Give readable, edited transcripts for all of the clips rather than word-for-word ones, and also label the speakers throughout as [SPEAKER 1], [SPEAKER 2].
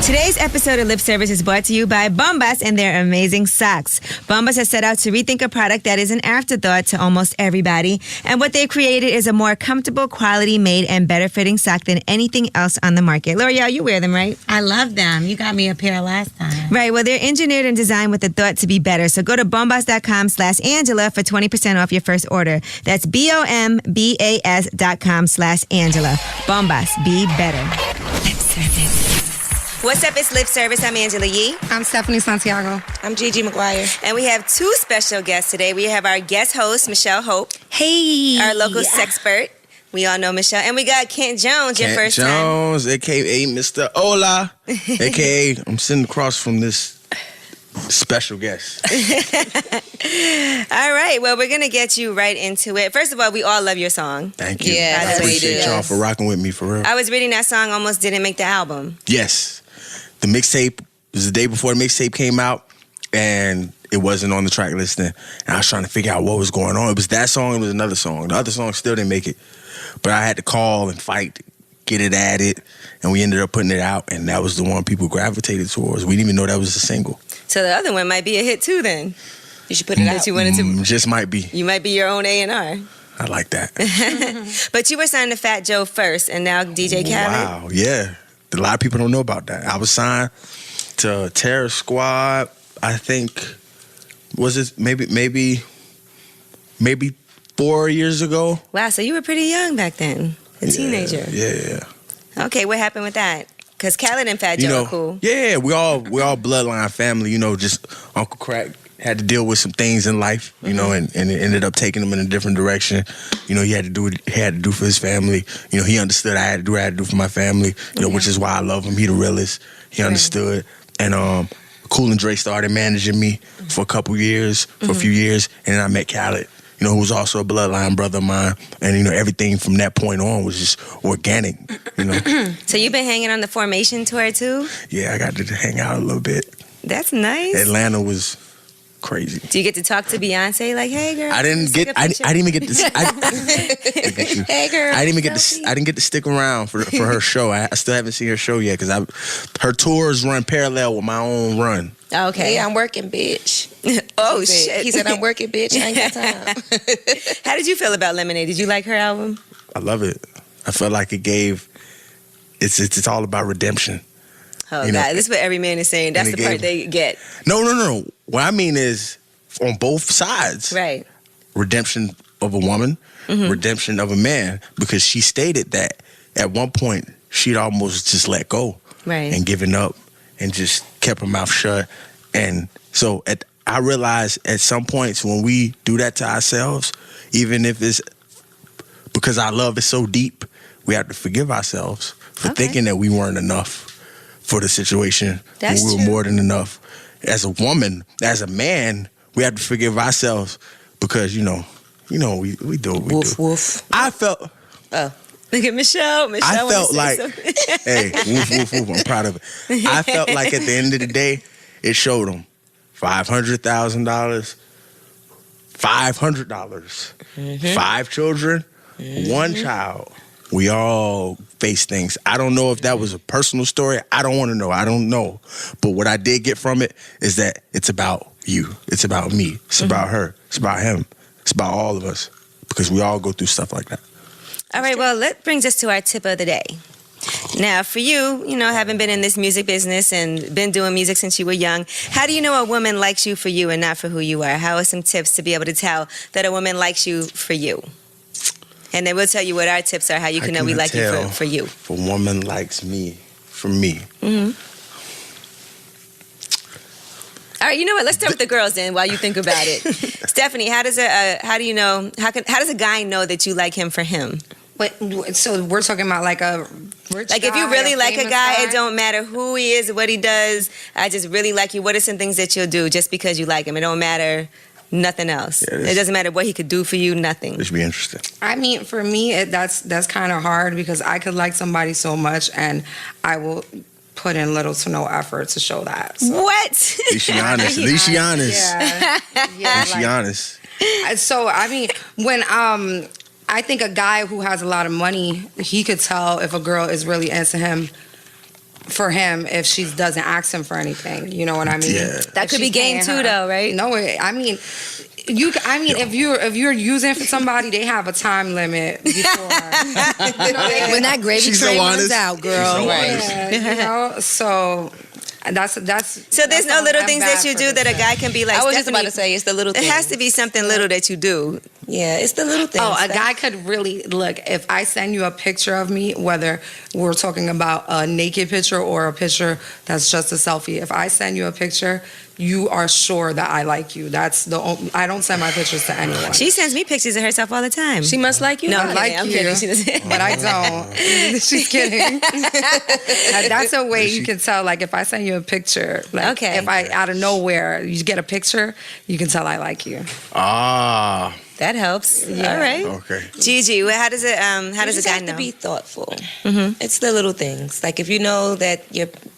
[SPEAKER 1] Today's episode of Lip Service is brought to you by Bombas and their amazing socks. Bombas has set out to rethink a product that is an afterthought to almost everybody. And what they've created is a more comfortable, quality-made, and better-fitting sock than anything else on the market. L'Oreal, you wear them, right?
[SPEAKER 2] I love them. You got me a pair last time.
[SPEAKER 1] Right. Well, they're engineered and designed with the thought to be better. So go to bombas.com/Angela for 20% off your first order. That's BOMBAS.com/Angela. Bombas. Be better. Lip Service. What's up? It's Lip Service. I'm Angela Yee.
[SPEAKER 3] I'm Stephanie Santiago.
[SPEAKER 4] I'm Gigi Maguire.
[SPEAKER 1] And we have two special guests today. We have our guest host, Michelle Hope.
[SPEAKER 4] Hey.
[SPEAKER 1] Our local sexpert. We all know Michelle. And we got Kent Jones, your first
[SPEAKER 5] Kent Jones, a.k.a. Mr. Ola, a.k.a. I'm sitting across from this special guest.
[SPEAKER 1] All right. Well, we're going to get you right into it. First of all, we all love your song.
[SPEAKER 5] Thank you.
[SPEAKER 4] Yeah,
[SPEAKER 5] I appreciate y'all for rocking with me, for real.
[SPEAKER 1] I was reading that song almost didn't make the album.
[SPEAKER 5] Yes. The mixtape was the day before the mixtape came out, and it wasn't on the track listing. And I was trying to figure out what was going on. It was that song, it was another song. The other song still didn't make it. But I had to call and fight, get it added, and we ended up putting it out, and that was the one people gravitated towards. We didn't even know that was a single.
[SPEAKER 1] So the other one might be a hit too then.
[SPEAKER 4] You should put it out.
[SPEAKER 1] That you wanted to.
[SPEAKER 5] Just might be.
[SPEAKER 1] You might be your own A&R.
[SPEAKER 5] I like that.
[SPEAKER 1] But you were signed to Fat Joe first, and now DJ Khaled.
[SPEAKER 5] Wow, yeah. A lot of people don't know about that. I was signed to Terror Squad, I think, was it maybe 4 years ago?
[SPEAKER 1] Wow, so you were pretty young back then, a teenager.
[SPEAKER 5] Yeah.
[SPEAKER 1] Okay, what happened with that? Because Khaled and Fat Joe are cool.
[SPEAKER 5] Yeah, we all bloodline family. Just Uncle Crack had to deal with some things in life, and it ended up taking him in a different direction. He had to do what he had to do for his family. He understood I had to do what I had to do for my family, which is why I love him. He the realest. He understood. And Cool and Dre started managing me for a couple years, for a few years, and then I met Khaled, who was also a bloodline brother of mine. And, everything from that point on was just organic,
[SPEAKER 1] So you've been hanging on the Formation tour too?
[SPEAKER 5] Yeah, I got to hang out a little bit.
[SPEAKER 1] That's nice.
[SPEAKER 5] Atlanta was crazy.
[SPEAKER 1] Do you get to talk to Beyonce like, hey girl?
[SPEAKER 5] I didn't even get to.
[SPEAKER 4] Hey girl.
[SPEAKER 5] I didn't get to stick around for her show. I still haven't seen her show yet because her tours run parallel with my own run.
[SPEAKER 1] Okay.
[SPEAKER 4] Yeah, I'm working, bitch.
[SPEAKER 1] Oh,
[SPEAKER 4] shit. He said, I'm working, bitch. I ain't got time.
[SPEAKER 1] How did you feel about Lemonade? Did you like her album?
[SPEAKER 5] I love it. I felt like it gave. It's all about redemption.
[SPEAKER 1] Oh, God. This is what every man is saying. That's the part they get.
[SPEAKER 5] No. What I mean is on both sides.
[SPEAKER 1] Right.
[SPEAKER 5] Redemption of a woman, redemption of a man, because she stated that at one point she'd almost just let go.
[SPEAKER 1] Right.
[SPEAKER 5] And given up and just kept her mouth shut. And so I realized at some points when we do that to ourselves, even if it's because our love is so deep, we have to forgive ourselves for thinking that we weren't enough for the situation.
[SPEAKER 1] That's
[SPEAKER 5] when we
[SPEAKER 1] true.
[SPEAKER 5] were more than enough. As a woman, as a man, we have to forgive ourselves because, we do what we
[SPEAKER 4] Woof,
[SPEAKER 5] do.
[SPEAKER 4] woof.
[SPEAKER 5] I felt...
[SPEAKER 1] Oh. Look at Michelle.
[SPEAKER 5] I felt like...
[SPEAKER 1] something.
[SPEAKER 5] Hey, woof, woof, woof. I'm proud of it. I felt like at the end of the day, it showed them $500,000, $500, 5 children, 1 child. We all face things. I don't know if that was a personal story. I don't want to know. I don't know. But what I did get from it is that it's about you. It's about me. It's about her. It's about him. It's about all of us because we all go through stuff like that.
[SPEAKER 1] All right, well, that brings us to our tip of the day. Now, for you, having been in this music business and been doing music since you were young, how do you know a woman likes you for you and not for who you are? How are some tips to be able to tell that a woman likes you for you? And then we'll tell you what our tips are, how you can know we like you for you.
[SPEAKER 5] If a woman likes me for me.
[SPEAKER 1] All right, you know what? Let's start with the girls then while you think about it. Stephanie, how does a guy know that you like him for him?
[SPEAKER 3] Wait, so we're talking about like a rich
[SPEAKER 1] Like
[SPEAKER 3] guy,
[SPEAKER 1] if you really like a guy, it
[SPEAKER 3] don't.
[SPEAKER 1] don't matter who he is, what he does. I just really like you. What are some things that you'll do just because you like him? It don't matter nothing else.
[SPEAKER 5] Yeah,
[SPEAKER 1] it doesn't matter what he could do for you, nothing.
[SPEAKER 5] This should be interesting.
[SPEAKER 3] I mean, for me, that's kind of hard because I could like somebody so much and I will put in little to no effort to show that. So.
[SPEAKER 1] What?
[SPEAKER 5] At least she honest. At least she honest.
[SPEAKER 3] Yeah.
[SPEAKER 5] At least she honest.
[SPEAKER 3] So, I mean, when I think a guy who has a lot of money, he could tell if a girl is really into him for him if she doesn't ask him for anything. You know what I mean?
[SPEAKER 5] Yeah.
[SPEAKER 1] That
[SPEAKER 3] If
[SPEAKER 1] could be
[SPEAKER 3] she's
[SPEAKER 1] game
[SPEAKER 3] paying
[SPEAKER 1] too,
[SPEAKER 3] her.
[SPEAKER 1] though, right?
[SPEAKER 3] No, I mean, if you're using for somebody, they have a time limit before.
[SPEAKER 6] When that gravy
[SPEAKER 5] She's so
[SPEAKER 6] train runs
[SPEAKER 5] honest.
[SPEAKER 6] out, girl.
[SPEAKER 5] She's so honest.
[SPEAKER 3] Yeah, you know, so that's
[SPEAKER 1] So there's no little things that you do that a guy can be like,
[SPEAKER 4] I was just
[SPEAKER 1] Stephanie,
[SPEAKER 4] about to say, it's the little
[SPEAKER 1] it
[SPEAKER 4] things.
[SPEAKER 1] has to be something little that you do.
[SPEAKER 4] Yeah, it's the little things.
[SPEAKER 3] Oh, a guy could really look. If I send you a picture of me, whether we're talking about a naked picture or a picture that's just a selfie, if I send you a picture, you are sure that I like you. That's the only, I don't send my pictures to anyone.
[SPEAKER 1] She sends me pictures of herself all the time.
[SPEAKER 6] She must like you.
[SPEAKER 1] No,
[SPEAKER 3] I like
[SPEAKER 1] I'm
[SPEAKER 3] you,
[SPEAKER 1] kidding. She doesn't.
[SPEAKER 3] but I don't. She's kidding. And that's a way you can tell. Like if I send you a picture, like
[SPEAKER 1] Okay.
[SPEAKER 3] if I out of nowhere you get a picture, you can tell I like you.
[SPEAKER 5] Ah,
[SPEAKER 1] That helps. All right.
[SPEAKER 5] okay.
[SPEAKER 1] Gigi, how does it? How
[SPEAKER 4] You
[SPEAKER 1] does a
[SPEAKER 4] just
[SPEAKER 1] guy
[SPEAKER 4] have
[SPEAKER 1] know?
[SPEAKER 4] to be thoughtful. It's the little things. Like if you know that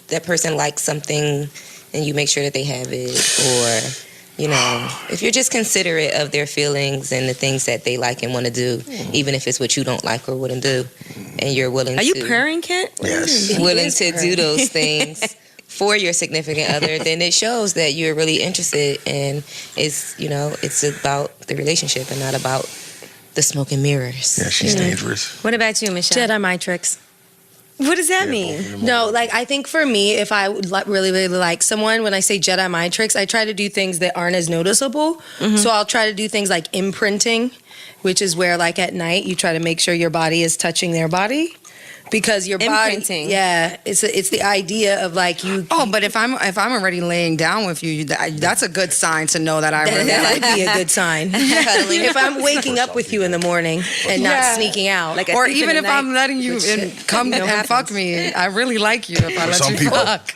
[SPEAKER 4] that person likes something, and you make sure that they have it, or if you're just considerate of their feelings and the things that they like and want to do, even if it's what you don't like or wouldn't do, and you're willing
[SPEAKER 1] Are you
[SPEAKER 4] to
[SPEAKER 1] purring, Kent?
[SPEAKER 5] Yes.
[SPEAKER 4] willing to do those things for your significant other, then it shows that you're really interested, and it's about the relationship and not about the smoke and mirrors.
[SPEAKER 5] Yeah, she's dangerous.
[SPEAKER 1] What about you, Michelle?
[SPEAKER 6] Jedi mind tricks.
[SPEAKER 1] What does that
[SPEAKER 5] Yeah,
[SPEAKER 1] mean?
[SPEAKER 5] both of them
[SPEAKER 6] No,
[SPEAKER 5] are-
[SPEAKER 6] like I think for me, if I would really, really like someone, when I say Jedi mind tricks, I try to do things that aren't as noticeable. So I'll try to do things like imprinting, which is where like at night you try to make sure your body is touching their body. Because your body,
[SPEAKER 1] Imprinting.
[SPEAKER 6] yeah, it's the idea of like you.
[SPEAKER 3] Oh, but if I'm already laying down with you, that's a good sign to know that I really
[SPEAKER 6] That
[SPEAKER 3] like
[SPEAKER 6] would be a good sign. If I'm waking up with you in the morning and not
[SPEAKER 3] Yeah.
[SPEAKER 6] sneaking out.
[SPEAKER 1] Like a
[SPEAKER 3] or
[SPEAKER 1] thief in
[SPEAKER 3] even
[SPEAKER 1] the
[SPEAKER 3] if I'm
[SPEAKER 1] night.
[SPEAKER 3] letting you come and fuck me, I really like you if I let
[SPEAKER 5] some
[SPEAKER 3] you
[SPEAKER 5] people.
[SPEAKER 3] fuck.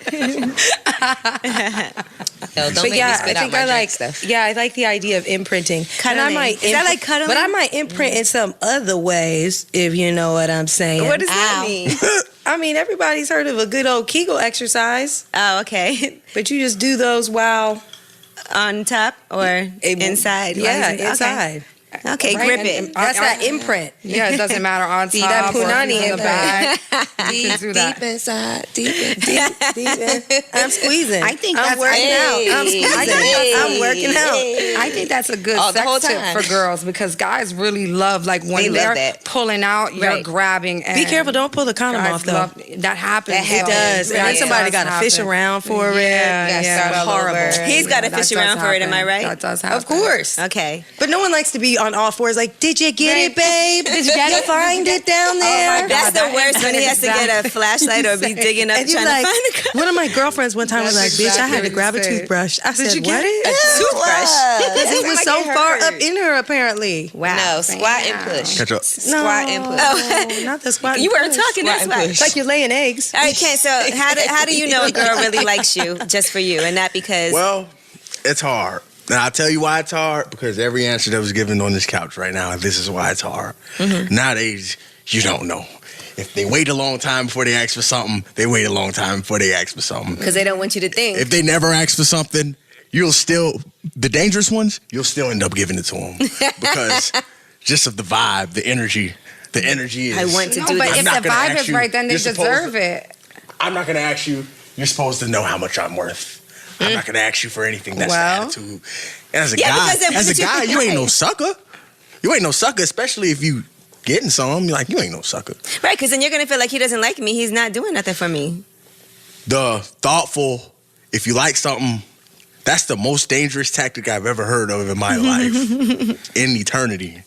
[SPEAKER 4] Hell, don't
[SPEAKER 6] But
[SPEAKER 4] make me
[SPEAKER 6] yeah,
[SPEAKER 4] spit
[SPEAKER 6] I
[SPEAKER 4] out
[SPEAKER 6] think
[SPEAKER 4] my
[SPEAKER 6] I
[SPEAKER 4] drink
[SPEAKER 6] like
[SPEAKER 4] stuff.
[SPEAKER 6] I like the idea of imprinting. And I
[SPEAKER 1] Cuddling.
[SPEAKER 6] might
[SPEAKER 1] Is that like cuddling?
[SPEAKER 6] But I might imprint in some other ways, if you know what I'm saying.
[SPEAKER 1] What does that
[SPEAKER 4] Ow.
[SPEAKER 1] mean?
[SPEAKER 6] I mean, everybody's heard of a good old Kegel exercise,
[SPEAKER 1] Oh, okay.
[SPEAKER 6] but you just do those while
[SPEAKER 1] On top or inside?
[SPEAKER 6] Yeah,
[SPEAKER 1] Okay.
[SPEAKER 6] inside.
[SPEAKER 1] Okay,
[SPEAKER 3] Right,
[SPEAKER 1] grip
[SPEAKER 3] and-
[SPEAKER 1] it.
[SPEAKER 3] and-
[SPEAKER 6] That's that imprint.
[SPEAKER 3] Yeah, it doesn't matter on
[SPEAKER 6] See,
[SPEAKER 3] top
[SPEAKER 6] that
[SPEAKER 3] or
[SPEAKER 6] punani
[SPEAKER 3] in the back.
[SPEAKER 4] Deep,
[SPEAKER 3] do that.
[SPEAKER 4] deep inside, deep in.
[SPEAKER 6] I'm squeezing.
[SPEAKER 3] I think
[SPEAKER 6] I'm
[SPEAKER 3] that's-
[SPEAKER 6] working out. I'm
[SPEAKER 4] Hey,
[SPEAKER 6] squeezing.
[SPEAKER 4] hey,
[SPEAKER 6] I'm working out.
[SPEAKER 4] hey.
[SPEAKER 3] I think that's a good
[SPEAKER 4] Oh, the whole
[SPEAKER 3] sex tip
[SPEAKER 4] time.
[SPEAKER 3] for girls because guys really love like
[SPEAKER 4] They
[SPEAKER 3] when
[SPEAKER 4] love
[SPEAKER 3] they're
[SPEAKER 4] that.
[SPEAKER 3] pulling out, you're
[SPEAKER 1] Right.
[SPEAKER 3] grabbing. And
[SPEAKER 6] Be careful, don't pull the condom
[SPEAKER 3] guys
[SPEAKER 6] off though.
[SPEAKER 3] love that happens.
[SPEAKER 4] That
[SPEAKER 6] It
[SPEAKER 4] happens.
[SPEAKER 6] does. And then
[SPEAKER 4] Yeah.
[SPEAKER 6] somebody
[SPEAKER 3] does
[SPEAKER 6] got to fish
[SPEAKER 3] happen.
[SPEAKER 6] around for it.
[SPEAKER 3] Yeah,
[SPEAKER 4] Yeah,
[SPEAKER 3] yeah.
[SPEAKER 4] start all
[SPEAKER 6] horrible.
[SPEAKER 4] over.
[SPEAKER 1] He's got to
[SPEAKER 3] that
[SPEAKER 1] fish
[SPEAKER 3] does
[SPEAKER 1] around for it, am I
[SPEAKER 3] happen.
[SPEAKER 1] right?
[SPEAKER 3] That does happen.
[SPEAKER 6] Of course.
[SPEAKER 1] Okay.
[SPEAKER 6] But no one likes to be on all fours like, did you get it, babe? Did you find it down there?
[SPEAKER 3] God,
[SPEAKER 1] That's the
[SPEAKER 3] that
[SPEAKER 1] worst
[SPEAKER 3] is
[SPEAKER 1] when he has to get a flashlight or be digging up
[SPEAKER 6] And you're
[SPEAKER 1] trying
[SPEAKER 6] like,
[SPEAKER 1] to find the car.
[SPEAKER 6] one of my girlfriends one time was like,
[SPEAKER 3] That's
[SPEAKER 6] bitch, I had
[SPEAKER 3] exactly
[SPEAKER 6] to grab a
[SPEAKER 3] what you said.
[SPEAKER 6] toothbrush. I said,
[SPEAKER 3] you
[SPEAKER 6] what?
[SPEAKER 3] get it?
[SPEAKER 1] A toothbrush.
[SPEAKER 6] Because it was
[SPEAKER 4] Like
[SPEAKER 6] so
[SPEAKER 4] it
[SPEAKER 6] far
[SPEAKER 4] hurt.
[SPEAKER 6] up in her, apparently.
[SPEAKER 1] Wow.
[SPEAKER 4] No, squat and push.
[SPEAKER 5] Catch up.
[SPEAKER 4] Squat and push.
[SPEAKER 6] No, not the squat.
[SPEAKER 1] You
[SPEAKER 6] and
[SPEAKER 1] weren't
[SPEAKER 6] push.
[SPEAKER 1] talking, that's
[SPEAKER 4] Squat and
[SPEAKER 1] why.
[SPEAKER 4] push.
[SPEAKER 6] It's like you're laying eggs.
[SPEAKER 1] All right, Ken, so how do you know a girl really likes you just for you and not because...
[SPEAKER 5] Well, it's hard. Now, I'll tell you why it's hard, because every answer that was given on this couch right now, this is why it's hard. Nowadays, you don't know. If they wait a long time before they ask for something, they wait a long time before they ask for something.
[SPEAKER 1] Because they don't want you to think.
[SPEAKER 5] If they never ask for something, you'll still, the dangerous ones, you'll still end up giving it to them. Because just of the vibe, the energy is...
[SPEAKER 1] I want to
[SPEAKER 3] No,
[SPEAKER 1] do
[SPEAKER 3] but
[SPEAKER 1] this.
[SPEAKER 3] if
[SPEAKER 5] not
[SPEAKER 3] the
[SPEAKER 5] gonna
[SPEAKER 3] vibe
[SPEAKER 5] ask
[SPEAKER 3] is
[SPEAKER 5] you.
[SPEAKER 3] right, then they
[SPEAKER 5] You're supposed
[SPEAKER 3] deserve
[SPEAKER 5] to-
[SPEAKER 3] it.
[SPEAKER 5] I'm not going to ask you, you're supposed to know how much I'm worth. I'm not going to ask you for anything. That's
[SPEAKER 3] Well.
[SPEAKER 5] the attitude. And as a
[SPEAKER 1] Yeah,
[SPEAKER 5] guy,
[SPEAKER 1] because if
[SPEAKER 5] you ain't no sucker. You ain't no sucker, especially if you getting some. You're like, you ain't no sucker.
[SPEAKER 1] Right, because then you're going to feel like he doesn't like me. He's not doing nothing for me.
[SPEAKER 5] The thoughtful, if you like something, that's the most dangerous tactic I've ever heard of in my life, in eternity.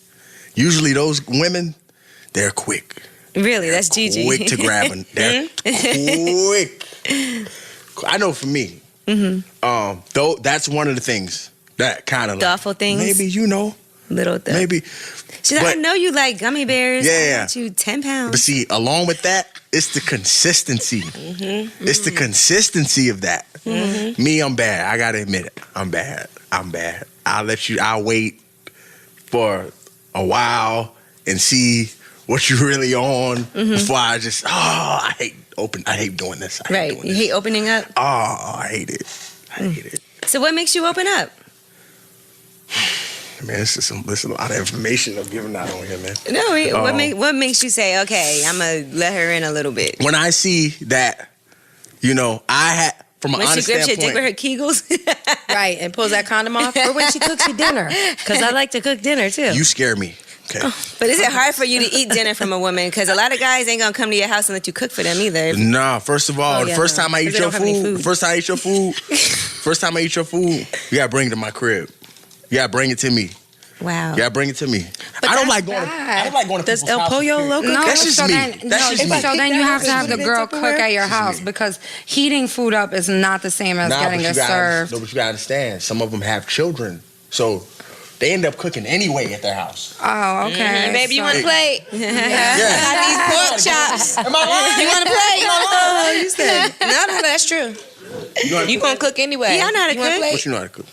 [SPEAKER 5] Usually those women, they're quick.
[SPEAKER 1] Really, that's Gigi.
[SPEAKER 5] Quick to grab them. They're quick. I know for me, though, that's one of the things that kind of
[SPEAKER 1] Thoughtful things?
[SPEAKER 5] Maybe,
[SPEAKER 1] Little thing.
[SPEAKER 5] maybe.
[SPEAKER 1] She's like, I
[SPEAKER 5] but-
[SPEAKER 1] know you like gummy bears.
[SPEAKER 5] Yeah.
[SPEAKER 1] I got you 10 pounds.
[SPEAKER 5] But see, along with that, it's the consistency. It's the consistency of that. Me, I'm bad. I gotta admit it. I'm bad. I'll wait for a while and see what you're really on before I just, I hate doing this. I hate
[SPEAKER 1] Right.
[SPEAKER 5] doing
[SPEAKER 1] You
[SPEAKER 5] this.
[SPEAKER 1] hate opening up.
[SPEAKER 5] Oh, I hate it. I hate it.
[SPEAKER 1] So what makes you open up?
[SPEAKER 5] Man, this is a lot of information I'm giving out on here, man.
[SPEAKER 1] No, what makes you say, okay, I'm going to let her in a little bit?
[SPEAKER 5] When I see that You know, I had from an
[SPEAKER 1] When she
[SPEAKER 5] honest
[SPEAKER 1] grips your dick
[SPEAKER 5] standpoint.
[SPEAKER 1] with her Kegels.
[SPEAKER 6] Right, and pulls that condom off. Or when she cooks you dinner. Because I like to cook dinner, too.
[SPEAKER 5] You scare me. Okay.
[SPEAKER 1] But is it hard for you to eat dinner from a woman? Because a lot of guys ain't gonna come to your house and let you cook for them either.
[SPEAKER 5] Nah, first of all,
[SPEAKER 6] Oh,
[SPEAKER 5] the
[SPEAKER 6] yeah,
[SPEAKER 5] first
[SPEAKER 6] no.
[SPEAKER 5] time I eat
[SPEAKER 6] 'Cause they
[SPEAKER 5] your
[SPEAKER 6] don't have any
[SPEAKER 5] food,
[SPEAKER 6] food.
[SPEAKER 5] first time I eat your food, first time I eat your food, you gotta bring it to my crib. You gotta bring it to me.
[SPEAKER 1] Wow.
[SPEAKER 5] You gotta bring it to me. I don't like going. I don't like going to
[SPEAKER 6] Does
[SPEAKER 5] people's
[SPEAKER 6] El
[SPEAKER 5] houses,
[SPEAKER 6] Pollo
[SPEAKER 5] period.
[SPEAKER 6] Loco?
[SPEAKER 3] No,
[SPEAKER 5] That's just
[SPEAKER 3] so
[SPEAKER 5] me.
[SPEAKER 3] then,
[SPEAKER 5] That's just me.
[SPEAKER 3] so then you have to have the girl
[SPEAKER 6] Tupperware?
[SPEAKER 3] cook at your
[SPEAKER 5] That's just
[SPEAKER 3] house
[SPEAKER 5] me.
[SPEAKER 3] because heating food up is not the same as
[SPEAKER 5] Nah,
[SPEAKER 3] getting
[SPEAKER 5] but
[SPEAKER 3] it
[SPEAKER 5] you gotta,
[SPEAKER 3] served.
[SPEAKER 5] no, but you gotta understand. Some of them have children, so they end up cooking anyway at their house.
[SPEAKER 3] Oh, okay.
[SPEAKER 4] Baby, you
[SPEAKER 3] So-
[SPEAKER 4] want to play?
[SPEAKER 5] Yeah.
[SPEAKER 4] I got these pork chops.
[SPEAKER 5] Am I lying?
[SPEAKER 4] You want to play?
[SPEAKER 6] Oh, you said.
[SPEAKER 4] No, that's true. You gonna cook anyway?
[SPEAKER 1] Yeah, I know how to
[SPEAKER 4] You wanna
[SPEAKER 1] cook.
[SPEAKER 4] play?
[SPEAKER 5] What you know how to cook?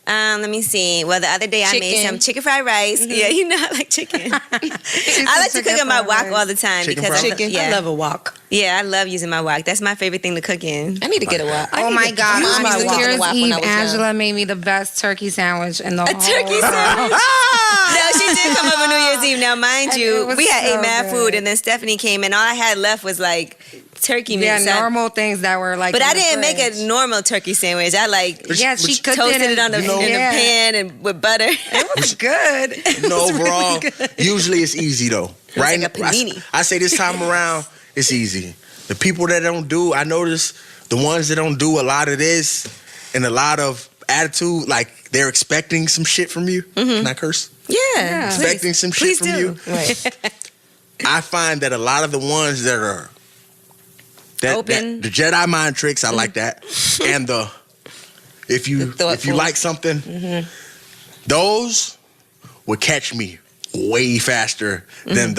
[SPEAKER 1] Let me see. Well, the other day I made
[SPEAKER 4] Chicken.
[SPEAKER 1] some chicken fried rice. Yeah, you know I like chicken. I like to cook on my wok all the time
[SPEAKER 5] Chicken
[SPEAKER 1] because
[SPEAKER 5] fried rice?
[SPEAKER 1] yeah,
[SPEAKER 6] I love a wok.
[SPEAKER 1] yeah, I love using my wok. That's my favorite thing to cook in.
[SPEAKER 4] I need to get a wok.
[SPEAKER 3] Oh my God!
[SPEAKER 4] Mom used to
[SPEAKER 3] On
[SPEAKER 4] cook
[SPEAKER 3] New
[SPEAKER 4] the
[SPEAKER 3] Year's
[SPEAKER 4] wok when
[SPEAKER 3] Eve,
[SPEAKER 4] I was young.
[SPEAKER 3] Angela made me the best turkey sandwich in the whole
[SPEAKER 1] Turkey
[SPEAKER 3] world.
[SPEAKER 1] sandwich. No, she did come over New Year's Eve. Now, mind
[SPEAKER 3] And it
[SPEAKER 1] you,
[SPEAKER 3] was
[SPEAKER 1] we had
[SPEAKER 3] so
[SPEAKER 1] ate mad
[SPEAKER 3] good.
[SPEAKER 1] food, and then Stephanie came, and all I had left was like turkey meat.
[SPEAKER 3] Yeah,
[SPEAKER 1] So I-
[SPEAKER 3] normal things that were like.
[SPEAKER 1] but
[SPEAKER 3] in
[SPEAKER 1] I
[SPEAKER 3] the
[SPEAKER 1] didn't make
[SPEAKER 3] fridge.
[SPEAKER 1] a normal turkey sandwich. I like
[SPEAKER 3] Yeah, she cooked
[SPEAKER 1] toasted it on the,
[SPEAKER 5] You know-
[SPEAKER 1] in the
[SPEAKER 3] Yeah.
[SPEAKER 1] pan and with butter.
[SPEAKER 3] It was good.
[SPEAKER 5] You know, overall, usually it's easy though. Right?
[SPEAKER 1] like a panini.
[SPEAKER 5] I say this time around, it's easy. The people that don't do, I notice the ones that don't do a lot of this and a lot of attitude, like they're expecting some shit from you. Can I curse?
[SPEAKER 1] Yeah,
[SPEAKER 5] Expecting some shit
[SPEAKER 1] Please
[SPEAKER 5] from
[SPEAKER 1] do.
[SPEAKER 5] you. I find that a lot of the ones that are
[SPEAKER 1] Open.
[SPEAKER 5] the Jedi mind tricks, I like that. And if you
[SPEAKER 4] thoughtful.
[SPEAKER 5] like something, those would catch me way faster than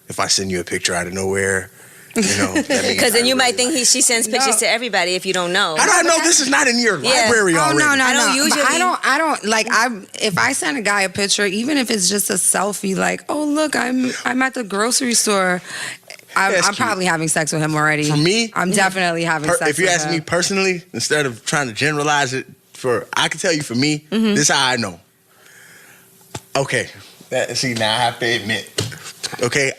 [SPEAKER 5] if I send you a picture out of nowhere. You know,
[SPEAKER 1] Because then you might think she sends pictures
[SPEAKER 3] No.
[SPEAKER 1] to everybody if you don't know.
[SPEAKER 5] How do I know this is not in your library
[SPEAKER 3] Oh
[SPEAKER 5] already?
[SPEAKER 3] no,
[SPEAKER 1] I don't
[SPEAKER 3] no.
[SPEAKER 1] usually-
[SPEAKER 3] But I don't like. If I send a guy a picture, even if it's just a selfie, like, oh look, I'm at the grocery store. I'm
[SPEAKER 5] That's cute.
[SPEAKER 3] probably having sex with him already.
[SPEAKER 5] For me,
[SPEAKER 3] I'm definitely having sex.
[SPEAKER 5] if you
[SPEAKER 3] with
[SPEAKER 5] ask
[SPEAKER 3] him.
[SPEAKER 5] me personally, instead of trying to generalize it, I can tell you for me, this is how I know. Okay, see now I have to admit. Okay,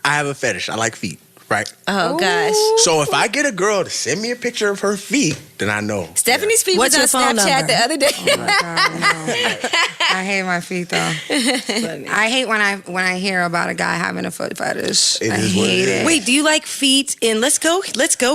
[SPEAKER 5] I have a fetish. I like feet, right?
[SPEAKER 1] Oh gosh.
[SPEAKER 5] So if I get a girl to send me a picture of her feet, then I know.
[SPEAKER 1] Stephanie's feet
[SPEAKER 6] What's
[SPEAKER 1] was on
[SPEAKER 6] your phone
[SPEAKER 1] Snapchat
[SPEAKER 6] number?
[SPEAKER 1] the other day.
[SPEAKER 3] Oh my God, no. I hate my feet though. I hate when I hear about a guy having a foot fetish.
[SPEAKER 5] It
[SPEAKER 3] I
[SPEAKER 5] is what it
[SPEAKER 3] hate
[SPEAKER 5] is.
[SPEAKER 3] it.
[SPEAKER 6] Wait, do you like feet? And let's go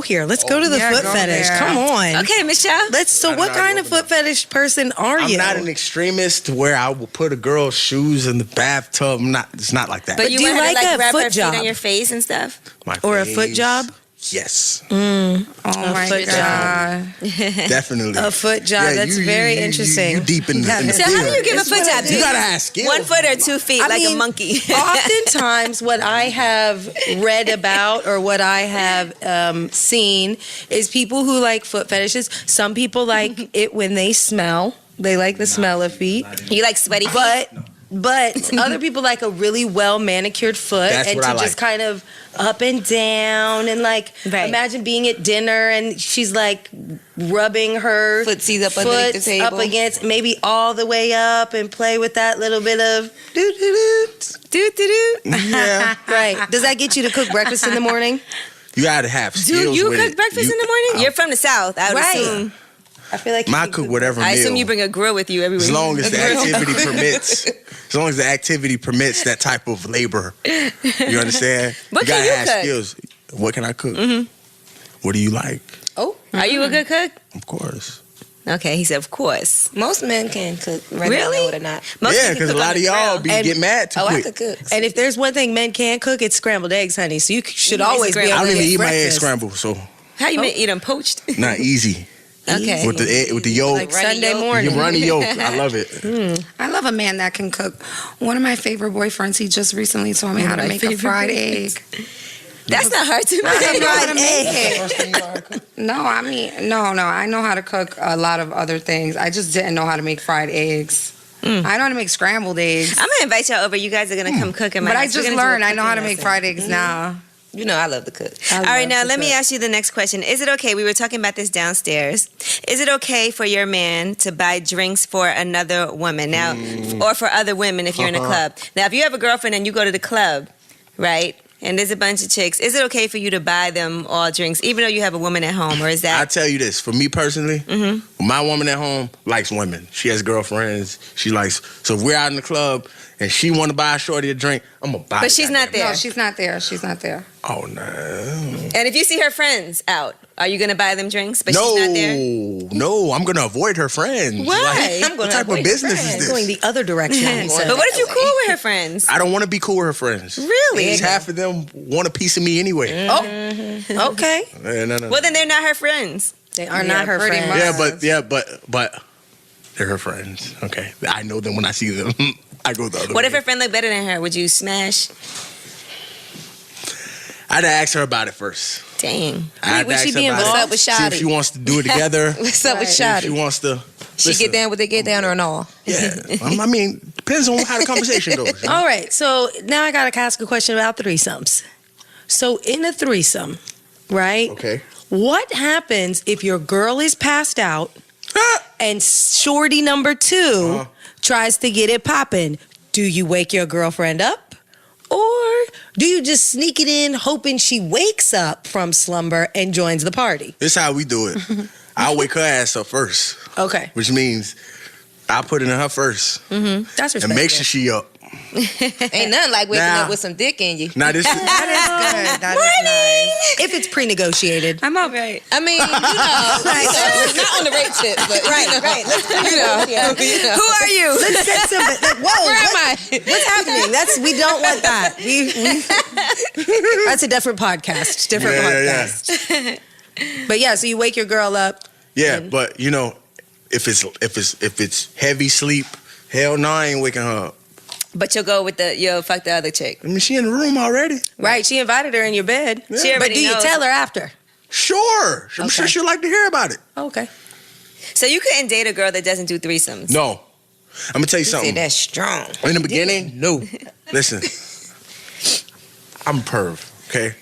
[SPEAKER 6] here. Let's go to the
[SPEAKER 3] Yeah,
[SPEAKER 6] foot
[SPEAKER 3] go
[SPEAKER 6] fetish.
[SPEAKER 3] there.
[SPEAKER 6] Come on.
[SPEAKER 1] Okay, Michelle.
[SPEAKER 6] So
[SPEAKER 5] I'm
[SPEAKER 6] what
[SPEAKER 5] not
[SPEAKER 6] kind of
[SPEAKER 5] open
[SPEAKER 6] foot fetish person are
[SPEAKER 5] I'm
[SPEAKER 6] you?
[SPEAKER 5] not an extremist to where I will put a girl's shoes in the bathtub. It's not like that.
[SPEAKER 1] But you
[SPEAKER 6] do you
[SPEAKER 1] want her to
[SPEAKER 6] like a
[SPEAKER 1] wrap
[SPEAKER 6] foot
[SPEAKER 1] her feet
[SPEAKER 6] job?
[SPEAKER 1] on your face and stuff?
[SPEAKER 5] My
[SPEAKER 6] Or a foot
[SPEAKER 5] face,
[SPEAKER 6] job?
[SPEAKER 5] Yes,
[SPEAKER 3] Oh my
[SPEAKER 6] foot
[SPEAKER 3] God.
[SPEAKER 5] definitely.
[SPEAKER 6] A foot job. That's very interesting.
[SPEAKER 5] You deep in the
[SPEAKER 1] So how do you
[SPEAKER 5] field.
[SPEAKER 1] give a foot job?
[SPEAKER 5] You gotta have skill.
[SPEAKER 1] 1 foot or 2 feet,
[SPEAKER 6] I
[SPEAKER 1] like a
[SPEAKER 6] mean,
[SPEAKER 1] monkey.
[SPEAKER 6] Oftentimes, what I have read about or what I have seen is people who like foot fetishes. Some people like it when they smell. They like the smell of feet.
[SPEAKER 1] You like sweaty feet?
[SPEAKER 6] But other people like a really well manicured foot
[SPEAKER 5] That's
[SPEAKER 6] and
[SPEAKER 5] what
[SPEAKER 6] to
[SPEAKER 5] I like.
[SPEAKER 6] just kind of up and down and like
[SPEAKER 1] Right.
[SPEAKER 6] imagine being at dinner and she's like rubbing her
[SPEAKER 4] Footsies up underneath the table.
[SPEAKER 6] up against maybe all the way up and play with that little bit of doo doo
[SPEAKER 1] Do, do, do.
[SPEAKER 5] Yeah,
[SPEAKER 6] right. Does that get you to cook breakfast in the morning?
[SPEAKER 5] you gotta have skills.
[SPEAKER 1] Do you
[SPEAKER 5] with
[SPEAKER 1] cook
[SPEAKER 5] it.
[SPEAKER 1] breakfast in the morning? You're from the South, I would
[SPEAKER 6] Right.
[SPEAKER 1] assume.
[SPEAKER 6] I feel like
[SPEAKER 5] I
[SPEAKER 6] you
[SPEAKER 5] cook whatever
[SPEAKER 1] I
[SPEAKER 5] meal.
[SPEAKER 1] assume you bring a grill with you everywhere.
[SPEAKER 5] as long as
[SPEAKER 1] A
[SPEAKER 5] the
[SPEAKER 1] grill.
[SPEAKER 5] activity permits. As long as the activity permits that type of labor. You understand?
[SPEAKER 1] What
[SPEAKER 5] you gotta
[SPEAKER 1] can you
[SPEAKER 5] have
[SPEAKER 1] cook?
[SPEAKER 5] skills. What can I cook? What do you like?
[SPEAKER 1] Oh, are you a good cook?
[SPEAKER 5] Of course.
[SPEAKER 1] Okay, he said, of course.
[SPEAKER 4] Most men can cook, whether
[SPEAKER 1] Really?
[SPEAKER 4] they know it or not.
[SPEAKER 1] Most
[SPEAKER 5] Yeah,
[SPEAKER 1] people
[SPEAKER 5] because a
[SPEAKER 1] cook on
[SPEAKER 5] lot of
[SPEAKER 1] the
[SPEAKER 5] y'all
[SPEAKER 1] grill.
[SPEAKER 5] get mad too
[SPEAKER 4] Oh, I
[SPEAKER 5] quick.
[SPEAKER 4] could cook.
[SPEAKER 6] And if there's one thing men can't cook, it's scrambled eggs, honey. So you should
[SPEAKER 1] You make
[SPEAKER 6] always be able
[SPEAKER 1] scrambled
[SPEAKER 5] I
[SPEAKER 6] to
[SPEAKER 5] don't even
[SPEAKER 6] get
[SPEAKER 5] eat my eggs
[SPEAKER 6] breakfast.
[SPEAKER 5] scrambled, so
[SPEAKER 1] How you eat them poached?
[SPEAKER 5] not easy.
[SPEAKER 1] Okay.
[SPEAKER 5] With the yolk,
[SPEAKER 6] Like
[SPEAKER 4] Runny
[SPEAKER 6] Sunday
[SPEAKER 4] yolk.
[SPEAKER 6] morning.
[SPEAKER 5] you runny yolk. I love it.
[SPEAKER 3] I love a man that can cook. One of my favorite boyfriends, he just recently told me how to make a fried egg.
[SPEAKER 1] That's not hard to
[SPEAKER 3] I don't
[SPEAKER 1] make.
[SPEAKER 3] know how to make it. No, I mean, no. I know how to cook a lot of other things. I just didn't know how to make fried eggs. I know how to make scrambled eggs.
[SPEAKER 1] I'm gonna invite y'all over. You guys are gonna come cook in my
[SPEAKER 3] But I
[SPEAKER 1] house. We're
[SPEAKER 3] just
[SPEAKER 1] gonna do a
[SPEAKER 3] learned. I know how to
[SPEAKER 1] cooking
[SPEAKER 3] make
[SPEAKER 1] lesson.
[SPEAKER 3] fried eggs now.
[SPEAKER 4] You know I love to cook.
[SPEAKER 1] All right, now let me ask you the next question. Is it okay? We were talking about this downstairs. Is it okay for your man to buy drinks for another woman now, or for other women if you're in a club? Now, if you have a girlfriend and you go to the club, right? and there's a bunch of chicks, is it okay for you to buy them all drinks, even though you have a woman at home, or is
[SPEAKER 5] I
[SPEAKER 1] that?
[SPEAKER 5] tell you this, for me personally, my woman at home likes women. She has girlfriends. She likes. So if we're out in the club and she want to buy a shorty a drink, I'm gonna buy.
[SPEAKER 1] But she's not there.
[SPEAKER 3] No, she's not there. She's not there.
[SPEAKER 5] Oh no.
[SPEAKER 1] And if you see her friends out, are you gonna buy them drinks? But
[SPEAKER 5] No,
[SPEAKER 1] she's not there.
[SPEAKER 5] no, I'm gonna avoid her friends.
[SPEAKER 1] Why?
[SPEAKER 5] Like, what type of business is this?
[SPEAKER 6] Going the other direction. he said.
[SPEAKER 1] But what if you're cool with her friends?
[SPEAKER 5] I don't want to be cool with her friends.
[SPEAKER 1] Really?
[SPEAKER 5] Because half of them want a piece of me anyway.
[SPEAKER 6] Oh, okay.
[SPEAKER 5] No.
[SPEAKER 1] Well, then they're not her friends.
[SPEAKER 6] They are not her
[SPEAKER 3] pretty
[SPEAKER 6] friends.
[SPEAKER 3] much.
[SPEAKER 5] but they're her friends. Okay, I know them when I see them. I go the other
[SPEAKER 1] What
[SPEAKER 5] way.
[SPEAKER 1] if her friend looked better than her? Would you smash?
[SPEAKER 5] I'd ask her about it first.
[SPEAKER 1] Dang.
[SPEAKER 5] I'd
[SPEAKER 6] would
[SPEAKER 5] ask
[SPEAKER 6] she
[SPEAKER 5] her
[SPEAKER 6] be
[SPEAKER 5] about
[SPEAKER 6] involved?
[SPEAKER 5] it.
[SPEAKER 4] What's up with
[SPEAKER 5] See if
[SPEAKER 4] Shotty?
[SPEAKER 5] she wants to do it together.
[SPEAKER 4] What's up with
[SPEAKER 5] See if she
[SPEAKER 4] Shotty?
[SPEAKER 5] wants to.
[SPEAKER 4] She
[SPEAKER 5] listen,
[SPEAKER 4] get down with the get down or no?
[SPEAKER 5] Yeah, I mean, depends on how the conversation goes. you know?
[SPEAKER 6] All right, so now I gotta ask a question about threesomes. So in a threesome, right?
[SPEAKER 5] Okay.
[SPEAKER 6] What happens if your girl is passed out and shorty number 2 tries to get it popping? Do you wake your girlfriend up? Or do you just sneak it in hoping she wakes up from slumber and joins the party?
[SPEAKER 5] This is how we do it. I'll wake her ass up first,
[SPEAKER 6] Okay.
[SPEAKER 5] which means I'll put it in her first
[SPEAKER 6] That's respectable.
[SPEAKER 5] and make sure she up.
[SPEAKER 4] Ain't nothing like waking
[SPEAKER 5] Nah.
[SPEAKER 4] up with some dick in you.
[SPEAKER 5] Now this is
[SPEAKER 3] That is nice.
[SPEAKER 6] If it's pre-negotiated.
[SPEAKER 1] I'm all right.
[SPEAKER 4] I mean, not on the rape tip, but
[SPEAKER 1] Right.
[SPEAKER 4] you know.
[SPEAKER 1] Who are you?
[SPEAKER 6] Let's set some, like, whoa,
[SPEAKER 4] Where am I?
[SPEAKER 6] what's happening? We don't want that. That's a different podcast. Different
[SPEAKER 5] Yeah.
[SPEAKER 6] podcast. But yeah, so you wake your girl up.
[SPEAKER 5] Yeah, but you know, if it's heavy sleep, hell no, I ain't waking her up.
[SPEAKER 1] But you'll fuck the other chick.
[SPEAKER 5] I mean, she in the room already.
[SPEAKER 6] Right, she invited her in your bed.
[SPEAKER 1] She already
[SPEAKER 6] But do you
[SPEAKER 1] knows.
[SPEAKER 6] tell her after?
[SPEAKER 5] Sure, I'm sure she'll like to hear about it.
[SPEAKER 6] Okay.
[SPEAKER 1] So you couldn't date a girl that doesn't do threesomes.
[SPEAKER 5] No, I'm gonna tell you
[SPEAKER 4] Say
[SPEAKER 5] something.
[SPEAKER 4] that's strong.
[SPEAKER 5] In the beginning, no. Listen, I'm a perv. Okay,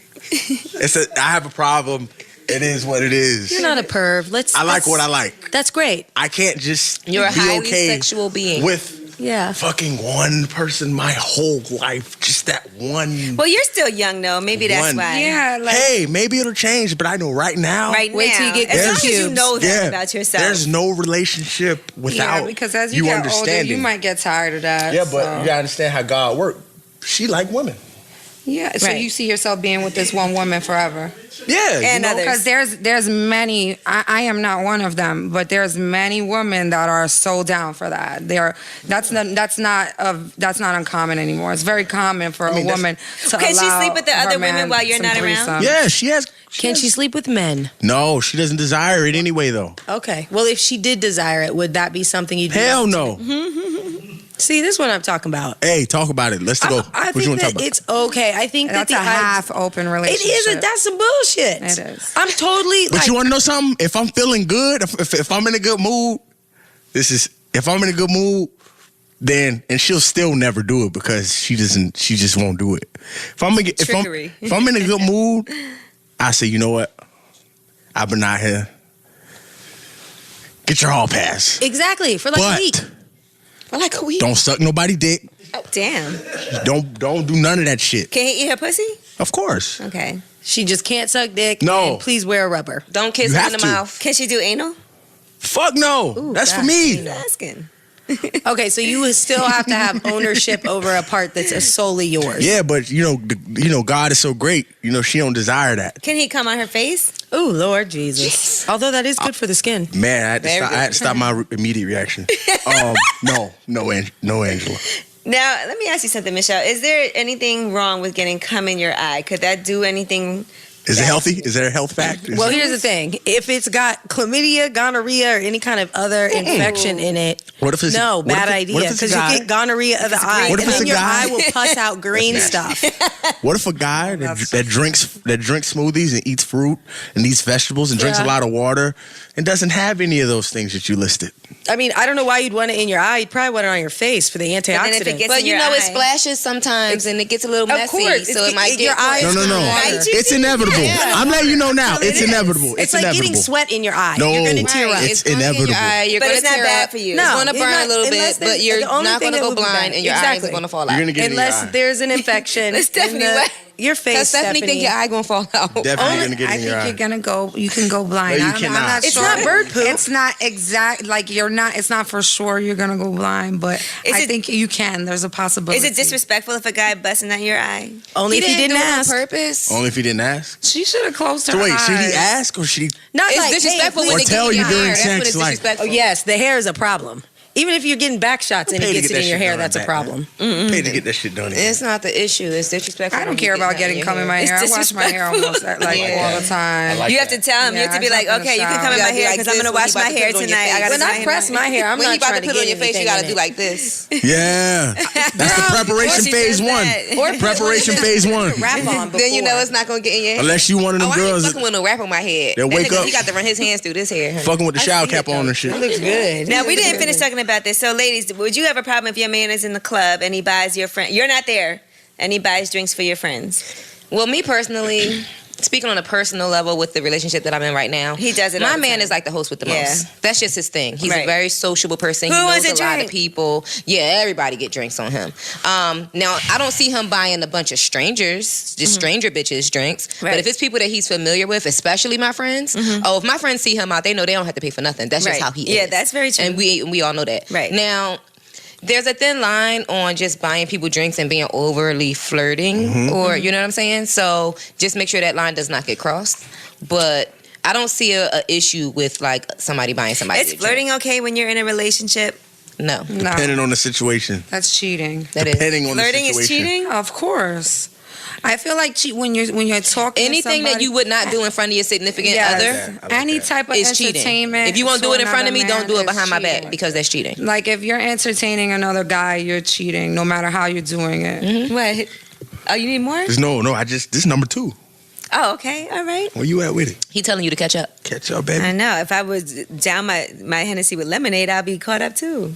[SPEAKER 5] I have a problem. It is what it is.
[SPEAKER 6] You're not a perv.
[SPEAKER 5] I like what I like.
[SPEAKER 6] That's great.
[SPEAKER 5] I can't just
[SPEAKER 4] You're a
[SPEAKER 5] be
[SPEAKER 4] highly
[SPEAKER 5] okay
[SPEAKER 4] sexual being.
[SPEAKER 5] with
[SPEAKER 6] Yeah.
[SPEAKER 5] fucking one person my whole life. Just that one.
[SPEAKER 1] Well, you're still young, though. Maybe that's
[SPEAKER 5] One.
[SPEAKER 1] why.
[SPEAKER 3] Yeah, like
[SPEAKER 5] Hey, maybe it'll change, but I know right now.
[SPEAKER 1] Right
[SPEAKER 6] Wait
[SPEAKER 1] now.
[SPEAKER 6] till you get
[SPEAKER 1] as long as you
[SPEAKER 6] cubes.
[SPEAKER 1] know that
[SPEAKER 5] Yeah,
[SPEAKER 1] about yourself.
[SPEAKER 5] there's no relationship without
[SPEAKER 3] because as you get older,
[SPEAKER 5] understanding.
[SPEAKER 3] you might get tired of that.
[SPEAKER 5] Yeah, but
[SPEAKER 3] so.
[SPEAKER 5] you gotta understand how God works. She like women.
[SPEAKER 3] Yeah, so
[SPEAKER 1] Right.
[SPEAKER 3] you see yourself being with this one woman forever.
[SPEAKER 5] Yeah,
[SPEAKER 1] And others.
[SPEAKER 3] Because there's many. I am not one of them, but there's many women that are so down for that. That's not uncommon anymore. It's very common for a woman to
[SPEAKER 1] Can she
[SPEAKER 3] allow
[SPEAKER 1] sleep with the
[SPEAKER 3] her
[SPEAKER 1] other women
[SPEAKER 3] man
[SPEAKER 1] while you're
[SPEAKER 3] some
[SPEAKER 1] not around?
[SPEAKER 3] threesomes.
[SPEAKER 5] Yeah, she has.
[SPEAKER 6] Can she sleep with men?
[SPEAKER 5] No, she doesn't desire it anyway, though.
[SPEAKER 6] Okay. Well, if she did desire it, would that be something you'd do?
[SPEAKER 5] Hell no.
[SPEAKER 6] See, this is what I'm talking about.
[SPEAKER 5] Hey, talk about it. Let's go.
[SPEAKER 6] I
[SPEAKER 5] What you
[SPEAKER 6] think
[SPEAKER 5] want to talk
[SPEAKER 6] that
[SPEAKER 5] about?
[SPEAKER 6] it's okay. I think
[SPEAKER 3] That's
[SPEAKER 6] that
[SPEAKER 3] a half open
[SPEAKER 6] It
[SPEAKER 3] relationship.
[SPEAKER 6] that's some bullshit.
[SPEAKER 3] It is.
[SPEAKER 6] I'm totally
[SPEAKER 5] But you want to know something? If I'm feeling good, if I'm in a good mood, if I'm in a good mood, then and she'll still never do it because she just won't do it.
[SPEAKER 1] Trickery.
[SPEAKER 5] If I'm in a good mood, I say, you know what? I've been out here. Get your hall pass.
[SPEAKER 6] exactly for like a week.
[SPEAKER 5] But
[SPEAKER 4] I like a week.
[SPEAKER 5] don't suck nobody dick.
[SPEAKER 1] Oh, damn.
[SPEAKER 5] Don't do none of that shit.
[SPEAKER 1] Can he eat her pussy?
[SPEAKER 5] Of course.
[SPEAKER 1] Okay.
[SPEAKER 6] She just can't suck dick.
[SPEAKER 5] No.
[SPEAKER 6] And please wear a rubber.
[SPEAKER 4] Don't kiss
[SPEAKER 5] You
[SPEAKER 4] her
[SPEAKER 5] have
[SPEAKER 4] in the
[SPEAKER 5] to.
[SPEAKER 4] mouth.
[SPEAKER 1] Can she do anal?
[SPEAKER 5] Fuck no.
[SPEAKER 6] Ooh,
[SPEAKER 5] That's for
[SPEAKER 6] God.
[SPEAKER 5] me.
[SPEAKER 1] Just asking.
[SPEAKER 6] Okay, so you would still have to have ownership over a part that's solely yours.
[SPEAKER 5] Yeah, but God is so great. She don't desire that.
[SPEAKER 1] Can he come on her face?
[SPEAKER 6] Oh, Lord Jesus. Although that is good for the skin.
[SPEAKER 5] Man, I
[SPEAKER 4] Very
[SPEAKER 5] had to stop my immediate reaction. No, Angela.
[SPEAKER 1] Now, let me ask you something, Michelle. Is there anything wrong with getting cum in your eye? Could that do anything?
[SPEAKER 5] Is it healthy? Is there a health fact?
[SPEAKER 6] Well, here's the thing. If it's got chlamydia, gonorrhea, or any kind of other infection in it,
[SPEAKER 5] What if it's
[SPEAKER 6] no,
[SPEAKER 5] what if
[SPEAKER 6] bad
[SPEAKER 5] it-
[SPEAKER 6] idea.
[SPEAKER 5] what if it's a
[SPEAKER 6] Because you
[SPEAKER 5] guy?
[SPEAKER 6] get gonorrhea of the eye,
[SPEAKER 5] What if
[SPEAKER 6] and
[SPEAKER 5] it's
[SPEAKER 6] then
[SPEAKER 5] a
[SPEAKER 6] your
[SPEAKER 5] guy?
[SPEAKER 6] eye will pus out green stuff.
[SPEAKER 5] What if a guy that drinks smoothies and eats fruit and eats vegetables and drinks a
[SPEAKER 6] Yeah.
[SPEAKER 5] lot of water and doesn't have any of those things that you listed?
[SPEAKER 6] I mean, I don't know why you'd want it in your eye. You'd probably want it on your face for the
[SPEAKER 1] then if it
[SPEAKER 6] antioxidant.
[SPEAKER 1] gets
[SPEAKER 4] But
[SPEAKER 1] in
[SPEAKER 4] you
[SPEAKER 1] your
[SPEAKER 4] know, it
[SPEAKER 1] eye.
[SPEAKER 4] splashes sometimes and it gets a little messy.
[SPEAKER 6] course.
[SPEAKER 4] So it might
[SPEAKER 6] Your
[SPEAKER 4] get
[SPEAKER 6] eyes
[SPEAKER 5] No.
[SPEAKER 6] Water.
[SPEAKER 5] It's inevitable. I'm letting you know now. It's inevitable.
[SPEAKER 6] It's
[SPEAKER 5] It's
[SPEAKER 6] like
[SPEAKER 5] inevitable.
[SPEAKER 6] getting sweat in your eye.
[SPEAKER 5] No.
[SPEAKER 6] You're going to tear
[SPEAKER 5] Right.
[SPEAKER 6] up.
[SPEAKER 5] It's
[SPEAKER 4] gonna get in
[SPEAKER 5] inevitable.
[SPEAKER 4] Your eye. You're
[SPEAKER 1] But
[SPEAKER 4] gonna
[SPEAKER 1] it's not
[SPEAKER 4] tear
[SPEAKER 1] bad
[SPEAKER 4] up.
[SPEAKER 1] for you.
[SPEAKER 6] No,
[SPEAKER 4] It's going to
[SPEAKER 6] it's
[SPEAKER 4] burn
[SPEAKER 6] not-
[SPEAKER 4] a little
[SPEAKER 6] unless
[SPEAKER 4] bit, but
[SPEAKER 6] they-
[SPEAKER 4] you're
[SPEAKER 6] the only
[SPEAKER 4] not
[SPEAKER 6] thing
[SPEAKER 4] going to
[SPEAKER 6] that
[SPEAKER 4] go
[SPEAKER 6] will be
[SPEAKER 4] blind
[SPEAKER 6] bad.
[SPEAKER 4] and your eyes
[SPEAKER 6] Exactly.
[SPEAKER 4] are going to fall
[SPEAKER 5] You're
[SPEAKER 4] out.
[SPEAKER 5] gonna get in your
[SPEAKER 6] Unless
[SPEAKER 5] eye.
[SPEAKER 6] there's an infection.
[SPEAKER 4] It's definitely wet.
[SPEAKER 6] your face,
[SPEAKER 4] Because Stephanie think your eye gonna fall out.
[SPEAKER 5] Definitely gonna get
[SPEAKER 3] I
[SPEAKER 5] in
[SPEAKER 3] think
[SPEAKER 5] your eye.
[SPEAKER 3] you're gonna go. You can go blind.
[SPEAKER 5] No, you
[SPEAKER 3] I'm
[SPEAKER 5] cannot.
[SPEAKER 3] not
[SPEAKER 6] It's
[SPEAKER 3] sure.
[SPEAKER 6] not bird poop.
[SPEAKER 3] It's not exact. Like you're not. It's not for sure you're gonna go blind. But I think you can. There's a possibility.
[SPEAKER 1] Is it disrespectful if a guy busting at your eye?
[SPEAKER 6] Only if he didn't
[SPEAKER 4] do it
[SPEAKER 6] ask.
[SPEAKER 4] on purpose.
[SPEAKER 5] Only if he didn't ask.
[SPEAKER 3] She should have closed her
[SPEAKER 5] So wait,
[SPEAKER 3] eyes.
[SPEAKER 5] should he ask or should he?
[SPEAKER 6] Not
[SPEAKER 4] It's
[SPEAKER 6] like,
[SPEAKER 4] disrespectful
[SPEAKER 6] hey,
[SPEAKER 4] when
[SPEAKER 5] Or
[SPEAKER 4] they get
[SPEAKER 5] tell
[SPEAKER 4] in
[SPEAKER 5] you
[SPEAKER 4] your
[SPEAKER 5] during
[SPEAKER 4] hair. That's when
[SPEAKER 5] sex,
[SPEAKER 4] it's
[SPEAKER 5] like-
[SPEAKER 4] disrespectful.
[SPEAKER 6] Oh yes, the hair is a problem. Even if you're getting back shots and
[SPEAKER 5] Pay
[SPEAKER 6] it
[SPEAKER 5] to
[SPEAKER 6] gets
[SPEAKER 5] get
[SPEAKER 6] it
[SPEAKER 5] that
[SPEAKER 6] in your
[SPEAKER 5] shit
[SPEAKER 6] hair,
[SPEAKER 5] done
[SPEAKER 6] that's a
[SPEAKER 5] back,
[SPEAKER 6] problem.
[SPEAKER 5] Pay to get that shit done.
[SPEAKER 4] It's not the issue. It's disrespectful.
[SPEAKER 3] I don't
[SPEAKER 4] when
[SPEAKER 3] care
[SPEAKER 4] you
[SPEAKER 3] about
[SPEAKER 4] get
[SPEAKER 3] getting
[SPEAKER 4] in
[SPEAKER 3] cum in
[SPEAKER 4] your
[SPEAKER 3] my
[SPEAKER 4] hair.
[SPEAKER 3] hair. I
[SPEAKER 1] It's
[SPEAKER 3] wash my hair almost like
[SPEAKER 4] Yeah.
[SPEAKER 3] all the time.
[SPEAKER 5] like
[SPEAKER 1] You have to tell him. You have to be like,
[SPEAKER 3] I
[SPEAKER 1] okay, you can come in
[SPEAKER 4] You
[SPEAKER 1] my
[SPEAKER 4] gotta be
[SPEAKER 1] hair
[SPEAKER 4] like
[SPEAKER 1] because I'm
[SPEAKER 4] this
[SPEAKER 1] gonna
[SPEAKER 4] when
[SPEAKER 1] wash
[SPEAKER 4] he
[SPEAKER 1] my
[SPEAKER 4] about to
[SPEAKER 1] hair
[SPEAKER 4] put it on your
[SPEAKER 1] tonight. I
[SPEAKER 4] face.
[SPEAKER 1] gotta
[SPEAKER 6] When I
[SPEAKER 1] sign
[SPEAKER 6] press
[SPEAKER 1] him.
[SPEAKER 6] my hair, I'm
[SPEAKER 4] When he
[SPEAKER 6] not
[SPEAKER 4] about
[SPEAKER 6] trying
[SPEAKER 4] to put it on your face, you gotta do like this.
[SPEAKER 5] Yeah, that's the preparation
[SPEAKER 1] she
[SPEAKER 5] phase
[SPEAKER 1] does
[SPEAKER 5] one.
[SPEAKER 1] that.
[SPEAKER 5] Preparation phase one.
[SPEAKER 6] Rap on before.
[SPEAKER 4] Then you know it's not gonna get in your hair.
[SPEAKER 5] Unless you one of them
[SPEAKER 4] Oh, I
[SPEAKER 5] girls
[SPEAKER 4] ain't fucking with no wrap on my head.
[SPEAKER 5] They'll
[SPEAKER 4] That
[SPEAKER 5] wake
[SPEAKER 4] nigga,
[SPEAKER 5] up-
[SPEAKER 4] He got to run his hands through this hair. honey.
[SPEAKER 5] fucking with the shower
[SPEAKER 6] see
[SPEAKER 5] cap
[SPEAKER 6] it,
[SPEAKER 5] on
[SPEAKER 6] though.
[SPEAKER 5] and shit.
[SPEAKER 6] It looks good.
[SPEAKER 1] Now we didn't finish talking about this. So, ladies, would you have a problem if your man is in the club and he buys your friend? You're not there, and he buys drinks for your friends.
[SPEAKER 4] Well, me personally, speaking on a personal level with the relationship that I'm in right now,
[SPEAKER 1] He does it all
[SPEAKER 4] My
[SPEAKER 1] the
[SPEAKER 4] man
[SPEAKER 1] time.
[SPEAKER 4] is like the host with the
[SPEAKER 1] Yeah.
[SPEAKER 4] most. That's just his thing. He's
[SPEAKER 1] Right.
[SPEAKER 4] a very sociable person.
[SPEAKER 1] Who
[SPEAKER 4] he
[SPEAKER 1] wants
[SPEAKER 4] knows
[SPEAKER 1] a
[SPEAKER 4] a lot
[SPEAKER 1] drink?
[SPEAKER 4] of people. Yeah, everybody get drinks on him. Now, I don't see him buying a bunch of strangers, just stranger bitches drinks.
[SPEAKER 1] Right.
[SPEAKER 4] But if it's people that he's familiar with, especially my friends, if my friends see him out, they know they don't have to pay for nothing. That's
[SPEAKER 1] Right.
[SPEAKER 4] just how he is.
[SPEAKER 1] Yeah, that's very true.
[SPEAKER 4] And we all know that.
[SPEAKER 1] Right.
[SPEAKER 4] Now, there's a thin line on just buying people drinks and being overly flirting, or you know what I'm saying. So just make sure that line does not get crossed. But I don't see a issue with like somebody buying somebody.
[SPEAKER 1] Is
[SPEAKER 4] a drink.
[SPEAKER 1] flirting okay when you're in a relationship?
[SPEAKER 4] No,
[SPEAKER 3] No,
[SPEAKER 5] Depending on the situation.
[SPEAKER 3] that's cheating.
[SPEAKER 4] that is
[SPEAKER 5] Depending on
[SPEAKER 1] Flirting
[SPEAKER 5] the
[SPEAKER 1] is
[SPEAKER 5] situation.
[SPEAKER 1] cheating?
[SPEAKER 3] Of course. I feel like when you're talking
[SPEAKER 4] anything
[SPEAKER 3] to
[SPEAKER 4] that
[SPEAKER 3] somebody,
[SPEAKER 4] you would not do in front of your significant
[SPEAKER 3] Yes.
[SPEAKER 4] other
[SPEAKER 5] I like
[SPEAKER 3] any
[SPEAKER 5] that.
[SPEAKER 3] type of
[SPEAKER 4] is cheating.
[SPEAKER 3] entertainment.
[SPEAKER 4] If you won't do
[SPEAKER 3] to
[SPEAKER 4] it in front of me,
[SPEAKER 3] another
[SPEAKER 4] don't do
[SPEAKER 3] man
[SPEAKER 4] it behind
[SPEAKER 3] is
[SPEAKER 4] my back
[SPEAKER 3] cheating.
[SPEAKER 4] because that's cheating.
[SPEAKER 3] Like if you're entertaining another guy, you're cheating, no matter how you're doing it.
[SPEAKER 1] What? Oh, you need more?
[SPEAKER 5] There's no. This is number 2.
[SPEAKER 1] Oh, okay. All right.
[SPEAKER 5] Where you at with it?
[SPEAKER 4] He telling you to catch up.
[SPEAKER 5] Catch up, baby.
[SPEAKER 1] I know. If I was down my Hennessy with lemonade, I'd be caught up too.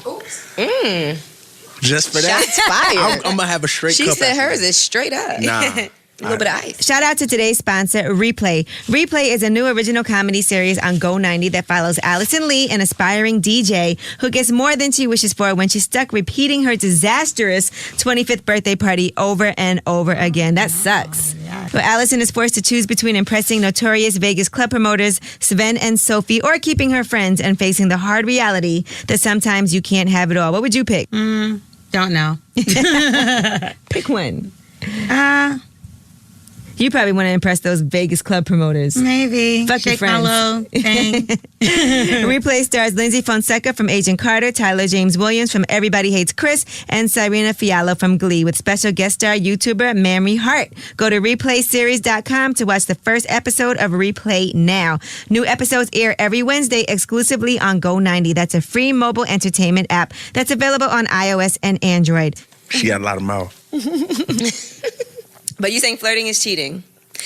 [SPEAKER 5] Just for that.
[SPEAKER 4] Shots fired.
[SPEAKER 5] I'm gonna have a straight
[SPEAKER 4] She
[SPEAKER 5] cup.
[SPEAKER 4] said
[SPEAKER 5] after
[SPEAKER 4] hers
[SPEAKER 5] that.
[SPEAKER 4] is straight up.
[SPEAKER 5] Nah.
[SPEAKER 4] A little bit of ice.
[SPEAKER 1] Shout out to today's sponsor, Replay. Replay is a new original comedy series on Go 90 that follows Allison Lee, an aspiring DJ who gets more than she wishes for when she's stuck repeating her disastrous 25th birthday party over and over again. That sucks. But Allison is forced to choose between impressing notorious Vegas club promoters Sven and Sophie or keeping her friends and facing the hard reality that sometimes you can't have it all. What would you pick?
[SPEAKER 2] Don't know.
[SPEAKER 1] Pick one. You probably want to impress those Vegas club promoters.
[SPEAKER 2] Maybe.
[SPEAKER 1] Fuck your
[SPEAKER 2] Shake my
[SPEAKER 1] friends.
[SPEAKER 2] little thing.
[SPEAKER 1] Replay stars Lindsay Fonseca from Agent Carter, Tyler James Williams from Everybody Hates Chris, and Cyrena Fiallo from Glee, with special guest star YouTuber Mamrie Hart. Go to replayseries.com to watch the first episode of Replay now. New episodes air every Wednesday exclusively on Go 90. That's a free mobile entertainment app that's available on iOS and Android.
[SPEAKER 5] She got a lot of mouth.
[SPEAKER 1] But you saying flirting is cheating?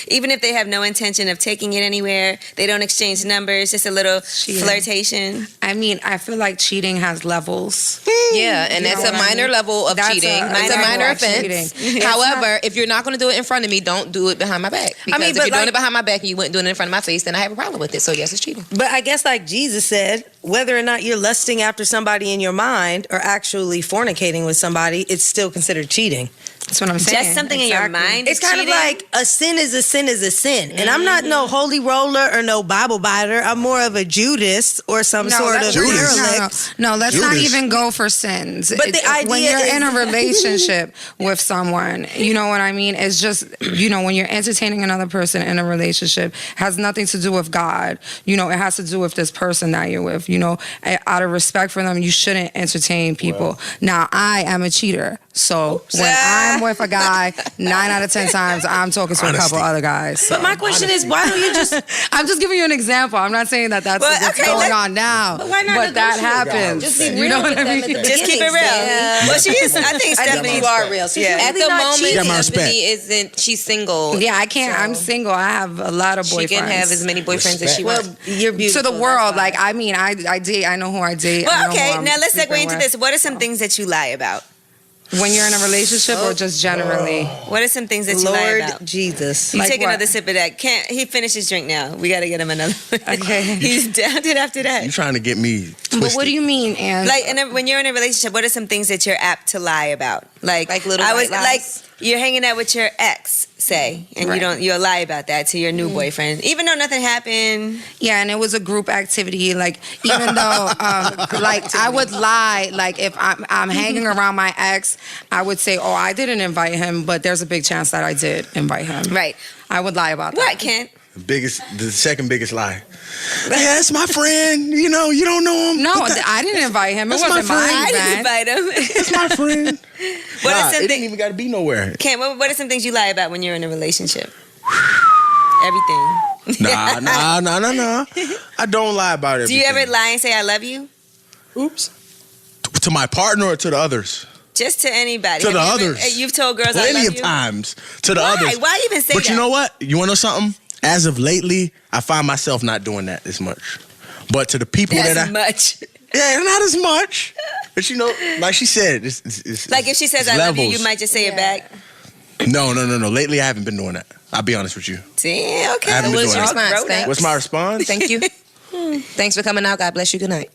[SPEAKER 1] Even if they have no intention of taking it anywhere, they don't exchange numbers, just a little
[SPEAKER 3] Cheating.
[SPEAKER 1] flirtation.
[SPEAKER 3] I mean, I feel like cheating has levels.
[SPEAKER 4] Yeah, and
[SPEAKER 3] You
[SPEAKER 4] that's
[SPEAKER 3] know
[SPEAKER 4] a
[SPEAKER 3] what I
[SPEAKER 4] minor
[SPEAKER 3] mean?
[SPEAKER 4] level of
[SPEAKER 3] That's
[SPEAKER 4] cheating.
[SPEAKER 3] a
[SPEAKER 4] It's a
[SPEAKER 3] minor
[SPEAKER 4] minor
[SPEAKER 3] level of
[SPEAKER 4] offense.
[SPEAKER 3] cheating.
[SPEAKER 4] However, if you're not going to do it in front of me, don't do it behind my back. Because
[SPEAKER 6] mean,
[SPEAKER 4] if
[SPEAKER 6] but
[SPEAKER 4] you're doing
[SPEAKER 6] like-
[SPEAKER 4] it behind my back and you wouldn't do it in front of my face, then I have a problem with it. So yes, it's cheating.
[SPEAKER 6] But I guess, like Jesus said, whether or not you're lusting after somebody in your mind or actually fornicating with somebody, it's still considered cheating.
[SPEAKER 3] That's what I'm saying.
[SPEAKER 1] Just something in your
[SPEAKER 3] Exactly.
[SPEAKER 1] mind
[SPEAKER 6] It's
[SPEAKER 1] is
[SPEAKER 6] kind
[SPEAKER 1] cheating?
[SPEAKER 6] of like a sin is a sin is a sin. And I'm not no holy roller or no Bible biter. I'm more of a Judas or some sort of
[SPEAKER 5] Judas.
[SPEAKER 6] derelict.
[SPEAKER 3] No, let's not
[SPEAKER 5] Judas.
[SPEAKER 3] even go for sins.
[SPEAKER 6] But the
[SPEAKER 3] when
[SPEAKER 6] idea
[SPEAKER 3] you're
[SPEAKER 6] is-
[SPEAKER 3] in a relationship with someone, you know what I mean? It's just, when you're entertaining another person in a relationship, has nothing to do with God. It has to do with this person that you're with. Out of respect for them, you shouldn't entertain people. Now, I am a cheater. So when I'm with a guy, 9 out of 10 times, I'm talking to a couple
[SPEAKER 5] Honesty.
[SPEAKER 3] other guys. So.
[SPEAKER 6] But my question is, why don't you just
[SPEAKER 3] I'm just giving you an example. I'm not saying that that's
[SPEAKER 1] Well,
[SPEAKER 3] what's
[SPEAKER 1] okay,
[SPEAKER 3] going
[SPEAKER 1] let-
[SPEAKER 3] on now.
[SPEAKER 6] But why not
[SPEAKER 3] But that
[SPEAKER 6] negotiate?
[SPEAKER 3] happens.
[SPEAKER 6] Just be
[SPEAKER 3] You
[SPEAKER 6] real
[SPEAKER 3] know what
[SPEAKER 6] with
[SPEAKER 3] I
[SPEAKER 6] them
[SPEAKER 3] mean?
[SPEAKER 6] at the
[SPEAKER 1] Just keep it real.
[SPEAKER 6] Yeah.
[SPEAKER 1] Well, she is. I think
[SPEAKER 6] I think
[SPEAKER 1] Stephanie.
[SPEAKER 6] you are real. So
[SPEAKER 1] Yeah.
[SPEAKER 6] she's
[SPEAKER 4] At
[SPEAKER 6] really
[SPEAKER 4] the
[SPEAKER 6] not
[SPEAKER 4] moment,
[SPEAKER 6] cheating.
[SPEAKER 5] Got my respect.
[SPEAKER 4] Stephanie isn't. She's single.
[SPEAKER 3] Yeah, I can't. I'm single. I have a lot of boyfriends.
[SPEAKER 4] She can have as many boyfriends as she
[SPEAKER 6] Well,
[SPEAKER 4] wants.
[SPEAKER 6] you're beautiful.
[SPEAKER 3] to the
[SPEAKER 6] that's
[SPEAKER 3] world.
[SPEAKER 6] why.
[SPEAKER 3] Like, I mean, I date. I know who I date. I
[SPEAKER 1] Well,
[SPEAKER 3] know who
[SPEAKER 1] okay.
[SPEAKER 3] I'm
[SPEAKER 1] Now let's segue
[SPEAKER 3] sleeping
[SPEAKER 1] into
[SPEAKER 3] with.
[SPEAKER 1] this. What are some things that you lie about?
[SPEAKER 3] When you're in a relationship or just generally?
[SPEAKER 1] What are some things that you lie
[SPEAKER 6] Lord
[SPEAKER 1] about?
[SPEAKER 6] Jesus.
[SPEAKER 1] You
[SPEAKER 3] Like
[SPEAKER 1] take
[SPEAKER 3] what?
[SPEAKER 1] another sip of that. Can't he finish his drink now? We got to get him another.
[SPEAKER 3] Okay.
[SPEAKER 1] He's downed it after that.
[SPEAKER 5] You trying to get me
[SPEAKER 3] But what do you mean, Ann?
[SPEAKER 1] Like, when you're in a relationship, what are some things that you're apt to lie about? Like
[SPEAKER 4] little white lies?
[SPEAKER 1] like you're hanging out with your ex, say, and you'll lie about that to your new boyfriend, even though nothing happened.
[SPEAKER 3] Yeah, and it was a group activity. Like, even though, like, I would lie. Like, if I'm hanging around my ex, I would say, "Oh, I didn't invite him," but there's a big chance that I did invite him.
[SPEAKER 1] Right.
[SPEAKER 3] I would lie about that.
[SPEAKER 1] What, Kent?
[SPEAKER 5] The second biggest lie. Yeah, that's my friend. You know, you don't know him.
[SPEAKER 3] No, I didn't invite him. It
[SPEAKER 5] That's my
[SPEAKER 3] wasn't my
[SPEAKER 5] friend.
[SPEAKER 1] I didn't
[SPEAKER 3] event.
[SPEAKER 1] invite him.
[SPEAKER 5] That's my friend.
[SPEAKER 1] What are some
[SPEAKER 5] it
[SPEAKER 1] things?
[SPEAKER 5] didn't even got to be nowhere.
[SPEAKER 1] Kent, what are some things you lie about when you're in a relationship? Everything.
[SPEAKER 5] Nah. I don't lie about it.
[SPEAKER 1] Do you ever lie and say I love you?
[SPEAKER 5] Oops. To my partner or to the others?
[SPEAKER 1] Just to anybody.
[SPEAKER 5] To the
[SPEAKER 1] Have you ever-
[SPEAKER 5] others.
[SPEAKER 1] You've told girls I
[SPEAKER 5] Plenty
[SPEAKER 1] love
[SPEAKER 5] of
[SPEAKER 1] you?
[SPEAKER 5] times. To the
[SPEAKER 1] Why?
[SPEAKER 5] others.
[SPEAKER 1] Why even say
[SPEAKER 5] But
[SPEAKER 1] that?
[SPEAKER 5] you know what? You want to know something? As of lately, I find myself not doing that as much. But to the people
[SPEAKER 1] As
[SPEAKER 5] that I...
[SPEAKER 1] much.
[SPEAKER 5] Yeah, not as much. But you know, like she said, it's
[SPEAKER 1] Like if she says
[SPEAKER 5] it's
[SPEAKER 1] I love you,
[SPEAKER 5] levels.
[SPEAKER 1] you might just say it back.
[SPEAKER 5] No. Lately, I haven't been doing that. I'll be honest with you.
[SPEAKER 1] See, okay.
[SPEAKER 5] I haven't been
[SPEAKER 4] What's
[SPEAKER 5] doing
[SPEAKER 4] your
[SPEAKER 5] that.
[SPEAKER 4] response? Thanks.
[SPEAKER 5] What's my response?
[SPEAKER 4] Thank you. Thanks for coming out. God bless you. Good night.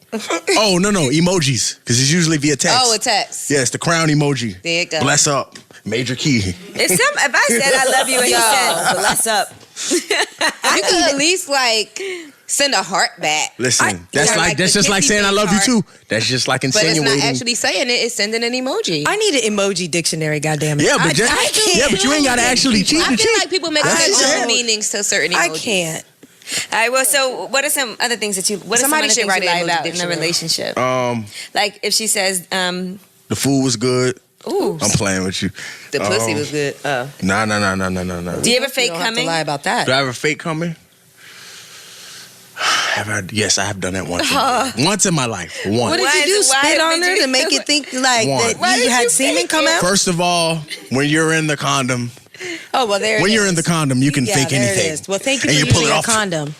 [SPEAKER 5] Oh, no. Emojis. Because it's usually via text.
[SPEAKER 4] Oh, a text.
[SPEAKER 5] Yeah, it's the crown emoji.
[SPEAKER 4] There you go.
[SPEAKER 5] Bless up. Major key.
[SPEAKER 1] If I said I love you and you said bless up.
[SPEAKER 4] You could at least send a heart back.
[SPEAKER 5] Listen, that's
[SPEAKER 4] the
[SPEAKER 5] just like
[SPEAKER 4] kissy
[SPEAKER 5] saying I
[SPEAKER 4] face
[SPEAKER 5] love you
[SPEAKER 4] heart.
[SPEAKER 5] too. That's just like
[SPEAKER 4] But it's
[SPEAKER 5] insinuating.
[SPEAKER 4] not actually saying it. It's sending an emoji.
[SPEAKER 6] I need an emoji dictionary, goddammit.
[SPEAKER 5] Yeah, but
[SPEAKER 6] I can't.
[SPEAKER 5] but you ain't got to actually cheat
[SPEAKER 4] I
[SPEAKER 5] to
[SPEAKER 4] feel
[SPEAKER 5] cheat.
[SPEAKER 4] like people make
[SPEAKER 5] That's
[SPEAKER 4] their
[SPEAKER 5] it.
[SPEAKER 4] own meanings to certain emojis.
[SPEAKER 6] I can't.
[SPEAKER 1] All right, well, so what are some other things that what are some
[SPEAKER 4] Somebody
[SPEAKER 1] other
[SPEAKER 4] should
[SPEAKER 1] things
[SPEAKER 4] write
[SPEAKER 1] you
[SPEAKER 4] an
[SPEAKER 1] lie
[SPEAKER 4] emoji
[SPEAKER 1] about in a
[SPEAKER 4] dictionary.
[SPEAKER 1] relationship? Like if she says,
[SPEAKER 5] The food was good.
[SPEAKER 1] ooh.
[SPEAKER 5] I'm playing with you.
[SPEAKER 4] The pussy was good.
[SPEAKER 5] Nah.
[SPEAKER 1] Do you ever fake
[SPEAKER 6] You don't have to
[SPEAKER 1] coming?
[SPEAKER 6] lie about that.
[SPEAKER 5] Do I have a fake coming? Yes, I have done that once. Once in my life. Once.
[SPEAKER 6] What did
[SPEAKER 1] Why
[SPEAKER 6] you
[SPEAKER 1] is
[SPEAKER 6] do?
[SPEAKER 1] it- why
[SPEAKER 6] Spit on
[SPEAKER 1] did
[SPEAKER 6] her
[SPEAKER 1] you-
[SPEAKER 6] to make it think like
[SPEAKER 5] One.
[SPEAKER 6] that
[SPEAKER 1] Why
[SPEAKER 6] you
[SPEAKER 1] did
[SPEAKER 6] had
[SPEAKER 1] you
[SPEAKER 6] semen
[SPEAKER 1] fake
[SPEAKER 6] come
[SPEAKER 1] it?
[SPEAKER 6] out?
[SPEAKER 5] First of all, when you're in the condom,
[SPEAKER 6] Oh well, there.
[SPEAKER 5] when
[SPEAKER 6] it
[SPEAKER 5] you're
[SPEAKER 6] is.
[SPEAKER 5] in the condom, you can
[SPEAKER 6] Yeah,
[SPEAKER 5] fake
[SPEAKER 6] there
[SPEAKER 5] anything.
[SPEAKER 6] It is. Well, thank you
[SPEAKER 5] And
[SPEAKER 6] for
[SPEAKER 5] you pull
[SPEAKER 6] using
[SPEAKER 5] it
[SPEAKER 6] a
[SPEAKER 5] off.
[SPEAKER 6] condom.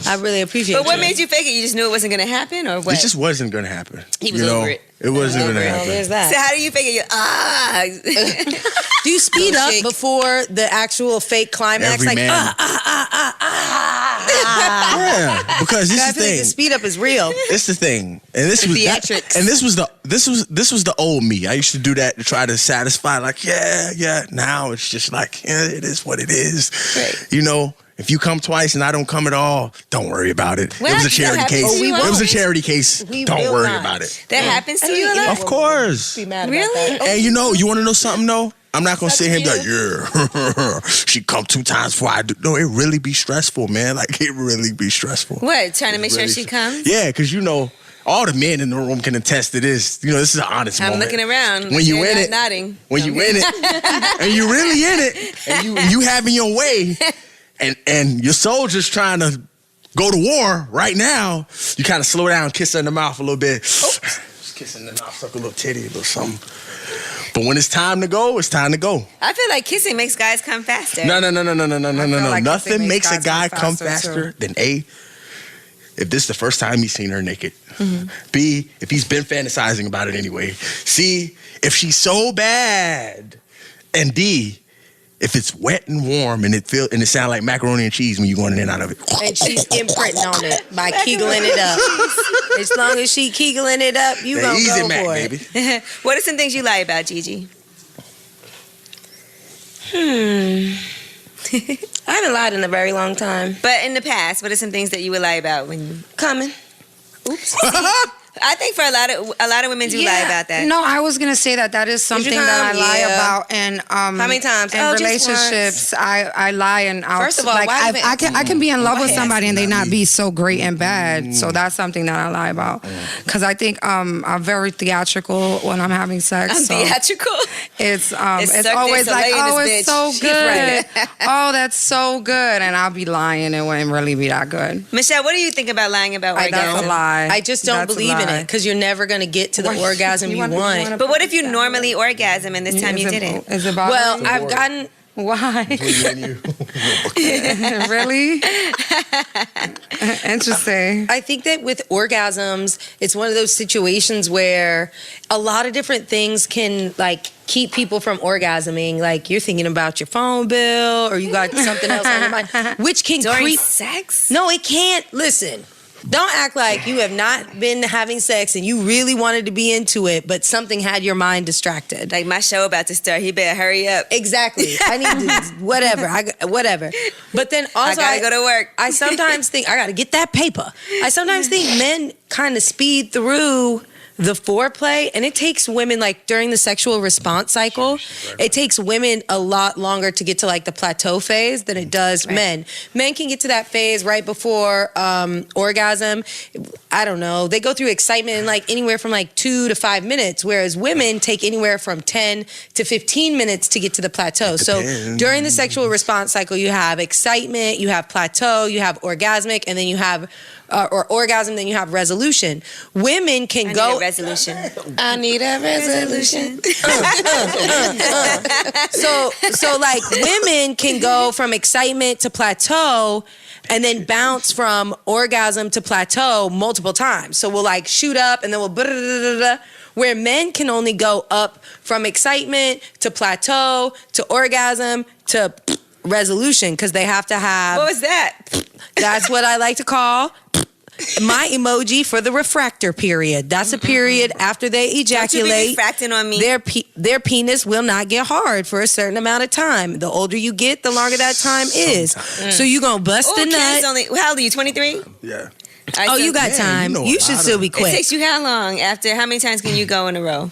[SPEAKER 6] I really appreciate
[SPEAKER 1] But what
[SPEAKER 6] you.
[SPEAKER 1] made you fake it? You just knew it wasn't going to happen, or what?
[SPEAKER 5] It just wasn't going to happen.
[SPEAKER 4] He was
[SPEAKER 5] you know?
[SPEAKER 4] over it.
[SPEAKER 5] It wasn't going to
[SPEAKER 6] Well,
[SPEAKER 5] happen.
[SPEAKER 6] there's that.
[SPEAKER 1] So how do you fake it?
[SPEAKER 6] Do you speed up
[SPEAKER 4] shake.
[SPEAKER 6] before the actual fake climax?
[SPEAKER 5] Every
[SPEAKER 6] Like
[SPEAKER 5] man. Yeah, because this
[SPEAKER 6] I
[SPEAKER 5] is the
[SPEAKER 6] feel like the
[SPEAKER 5] thing.
[SPEAKER 6] speed up is real.
[SPEAKER 5] It's the thing, and this was
[SPEAKER 4] Theatrics.
[SPEAKER 5] and this was the old me. I used to do that to try to satisfy. Like, yeah. Now it's just like, yeah, it is what it is.
[SPEAKER 1] Right.
[SPEAKER 5] You know, if you come twice and I don't come at all, don't worry about it.
[SPEAKER 1] Well,
[SPEAKER 5] it was a
[SPEAKER 1] that
[SPEAKER 5] charity
[SPEAKER 1] happens
[SPEAKER 5] case.
[SPEAKER 1] to you
[SPEAKER 5] It was a
[SPEAKER 1] always.
[SPEAKER 5] charity case.
[SPEAKER 6] We
[SPEAKER 5] Don't
[SPEAKER 6] will
[SPEAKER 5] worry
[SPEAKER 6] not.
[SPEAKER 5] about it.
[SPEAKER 1] That happens to you?
[SPEAKER 5] Of course.
[SPEAKER 6] Be mad about
[SPEAKER 1] Really?
[SPEAKER 6] that.
[SPEAKER 5] And you know, you want to know something though? I'm not gonna sit here and be like, yeah, she come 2 times before I do. No, it really be stressful, man. Like it really be stressful.
[SPEAKER 1] What? Trying to make sure
[SPEAKER 5] Really
[SPEAKER 1] she
[SPEAKER 5] str-
[SPEAKER 1] comes?
[SPEAKER 5] Yeah, because you know, all the men in the room can attest to this. You know, this is an honest
[SPEAKER 1] I'm
[SPEAKER 5] moment.
[SPEAKER 1] looking around.
[SPEAKER 5] When you
[SPEAKER 1] You're
[SPEAKER 5] in
[SPEAKER 1] not
[SPEAKER 5] it,
[SPEAKER 1] nodding.
[SPEAKER 5] when you in it, and you really in it, and you having your way, and your soldier's trying to go to war right now, you kind of slow down, kiss her in the mouth a little bit. Just kissing in the mouth, suck a little titty, a little something. But when it's time to go, it's time to go.
[SPEAKER 1] I feel like kissing makes guys come faster.
[SPEAKER 5] No.
[SPEAKER 3] like
[SPEAKER 5] Nothing
[SPEAKER 3] kissing
[SPEAKER 5] makes a
[SPEAKER 3] makes
[SPEAKER 5] guy
[SPEAKER 3] guys
[SPEAKER 5] come
[SPEAKER 3] come faster,
[SPEAKER 5] faster than A, if this is the first time he's seen her naked.
[SPEAKER 3] Mm-hmm.
[SPEAKER 5] B, if he's been fantasizing about it anyway. C, if she's so bad. And D, if it's wet and warm and it sounds like macaroni and cheese when you're going in and out of it.
[SPEAKER 6] And she's imprinting on it by kegeling it up. As long as she kegeling it up, you
[SPEAKER 5] The
[SPEAKER 6] gonna
[SPEAKER 5] easy
[SPEAKER 6] go
[SPEAKER 5] Mac,
[SPEAKER 6] for it.
[SPEAKER 5] baby.
[SPEAKER 1] What are some things you lie about, Gigi?
[SPEAKER 4] I haven't lied in a very long time.
[SPEAKER 1] But in the past, what are some things that you would lie about when you...
[SPEAKER 4] Coming.
[SPEAKER 1] I think for a lot of women do lie about that.
[SPEAKER 3] No, I was gonna say that is something that I
[SPEAKER 4] come?
[SPEAKER 3] lie
[SPEAKER 4] Yeah.
[SPEAKER 3] about, and
[SPEAKER 4] How many times?
[SPEAKER 3] in
[SPEAKER 4] Oh, just
[SPEAKER 3] relationships, I lie and I'll,
[SPEAKER 4] First of all,
[SPEAKER 3] like
[SPEAKER 4] why
[SPEAKER 3] I
[SPEAKER 4] even-
[SPEAKER 3] can be in love with
[SPEAKER 4] Why
[SPEAKER 3] somebody and they
[SPEAKER 5] not
[SPEAKER 3] not
[SPEAKER 5] me?
[SPEAKER 3] be so great and bad. So that's something that I lie about, because I think I'm very theatrical when I'm having sex.
[SPEAKER 1] I'm
[SPEAKER 3] so
[SPEAKER 1] theatrical.
[SPEAKER 3] It's
[SPEAKER 1] It's
[SPEAKER 3] always
[SPEAKER 1] Cirque du
[SPEAKER 3] like,
[SPEAKER 1] Soleil in
[SPEAKER 3] oh,
[SPEAKER 1] this
[SPEAKER 3] it's so
[SPEAKER 1] bitch. She's
[SPEAKER 3] good.
[SPEAKER 1] right.
[SPEAKER 3] Oh, that's so good, and I'll be lying. It wouldn't really be that good.
[SPEAKER 1] Michelle, what do you think about lying about
[SPEAKER 3] That's a
[SPEAKER 1] orgasm?
[SPEAKER 3] lie.
[SPEAKER 6] I just don't
[SPEAKER 3] That's a
[SPEAKER 6] believe in
[SPEAKER 3] lie.
[SPEAKER 6] it because you're never gonna get to the orgasm you want.
[SPEAKER 1] But what if you normally orgasm and this time you didn't?
[SPEAKER 3] Is it bothering
[SPEAKER 6] Well,
[SPEAKER 3] you?
[SPEAKER 6] I've gotten.
[SPEAKER 3] Why? Really? Interesting.
[SPEAKER 6] I think that with orgasms, it's one of those situations where a lot of different things can like keep people from orgasming. Like you're thinking about your phone bill or you got something else on your mind, which can
[SPEAKER 1] During
[SPEAKER 6] creep.
[SPEAKER 1] sex?
[SPEAKER 6] No, it can't. Listen, Don't act like you have not been having sex and you really wanted to be into it, but something had your mind distracted.
[SPEAKER 1] Like my show about to start. He better hurry up.
[SPEAKER 6] Exactly. I need to whatever. Whatever. But then also
[SPEAKER 1] I gotta go to work.
[SPEAKER 6] I sometimes think I gotta get that paper. I sometimes think men kind of speed through the foreplay, and it takes women, like during the sexual response cycle, it takes women a lot longer to get to like the plateau phase than it does men. Men can get to that phase right before orgasm. I don't know. They go through excitement in like anywhere from like 2 to 5 minutes, whereas women take anywhere from 10 to 15 minutes to get to the plateau. So during the sexual response cycle, you have excitement, you have plateau, you have orgasmic, and then you have or orgasm, then you have resolution. Women can go.
[SPEAKER 1] Resolution.
[SPEAKER 4] I need a resolution.
[SPEAKER 6] So like women can go from excitement to plateau and then bounce from orgasm to plateau multiple times. So we'll like shoot up and then we'll where men can only go up from excitement to plateau to orgasm to resolution because they have to have.
[SPEAKER 1] What was that?
[SPEAKER 6] That's what I like to call my emoji for the refractor period. That's a period after they ejaculate.
[SPEAKER 1] Don't you be refracting on me.
[SPEAKER 6] Their penis will not get hard for a certain amount of time. The older you get, the longer that time is. So you gonna bust the nut.
[SPEAKER 1] How old are you? 23?
[SPEAKER 5] Yeah.
[SPEAKER 6] Oh, you got time.
[SPEAKER 5] you know
[SPEAKER 6] You
[SPEAKER 5] a
[SPEAKER 6] should
[SPEAKER 5] lot
[SPEAKER 6] still
[SPEAKER 5] of-
[SPEAKER 6] be
[SPEAKER 1] It
[SPEAKER 6] quick.
[SPEAKER 1] takes you how long? After how many times can you go in a row?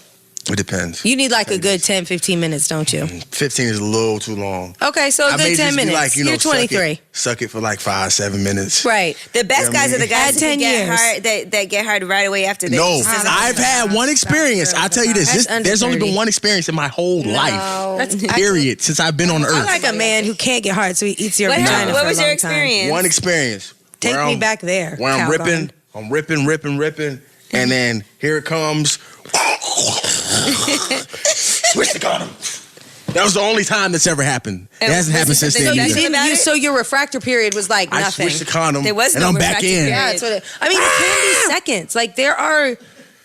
[SPEAKER 5] It depends.
[SPEAKER 6] You need like a good 10, 15 minutes, don't you?
[SPEAKER 5] 15 is a little too long.
[SPEAKER 6] Okay, so a
[SPEAKER 5] I may
[SPEAKER 6] good 10
[SPEAKER 5] just be
[SPEAKER 6] minutes.
[SPEAKER 5] like, you know,
[SPEAKER 6] You're 23.
[SPEAKER 5] Suck it for like 5-7 minutes.
[SPEAKER 6] Right.
[SPEAKER 1] The best
[SPEAKER 5] Yeah,
[SPEAKER 1] guys are the guys
[SPEAKER 6] Add
[SPEAKER 1] who
[SPEAKER 6] 10
[SPEAKER 1] get
[SPEAKER 6] years.
[SPEAKER 1] hard. That get hard right away after they.
[SPEAKER 5] No, I've had one experience. I'll tell you this.
[SPEAKER 6] That's under
[SPEAKER 5] There's only
[SPEAKER 6] 30.
[SPEAKER 5] been one experience in my whole life.
[SPEAKER 6] That's
[SPEAKER 5] Period. Since I've been on Earth.
[SPEAKER 6] I like a man who can't get hard, so he eats your
[SPEAKER 1] What,
[SPEAKER 6] vagina
[SPEAKER 1] what
[SPEAKER 6] for a
[SPEAKER 1] was your
[SPEAKER 6] long time.
[SPEAKER 1] experience?
[SPEAKER 5] One experience.
[SPEAKER 6] Take
[SPEAKER 5] where
[SPEAKER 6] me
[SPEAKER 5] I'm-
[SPEAKER 6] back there.
[SPEAKER 5] Where I'm
[SPEAKER 6] Calgon.
[SPEAKER 5] ripping, and then here it comes. Switch the condom. That was the only time that's ever happened. It
[SPEAKER 1] And
[SPEAKER 5] hasn't
[SPEAKER 1] was
[SPEAKER 5] happened
[SPEAKER 1] it
[SPEAKER 5] since
[SPEAKER 1] something
[SPEAKER 5] then.
[SPEAKER 1] you
[SPEAKER 5] either.
[SPEAKER 1] did about it?
[SPEAKER 6] So your refractor period was like
[SPEAKER 5] I
[SPEAKER 6] nothing.
[SPEAKER 5] switched the condom.
[SPEAKER 1] There was
[SPEAKER 5] and
[SPEAKER 1] no
[SPEAKER 5] I'm back
[SPEAKER 1] refractor
[SPEAKER 5] in.
[SPEAKER 1] period.
[SPEAKER 6] Yeah, that's what it can be seconds. Like there are,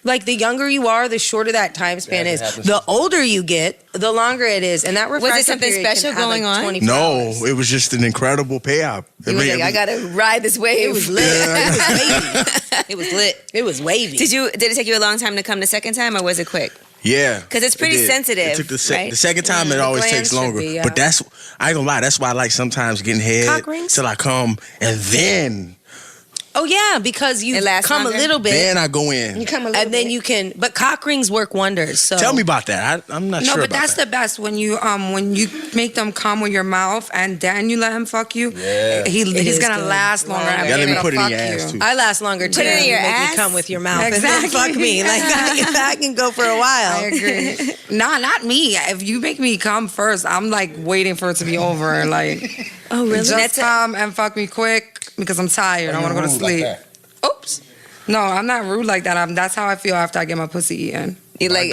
[SPEAKER 6] like the younger you are, the shorter that time span
[SPEAKER 5] Yeah,
[SPEAKER 6] is.
[SPEAKER 5] it happens.
[SPEAKER 6] The older you get, the longer it is. And that refractor
[SPEAKER 1] something
[SPEAKER 6] period can
[SPEAKER 1] special
[SPEAKER 6] have,
[SPEAKER 1] going
[SPEAKER 6] like
[SPEAKER 1] on?
[SPEAKER 6] 24
[SPEAKER 5] No,
[SPEAKER 6] hours.
[SPEAKER 5] it was just an incredible payout.
[SPEAKER 1] You was like, I gotta ride this wave.
[SPEAKER 6] It was lit. It was wavy.
[SPEAKER 1] It was lit.
[SPEAKER 6] It was wavy.
[SPEAKER 1] Did it take you a long time to come the second time, or was it quick?
[SPEAKER 5] Yeah.
[SPEAKER 1] 'Cause it's pretty
[SPEAKER 5] it did.
[SPEAKER 1] sensitive,
[SPEAKER 5] It took
[SPEAKER 1] right?
[SPEAKER 5] the second time, it always
[SPEAKER 6] glands
[SPEAKER 5] takes
[SPEAKER 6] should
[SPEAKER 5] longer.
[SPEAKER 6] be, yeah.
[SPEAKER 5] But I ain't gonna lie, that's why I like sometimes getting head
[SPEAKER 6] Cock rings?
[SPEAKER 5] till I come, and then
[SPEAKER 6] Oh yeah, because you
[SPEAKER 1] It lasts
[SPEAKER 6] come
[SPEAKER 1] longer?
[SPEAKER 6] a little bit,
[SPEAKER 5] I go in.
[SPEAKER 4] You come a little
[SPEAKER 6] and then
[SPEAKER 4] bit.
[SPEAKER 6] you can. But cock rings work wonders. So
[SPEAKER 5] Tell me about that. I'm not
[SPEAKER 3] No,
[SPEAKER 5] sure
[SPEAKER 3] but
[SPEAKER 5] about
[SPEAKER 3] that's
[SPEAKER 5] that.
[SPEAKER 3] the best when you make them come with your mouth and then you let him fuck you.
[SPEAKER 5] Yeah.
[SPEAKER 3] He's
[SPEAKER 6] is
[SPEAKER 3] gonna
[SPEAKER 6] good.
[SPEAKER 3] last longer. and
[SPEAKER 5] Yeah, let
[SPEAKER 3] be
[SPEAKER 5] me
[SPEAKER 3] able
[SPEAKER 5] put
[SPEAKER 3] to
[SPEAKER 5] it in your
[SPEAKER 3] fuck
[SPEAKER 5] ass,
[SPEAKER 3] you.
[SPEAKER 5] too.
[SPEAKER 6] I last longer too.
[SPEAKER 1] Put it in
[SPEAKER 6] You
[SPEAKER 1] your
[SPEAKER 6] make
[SPEAKER 1] ass?
[SPEAKER 6] me come with your mouth
[SPEAKER 3] Exactly.
[SPEAKER 6] and then fuck me. Like I can go for a while.
[SPEAKER 3] I agree. Nah, not me. If you make me come first, I'm like waiting for it to be over. Like,
[SPEAKER 6] Oh really?
[SPEAKER 3] just come and fuck me quick because I'm tired. I want to go to sleep. Oops. No, I'm not rude like that. That's how I feel after I get my pussy eaten.
[SPEAKER 1] You like?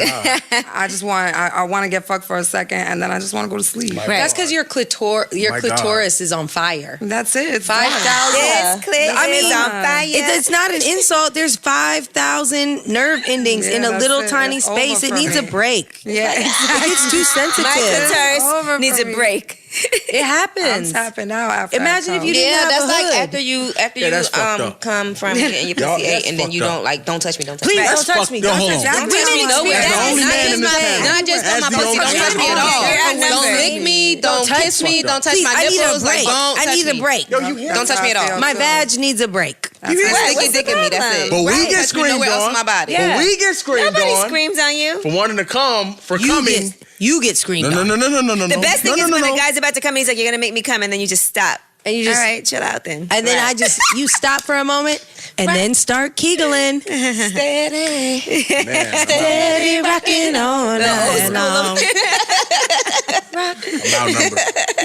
[SPEAKER 3] I just want I want to get fucked for a second and then I just want to go to sleep.
[SPEAKER 6] That's because your
[SPEAKER 5] My God.
[SPEAKER 6] clitoris is on fire.
[SPEAKER 3] That's it. It's
[SPEAKER 6] 5,000.
[SPEAKER 1] This clip
[SPEAKER 6] I mean,
[SPEAKER 1] is on fire.
[SPEAKER 6] It's not an insult. There's 5,000 nerve endings
[SPEAKER 3] Yeah,
[SPEAKER 6] in a
[SPEAKER 3] that's
[SPEAKER 6] little
[SPEAKER 3] it.
[SPEAKER 6] tiny
[SPEAKER 3] It's
[SPEAKER 6] space.
[SPEAKER 3] over
[SPEAKER 6] It
[SPEAKER 3] for
[SPEAKER 6] needs
[SPEAKER 3] me.
[SPEAKER 6] a break.
[SPEAKER 3] Yeah, exactly.
[SPEAKER 6] It's too sensitive.
[SPEAKER 1] My clitoris
[SPEAKER 3] over
[SPEAKER 1] needs
[SPEAKER 3] for
[SPEAKER 1] a
[SPEAKER 3] me.
[SPEAKER 1] break.
[SPEAKER 6] It
[SPEAKER 3] I'm
[SPEAKER 6] happens.
[SPEAKER 3] tapping out after.
[SPEAKER 6] Imagine
[SPEAKER 3] I
[SPEAKER 6] if you
[SPEAKER 3] come.
[SPEAKER 6] didn't
[SPEAKER 4] Yeah,
[SPEAKER 6] have
[SPEAKER 4] that's
[SPEAKER 6] a
[SPEAKER 4] like
[SPEAKER 6] hood.
[SPEAKER 4] after you
[SPEAKER 5] Yeah, that's fucked up.
[SPEAKER 4] come from getting your
[SPEAKER 5] Y'all,
[SPEAKER 4] pussy ate,
[SPEAKER 5] that's
[SPEAKER 4] and then you
[SPEAKER 5] fucked up.
[SPEAKER 4] don't touch me, don't touch
[SPEAKER 6] Please
[SPEAKER 4] me.
[SPEAKER 6] don't touch me.
[SPEAKER 5] No,
[SPEAKER 6] Don't
[SPEAKER 5] hold
[SPEAKER 6] touch
[SPEAKER 5] on.
[SPEAKER 6] me.
[SPEAKER 3] That's
[SPEAKER 6] Women
[SPEAKER 3] just
[SPEAKER 4] nowhere.
[SPEAKER 5] As the
[SPEAKER 6] experience
[SPEAKER 5] only man in this
[SPEAKER 6] that.
[SPEAKER 5] town.
[SPEAKER 4] Not just on
[SPEAKER 5] As
[SPEAKER 4] my
[SPEAKER 5] the
[SPEAKER 4] pussy.
[SPEAKER 5] only
[SPEAKER 4] Don't touch me at
[SPEAKER 5] man.
[SPEAKER 4] all.
[SPEAKER 1] You're outnumbered.
[SPEAKER 4] Don't lick me. Don't
[SPEAKER 6] touch
[SPEAKER 4] kiss me.
[SPEAKER 5] fucked
[SPEAKER 4] Don't
[SPEAKER 5] up.
[SPEAKER 4] touch
[SPEAKER 6] Please,
[SPEAKER 4] my
[SPEAKER 6] I need a
[SPEAKER 4] nipples. Like,
[SPEAKER 6] break.
[SPEAKER 4] don't
[SPEAKER 6] I
[SPEAKER 4] touch
[SPEAKER 6] need a
[SPEAKER 4] me.
[SPEAKER 6] break.
[SPEAKER 5] Yo, you hear
[SPEAKER 4] Don't touch me at all.
[SPEAKER 6] My vag needs a break.
[SPEAKER 4] You hear
[SPEAKER 1] What?
[SPEAKER 4] stick
[SPEAKER 1] What's
[SPEAKER 4] your dick
[SPEAKER 1] the
[SPEAKER 4] in me. That's
[SPEAKER 1] problem?
[SPEAKER 4] it.
[SPEAKER 5] But we
[SPEAKER 4] Right.
[SPEAKER 5] get
[SPEAKER 4] Touch me
[SPEAKER 5] screamed
[SPEAKER 4] nowhere else
[SPEAKER 5] on.
[SPEAKER 4] in my body.
[SPEAKER 5] But we get screamed
[SPEAKER 1] Nobody
[SPEAKER 5] on
[SPEAKER 1] screams on you.
[SPEAKER 5] for wanting to come, for coming.
[SPEAKER 6] You get screamed
[SPEAKER 5] No.
[SPEAKER 6] on.
[SPEAKER 1] The best thing is when
[SPEAKER 5] no.
[SPEAKER 1] a guy's about to come, he's like, "You're gonna make me come," and then you just stop.
[SPEAKER 6] And you just
[SPEAKER 1] all right, chill out then.
[SPEAKER 6] and then you stop for a moment and then start kegling.
[SPEAKER 4] Steady.
[SPEAKER 5] Man,
[SPEAKER 6] Steady rocking on night long.
[SPEAKER 5] I'm outnumbered.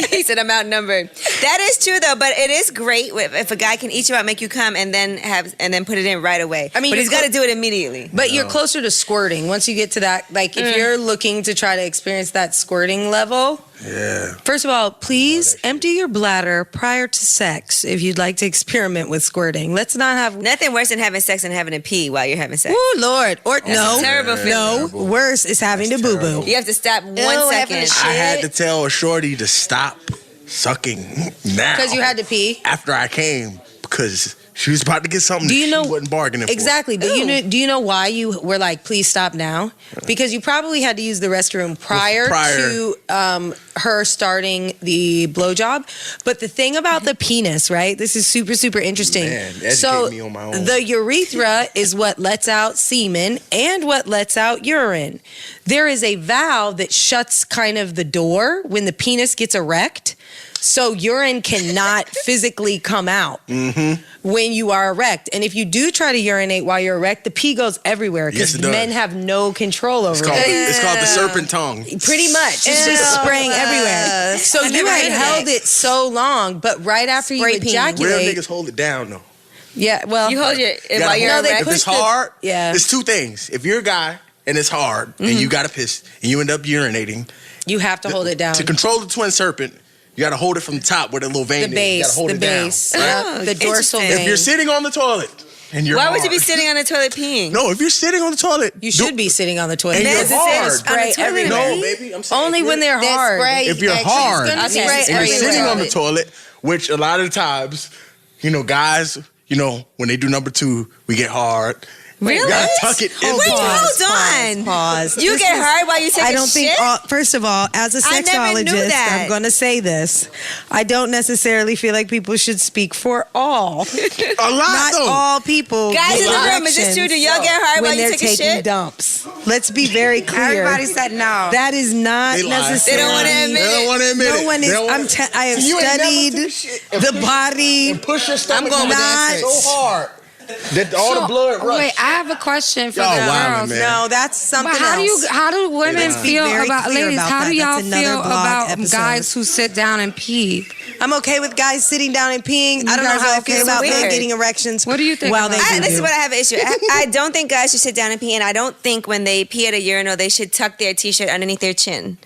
[SPEAKER 1] He said, "I'm outnumbered." That is true though, but it is great if a guy can eat you out, make you come, and then put it in right away.
[SPEAKER 6] I mean,
[SPEAKER 1] but
[SPEAKER 6] you're
[SPEAKER 1] he's got to do it immediately.
[SPEAKER 6] But you're closer to squirting once you get to that. Like if you're looking to try to experience that squirting level,
[SPEAKER 5] Yeah.
[SPEAKER 6] first of all, please empty your bladder prior to sex if you'd like to experiment with squirting. Let's not have.
[SPEAKER 1] Nothing worse than having sex and having to pee while you're having sex.
[SPEAKER 6] Oh Lord! Or no,
[SPEAKER 1] a terrible feeling.
[SPEAKER 6] no. Worse is having to boo boo.
[SPEAKER 1] You have to stop 1
[SPEAKER 6] having
[SPEAKER 1] second.
[SPEAKER 6] to
[SPEAKER 5] I had to tell a shorty to stop sucking now.
[SPEAKER 6] Because you had to pee.
[SPEAKER 5] After I came, because She was about to get something
[SPEAKER 6] Do you know
[SPEAKER 5] she wasn't bargaining for.
[SPEAKER 6] exactly? But do you know why you were like, please stop now? Because you probably had to use the restroom prior. to her starting the blowjob. But the thing about the penis, right? This is super, super interesting.
[SPEAKER 5] Man, educate
[SPEAKER 6] so
[SPEAKER 5] me on my own.
[SPEAKER 6] the urethra is what lets out semen and what lets out urine. There is a valve that shuts kind of the door when the penis gets erect. So urine cannot physically come out when you are erect. And if you do try to urinate while you're erect, the pee goes everywhere because
[SPEAKER 5] Yes, it does.
[SPEAKER 6] men have no control over it.
[SPEAKER 5] It's called the serpent tongue.
[SPEAKER 6] Pretty much. It's just spraying everywhere. So you had held it so long, but right after you
[SPEAKER 1] Spray peeing.
[SPEAKER 5] Real
[SPEAKER 6] ejaculate.
[SPEAKER 5] niggas hold it down though.
[SPEAKER 6] Yeah, well.
[SPEAKER 1] You hold your
[SPEAKER 5] You
[SPEAKER 1] while
[SPEAKER 5] gotta
[SPEAKER 1] you're
[SPEAKER 5] hold it.
[SPEAKER 1] erect.
[SPEAKER 5] If it's hard,
[SPEAKER 6] yeah.
[SPEAKER 5] it's two things. If you're a guy and it's hard and you gotta piss and you end up urinating,
[SPEAKER 6] You have to hold it down.
[SPEAKER 5] to control the twin serpent, you gotta hold it from the top where the little vein
[SPEAKER 6] The base,
[SPEAKER 5] is. You gotta hold
[SPEAKER 6] the
[SPEAKER 5] it down.
[SPEAKER 6] base,
[SPEAKER 5] right?
[SPEAKER 6] yeah, the dorsal
[SPEAKER 1] interesting.
[SPEAKER 6] vein.
[SPEAKER 5] If you're sitting on the toilet and you're
[SPEAKER 1] Why would you be
[SPEAKER 5] hard-
[SPEAKER 1] sitting on the toilet peeing?
[SPEAKER 5] No, if you're sitting on the toilet,
[SPEAKER 6] You should be sitting on the toilet.
[SPEAKER 5] And you're
[SPEAKER 6] Because
[SPEAKER 5] hard.
[SPEAKER 6] it's spray
[SPEAKER 1] On the toilet,
[SPEAKER 6] everywhere.
[SPEAKER 5] No, baby, I'm saying
[SPEAKER 6] Only
[SPEAKER 5] if
[SPEAKER 6] when
[SPEAKER 5] you're-
[SPEAKER 6] they're hard.
[SPEAKER 5] If you're
[SPEAKER 4] actually,
[SPEAKER 5] hard
[SPEAKER 4] it's gonna
[SPEAKER 1] Okay.
[SPEAKER 4] spray
[SPEAKER 5] and you're
[SPEAKER 4] everywhere.
[SPEAKER 5] sitting on the toilet, which a lot of times, guys, when they do number two, we get hard.
[SPEAKER 1] Really?
[SPEAKER 5] You gotta tuck it in.
[SPEAKER 1] Wait,
[SPEAKER 6] Pause,
[SPEAKER 1] hold on.
[SPEAKER 6] Pause.
[SPEAKER 1] You
[SPEAKER 6] This
[SPEAKER 1] get
[SPEAKER 6] is-
[SPEAKER 1] hard while you take
[SPEAKER 6] I
[SPEAKER 1] a
[SPEAKER 6] don't think.
[SPEAKER 1] shit?
[SPEAKER 6] First of all, as a
[SPEAKER 1] I never knew
[SPEAKER 6] sexologist,
[SPEAKER 1] that.
[SPEAKER 6] I'm going to say this. I don't necessarily feel like people should speak for all.
[SPEAKER 5] A lot
[SPEAKER 6] Not
[SPEAKER 5] though.
[SPEAKER 6] all people.
[SPEAKER 1] Guys
[SPEAKER 6] get
[SPEAKER 1] in the room, is this true? Do y'all get hard
[SPEAKER 6] when
[SPEAKER 1] while you
[SPEAKER 6] they're
[SPEAKER 1] take a
[SPEAKER 6] taking
[SPEAKER 1] shit?
[SPEAKER 6] dumps? Let's be very clear.
[SPEAKER 3] Everybody said no.
[SPEAKER 6] That is not
[SPEAKER 5] They lie.
[SPEAKER 6] necessarily.
[SPEAKER 1] They don't wanna admit
[SPEAKER 5] They don't want to admit
[SPEAKER 6] No
[SPEAKER 5] it.
[SPEAKER 6] one
[SPEAKER 5] They
[SPEAKER 6] is.
[SPEAKER 5] don't wanna-
[SPEAKER 6] I have
[SPEAKER 5] You ain't never
[SPEAKER 6] studied
[SPEAKER 5] took a shit and
[SPEAKER 6] the
[SPEAKER 5] push-
[SPEAKER 6] body.
[SPEAKER 5] and push your stomach
[SPEAKER 4] going with
[SPEAKER 5] down
[SPEAKER 4] that
[SPEAKER 5] so hard that all the blood rushes.
[SPEAKER 3] Wait, I have a question for
[SPEAKER 5] Y'all
[SPEAKER 3] the
[SPEAKER 5] wildin',
[SPEAKER 3] girls.
[SPEAKER 5] man.
[SPEAKER 6] No, that's something
[SPEAKER 3] But
[SPEAKER 6] else.
[SPEAKER 3] how do women
[SPEAKER 5] Let's
[SPEAKER 6] be
[SPEAKER 3] feel
[SPEAKER 6] very
[SPEAKER 3] about
[SPEAKER 6] clear
[SPEAKER 3] ladies?
[SPEAKER 6] about
[SPEAKER 3] How do
[SPEAKER 6] that.
[SPEAKER 3] y'all
[SPEAKER 6] That's another
[SPEAKER 3] feel
[SPEAKER 6] blog
[SPEAKER 3] about
[SPEAKER 6] episode.
[SPEAKER 3] guys who sit down and pee?
[SPEAKER 6] I'm okay with guys sitting down and peeing. I don't know
[SPEAKER 3] guys
[SPEAKER 6] how I
[SPEAKER 3] okay
[SPEAKER 6] feel
[SPEAKER 3] with
[SPEAKER 6] about
[SPEAKER 1] it?
[SPEAKER 6] men
[SPEAKER 1] Weird.
[SPEAKER 6] getting erections.
[SPEAKER 3] What do you think
[SPEAKER 6] While
[SPEAKER 3] about
[SPEAKER 6] they
[SPEAKER 3] that?
[SPEAKER 6] do.
[SPEAKER 1] This is what I have an issue. I don't think guys should sit down and pee, and I don't think when they pee at a urinal they should tuck their t-shirt underneath their chin.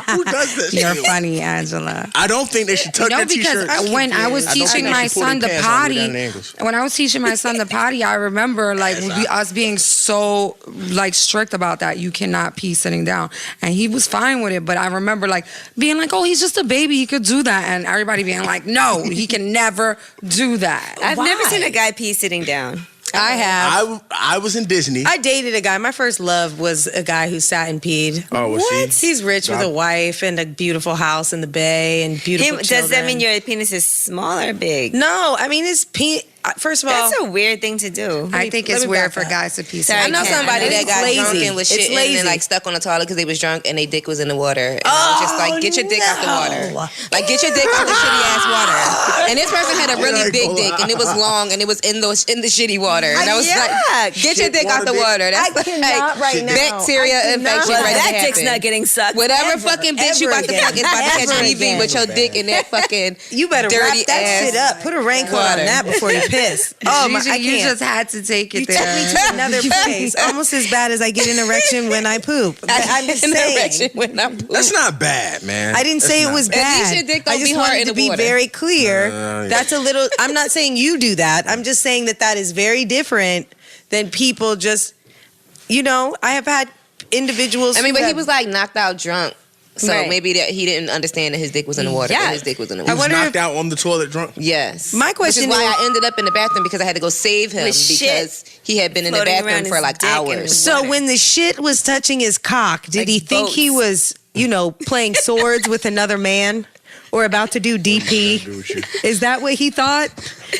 [SPEAKER 5] Who does this?
[SPEAKER 3] You're
[SPEAKER 5] shit?
[SPEAKER 3] funny, Angela.
[SPEAKER 5] I don't think they should tuck
[SPEAKER 3] No,
[SPEAKER 5] their
[SPEAKER 3] because
[SPEAKER 5] t-shirts.
[SPEAKER 3] when I was
[SPEAKER 5] I don't
[SPEAKER 3] teaching
[SPEAKER 5] think
[SPEAKER 3] my
[SPEAKER 5] they should pull
[SPEAKER 3] son
[SPEAKER 5] their
[SPEAKER 3] to
[SPEAKER 5] pants all the way
[SPEAKER 3] potty,
[SPEAKER 5] down the ankles.
[SPEAKER 3] when I was teaching my son to potty, I remember us being so strict about that. You cannot pee sitting down, and he was fine with it. But I remember being like, "Oh, he's just a baby; he could do that," and everybody being like, "No, he can never do that."
[SPEAKER 1] I've never
[SPEAKER 6] Why?
[SPEAKER 1] seen a guy pee sitting down.
[SPEAKER 6] I have.
[SPEAKER 5] I was in Disney.
[SPEAKER 6] I dated a guy. My first love was a guy who sat and peed.
[SPEAKER 5] Oh, was
[SPEAKER 6] what?
[SPEAKER 5] he?
[SPEAKER 6] He's rich with a wife and a beautiful house in the Bay and beautiful children.
[SPEAKER 1] Does that mean your penis is small or big?
[SPEAKER 6] No, I mean his penis. First of all,
[SPEAKER 1] That's a weird thing to do.
[SPEAKER 3] I think
[SPEAKER 6] let
[SPEAKER 3] it's
[SPEAKER 6] me
[SPEAKER 3] weird
[SPEAKER 6] back
[SPEAKER 3] for
[SPEAKER 6] up.
[SPEAKER 3] guys to pee.
[SPEAKER 1] Sorry,
[SPEAKER 4] I know
[SPEAKER 1] Ken,
[SPEAKER 4] somebody
[SPEAKER 1] I know
[SPEAKER 4] that
[SPEAKER 1] it's
[SPEAKER 4] got
[SPEAKER 6] lazy.
[SPEAKER 4] drunk and was
[SPEAKER 6] It's
[SPEAKER 4] shitting
[SPEAKER 6] lazy.
[SPEAKER 4] and stuck on the toilet because they was drunk and their dick was in the water. And I was just like, get your dick out the water. Get your dick out the shitty ass water. And this person had a really big dick and it was long and it was in the shitty water. And I was like, get your dick out the water. That's
[SPEAKER 6] I cannot right now.
[SPEAKER 4] bacteria
[SPEAKER 6] I cannot.
[SPEAKER 4] infection
[SPEAKER 1] Well,
[SPEAKER 4] ready
[SPEAKER 1] that
[SPEAKER 4] to
[SPEAKER 1] dick's
[SPEAKER 4] happen.
[SPEAKER 1] not getting sucked.
[SPEAKER 4] Whatever
[SPEAKER 6] Ever,
[SPEAKER 4] fucking bitch you
[SPEAKER 6] ever
[SPEAKER 4] about to
[SPEAKER 6] again.
[SPEAKER 4] fuck is about to catch
[SPEAKER 6] Ever
[SPEAKER 4] BV
[SPEAKER 6] again.
[SPEAKER 4] with your dick in that fucking
[SPEAKER 6] You better
[SPEAKER 4] dirty
[SPEAKER 6] wrap that
[SPEAKER 4] ass
[SPEAKER 6] shit up. Put a raincoat on
[SPEAKER 4] water.
[SPEAKER 6] that before you piss. Oh my!
[SPEAKER 3] Gigi,
[SPEAKER 6] I
[SPEAKER 3] you
[SPEAKER 6] can't.
[SPEAKER 3] just had to take it
[SPEAKER 6] You
[SPEAKER 3] there.
[SPEAKER 6] took me to another place, almost as bad as I get an erection when I poop. I'm just
[SPEAKER 4] in the
[SPEAKER 6] saying.
[SPEAKER 4] erection when I poop.
[SPEAKER 5] That's not bad, man.
[SPEAKER 6] I didn't
[SPEAKER 5] That's
[SPEAKER 6] say it
[SPEAKER 5] not
[SPEAKER 6] was
[SPEAKER 5] bad.
[SPEAKER 6] bad.
[SPEAKER 4] least your dick don't
[SPEAKER 6] I just
[SPEAKER 4] be hard
[SPEAKER 6] wanted
[SPEAKER 4] in
[SPEAKER 6] to
[SPEAKER 4] the
[SPEAKER 6] be
[SPEAKER 4] water.
[SPEAKER 6] very clear.
[SPEAKER 5] Yeah.
[SPEAKER 6] That's a little. I'm not saying you do that. I'm just saying that is very different than people just. I have had individuals.
[SPEAKER 4] I mean,
[SPEAKER 6] who
[SPEAKER 4] but he
[SPEAKER 6] have-
[SPEAKER 4] was like knocked out drunk. So
[SPEAKER 1] Right.
[SPEAKER 4] maybe that he didn't understand that his dick was in the water.
[SPEAKER 1] Yeah.
[SPEAKER 4] And his dick was in the
[SPEAKER 5] He
[SPEAKER 4] water.
[SPEAKER 5] was
[SPEAKER 6] wonder
[SPEAKER 5] knocked out on the toilet drunk.
[SPEAKER 4] Yes.
[SPEAKER 6] My question
[SPEAKER 4] Which is why
[SPEAKER 6] is-
[SPEAKER 4] I ended up in the bathroom because I had to go save him
[SPEAKER 1] With shit
[SPEAKER 4] because he had been in the
[SPEAKER 1] floating
[SPEAKER 4] bathroom
[SPEAKER 1] around
[SPEAKER 4] for
[SPEAKER 1] his
[SPEAKER 4] like
[SPEAKER 1] dick and
[SPEAKER 4] hours.
[SPEAKER 1] his-
[SPEAKER 6] So
[SPEAKER 1] water.
[SPEAKER 6] when the shit was touching his cock, did
[SPEAKER 1] Like
[SPEAKER 6] he think he
[SPEAKER 1] boats.
[SPEAKER 6] was, playing swords with another man? Or about to do DP?
[SPEAKER 5] do with you.
[SPEAKER 6] Is that what he thought?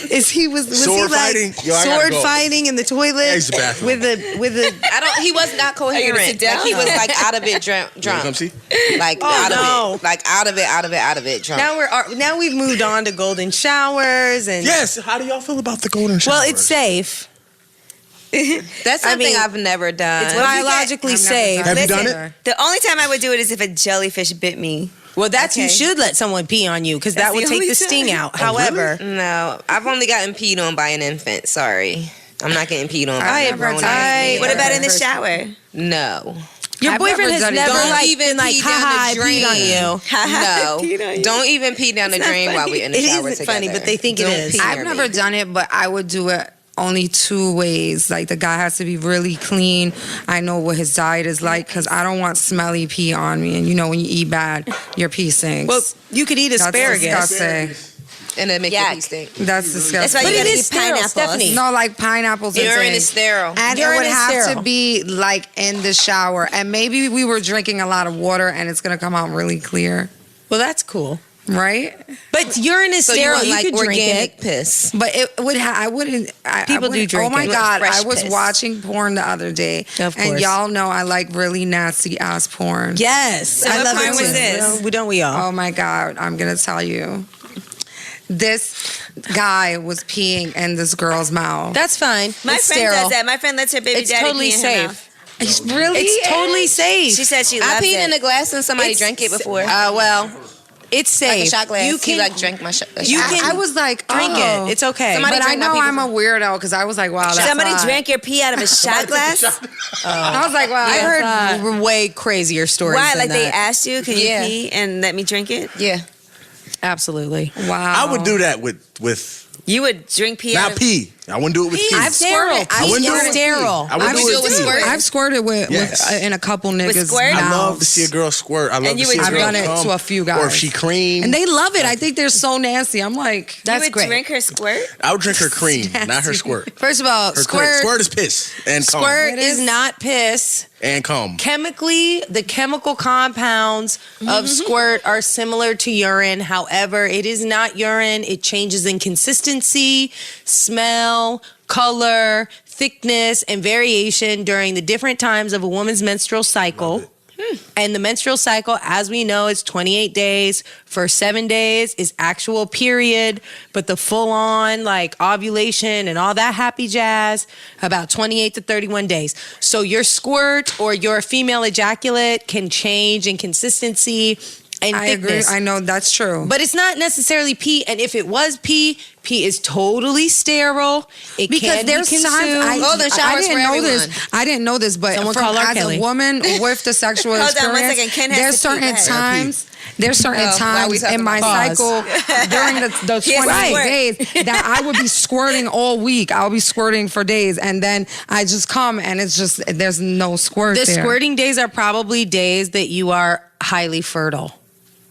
[SPEAKER 6] Was he
[SPEAKER 5] Sword
[SPEAKER 6] like
[SPEAKER 5] fighting? Yo, I gotta
[SPEAKER 6] sword
[SPEAKER 5] go.
[SPEAKER 6] fighting in the toilet
[SPEAKER 5] Use the bathroom.
[SPEAKER 6] with a
[SPEAKER 4] He was not
[SPEAKER 1] Are you gonna
[SPEAKER 4] coherent.
[SPEAKER 1] sit down?
[SPEAKER 4] Like he was like out of it
[SPEAKER 5] You wanna come
[SPEAKER 4] drunk.
[SPEAKER 5] see?
[SPEAKER 4] Like
[SPEAKER 6] Oh,
[SPEAKER 4] out
[SPEAKER 6] no.
[SPEAKER 4] of it. Like out of it drunk.
[SPEAKER 6] now we've moved on to golden showers and
[SPEAKER 5] Yes. How do y'all feel about the golden shower?
[SPEAKER 6] well, it's safe.
[SPEAKER 4] That's
[SPEAKER 6] I
[SPEAKER 4] something
[SPEAKER 6] mean,
[SPEAKER 4] I've never done.
[SPEAKER 6] It's biologically
[SPEAKER 3] I've never
[SPEAKER 6] safe.
[SPEAKER 3] done
[SPEAKER 5] Have you done
[SPEAKER 1] Listen,
[SPEAKER 5] it?
[SPEAKER 1] The only time I would do it is if a jellyfish bit me.
[SPEAKER 6] Well, that's you
[SPEAKER 1] Okay.
[SPEAKER 6] should let someone pee on you because that
[SPEAKER 1] That's
[SPEAKER 6] would
[SPEAKER 1] the
[SPEAKER 6] take
[SPEAKER 1] only
[SPEAKER 6] the sting
[SPEAKER 1] time.
[SPEAKER 6] out.
[SPEAKER 5] Oh,
[SPEAKER 6] However,
[SPEAKER 4] No, I've only gotten peed on by an infant. Sorry. I'm not getting peed on by
[SPEAKER 6] I
[SPEAKER 4] a
[SPEAKER 6] have
[SPEAKER 4] grown
[SPEAKER 6] heard-
[SPEAKER 4] ass
[SPEAKER 6] I-
[SPEAKER 4] man.
[SPEAKER 1] What about in the
[SPEAKER 6] Person.
[SPEAKER 1] shower?
[SPEAKER 4] No.
[SPEAKER 6] your
[SPEAKER 3] I've
[SPEAKER 6] boyfriend
[SPEAKER 3] never
[SPEAKER 6] has
[SPEAKER 3] done it.
[SPEAKER 6] never
[SPEAKER 4] Don't
[SPEAKER 6] like
[SPEAKER 4] even
[SPEAKER 6] been like,
[SPEAKER 4] pee down
[SPEAKER 6] haha,
[SPEAKER 4] the
[SPEAKER 6] I peed on
[SPEAKER 4] drain.
[SPEAKER 6] you.
[SPEAKER 1] Peed on
[SPEAKER 4] No.
[SPEAKER 1] you.
[SPEAKER 4] Don't even pee down the
[SPEAKER 1] It's not
[SPEAKER 4] drain while
[SPEAKER 1] funny.
[SPEAKER 4] we're in the
[SPEAKER 6] It
[SPEAKER 4] shower
[SPEAKER 6] isn't
[SPEAKER 4] together.
[SPEAKER 6] funny, but they think it
[SPEAKER 4] Don't
[SPEAKER 6] is.
[SPEAKER 4] pee
[SPEAKER 3] I've
[SPEAKER 4] near
[SPEAKER 3] never
[SPEAKER 4] me.
[SPEAKER 3] done it, but I would do it only 2 ways. Like the guy has to be really clean. I know what his diet is like because I don't want smelly pee on me. And when you eat bad, your pee stinks.
[SPEAKER 6] Well, you could eat
[SPEAKER 3] That's
[SPEAKER 6] asparagus.
[SPEAKER 3] disgusting.
[SPEAKER 4] And then make your pee stink.
[SPEAKER 3] That's disgusting.
[SPEAKER 1] That's why
[SPEAKER 2] But
[SPEAKER 1] you
[SPEAKER 2] it
[SPEAKER 1] gotta
[SPEAKER 2] is
[SPEAKER 1] eat
[SPEAKER 2] sterile,
[SPEAKER 1] pineapples.
[SPEAKER 2] Stephanie.
[SPEAKER 3] No, like pineapples. and
[SPEAKER 4] Urine
[SPEAKER 3] things.
[SPEAKER 4] is sterile.
[SPEAKER 3] And
[SPEAKER 2] Urine
[SPEAKER 3] it would
[SPEAKER 2] is
[SPEAKER 3] have
[SPEAKER 2] sterile.
[SPEAKER 3] to be like in the shower. And maybe we were drinking a lot of water and it's going to come out really clear.
[SPEAKER 2] Well, that's cool.
[SPEAKER 3] Right?
[SPEAKER 2] But urine is
[SPEAKER 4] So you
[SPEAKER 2] sterile.
[SPEAKER 4] want
[SPEAKER 2] You
[SPEAKER 4] like
[SPEAKER 2] could drink
[SPEAKER 4] organic
[SPEAKER 2] it.
[SPEAKER 4] piss.
[SPEAKER 3] But it would I wouldn't.
[SPEAKER 2] People do drink
[SPEAKER 3] Oh my
[SPEAKER 2] it.
[SPEAKER 3] God.
[SPEAKER 4] Fresh
[SPEAKER 3] I was
[SPEAKER 4] piss.
[SPEAKER 3] watching porn the other day.
[SPEAKER 2] Of
[SPEAKER 3] And
[SPEAKER 2] course.
[SPEAKER 3] y'all know I like really nasty ass porn.
[SPEAKER 2] Yes.
[SPEAKER 1] So
[SPEAKER 2] I
[SPEAKER 1] what
[SPEAKER 2] love
[SPEAKER 1] porn
[SPEAKER 2] it
[SPEAKER 1] was
[SPEAKER 2] too.
[SPEAKER 1] this?
[SPEAKER 2] Don't we all?
[SPEAKER 3] Oh my God. I'm going to tell you. This guy was peeing in this girl's mouth.
[SPEAKER 2] That's fine.
[SPEAKER 1] My
[SPEAKER 2] It's
[SPEAKER 1] friend
[SPEAKER 2] sterile.
[SPEAKER 1] does that. My friend lets her baby
[SPEAKER 2] It's
[SPEAKER 1] daddy
[SPEAKER 2] totally
[SPEAKER 1] pee in her
[SPEAKER 2] safe.
[SPEAKER 1] mouth.
[SPEAKER 3] It's really?
[SPEAKER 2] It's totally safe.
[SPEAKER 1] She said she
[SPEAKER 4] I
[SPEAKER 1] loves
[SPEAKER 4] peed
[SPEAKER 1] it.
[SPEAKER 4] in a glass and somebody
[SPEAKER 2] It's-
[SPEAKER 4] drank it before.
[SPEAKER 2] Well, it's safe.
[SPEAKER 4] like a shot glass.
[SPEAKER 2] You
[SPEAKER 4] You
[SPEAKER 2] can
[SPEAKER 4] like drank my shot.
[SPEAKER 2] you can
[SPEAKER 3] I was like,
[SPEAKER 2] drink
[SPEAKER 3] oh.
[SPEAKER 2] it. It's okay.
[SPEAKER 4] Somebody
[SPEAKER 3] But I
[SPEAKER 4] drank my
[SPEAKER 3] know
[SPEAKER 4] pee
[SPEAKER 3] I'm a weirdo because I was like, wow, that's
[SPEAKER 1] Somebody
[SPEAKER 3] hot.
[SPEAKER 1] drank your pee out of a shot glass?
[SPEAKER 3] I was like, wow.
[SPEAKER 2] I've heard way crazier stories.
[SPEAKER 1] Why?
[SPEAKER 2] than
[SPEAKER 1] Like they
[SPEAKER 2] that.
[SPEAKER 1] asked you, can you
[SPEAKER 4] Yeah.
[SPEAKER 1] pee and let me drink it?
[SPEAKER 4] Yeah.
[SPEAKER 2] Absolutely.
[SPEAKER 3] Wow.
[SPEAKER 5] I would do that with
[SPEAKER 1] You would drink pee out
[SPEAKER 5] not
[SPEAKER 1] of
[SPEAKER 5] pee. I wouldn't do it with pee.
[SPEAKER 2] I've sterile.
[SPEAKER 3] I
[SPEAKER 5] wouldn't do it
[SPEAKER 2] It's
[SPEAKER 5] with
[SPEAKER 2] sterile.
[SPEAKER 5] pee. I wouldn't
[SPEAKER 3] I've
[SPEAKER 5] do it
[SPEAKER 4] do it with
[SPEAKER 5] with pee.
[SPEAKER 4] squirt.
[SPEAKER 3] I've squirted with
[SPEAKER 5] Yes.
[SPEAKER 3] in a couple niggas'
[SPEAKER 1] squirt?
[SPEAKER 5] I love to
[SPEAKER 3] mouths.
[SPEAKER 5] see a girl squirt. I love
[SPEAKER 1] And you
[SPEAKER 5] to see
[SPEAKER 1] would
[SPEAKER 5] a girl
[SPEAKER 3] I've done it
[SPEAKER 5] come.
[SPEAKER 3] to a few guys.
[SPEAKER 5] Or if she cream.
[SPEAKER 3] And they love it. I think they're so nasty. I'm like,
[SPEAKER 2] That's
[SPEAKER 1] you would
[SPEAKER 2] great.
[SPEAKER 1] drink her squirt?
[SPEAKER 5] I would drink her cream, not her squirt.
[SPEAKER 2] First of all,
[SPEAKER 5] Her cream.
[SPEAKER 2] squirt
[SPEAKER 5] Squirt is piss and cum.
[SPEAKER 2] squirt
[SPEAKER 3] It
[SPEAKER 2] is
[SPEAKER 3] is.
[SPEAKER 2] not piss.
[SPEAKER 5] And cum.
[SPEAKER 2] Chemically, the chemical compounds of squirt are similar to urine. However, it is not urine. It changes in consistency, smell, color, thickness, and variation during the different times of a woman's menstrual cycle. And the menstrual cycle, as we know, is 28 days. For 7 days is actual period, but the full-on like ovulation and all that happy jazz, about 28 to 31 days. So your squirt or your female ejaculate can change in consistency and
[SPEAKER 3] I agree.
[SPEAKER 2] thickness.
[SPEAKER 3] I know that's true.
[SPEAKER 2] But it's not necessarily pee, and if it was pee is totally sterile. It
[SPEAKER 3] because
[SPEAKER 2] can
[SPEAKER 3] there's
[SPEAKER 2] be
[SPEAKER 3] times
[SPEAKER 2] consumed.
[SPEAKER 4] Golden
[SPEAKER 3] I
[SPEAKER 4] showers
[SPEAKER 3] didn't
[SPEAKER 4] for
[SPEAKER 3] know
[SPEAKER 4] everyone.
[SPEAKER 3] this. I didn't know this, but
[SPEAKER 2] Someone
[SPEAKER 3] from,
[SPEAKER 2] call R.
[SPEAKER 3] as
[SPEAKER 2] Kelly.
[SPEAKER 3] a woman with the sexual
[SPEAKER 1] Hold on
[SPEAKER 3] experience,
[SPEAKER 1] one second. Ken has
[SPEAKER 3] there's
[SPEAKER 1] to pee. Go
[SPEAKER 3] certain
[SPEAKER 1] ahead.
[SPEAKER 3] times. There's certain
[SPEAKER 4] Oh, while we
[SPEAKER 3] times
[SPEAKER 4] talking
[SPEAKER 3] in my
[SPEAKER 2] about
[SPEAKER 3] cycle during the
[SPEAKER 1] He has to
[SPEAKER 3] 28
[SPEAKER 1] squirt.
[SPEAKER 3] days that I would be squirting all week. I'll be squirting for days, and then I just come, and it's just there's no squirt
[SPEAKER 2] The
[SPEAKER 3] there.
[SPEAKER 2] squirting days are probably days that you are highly fertile.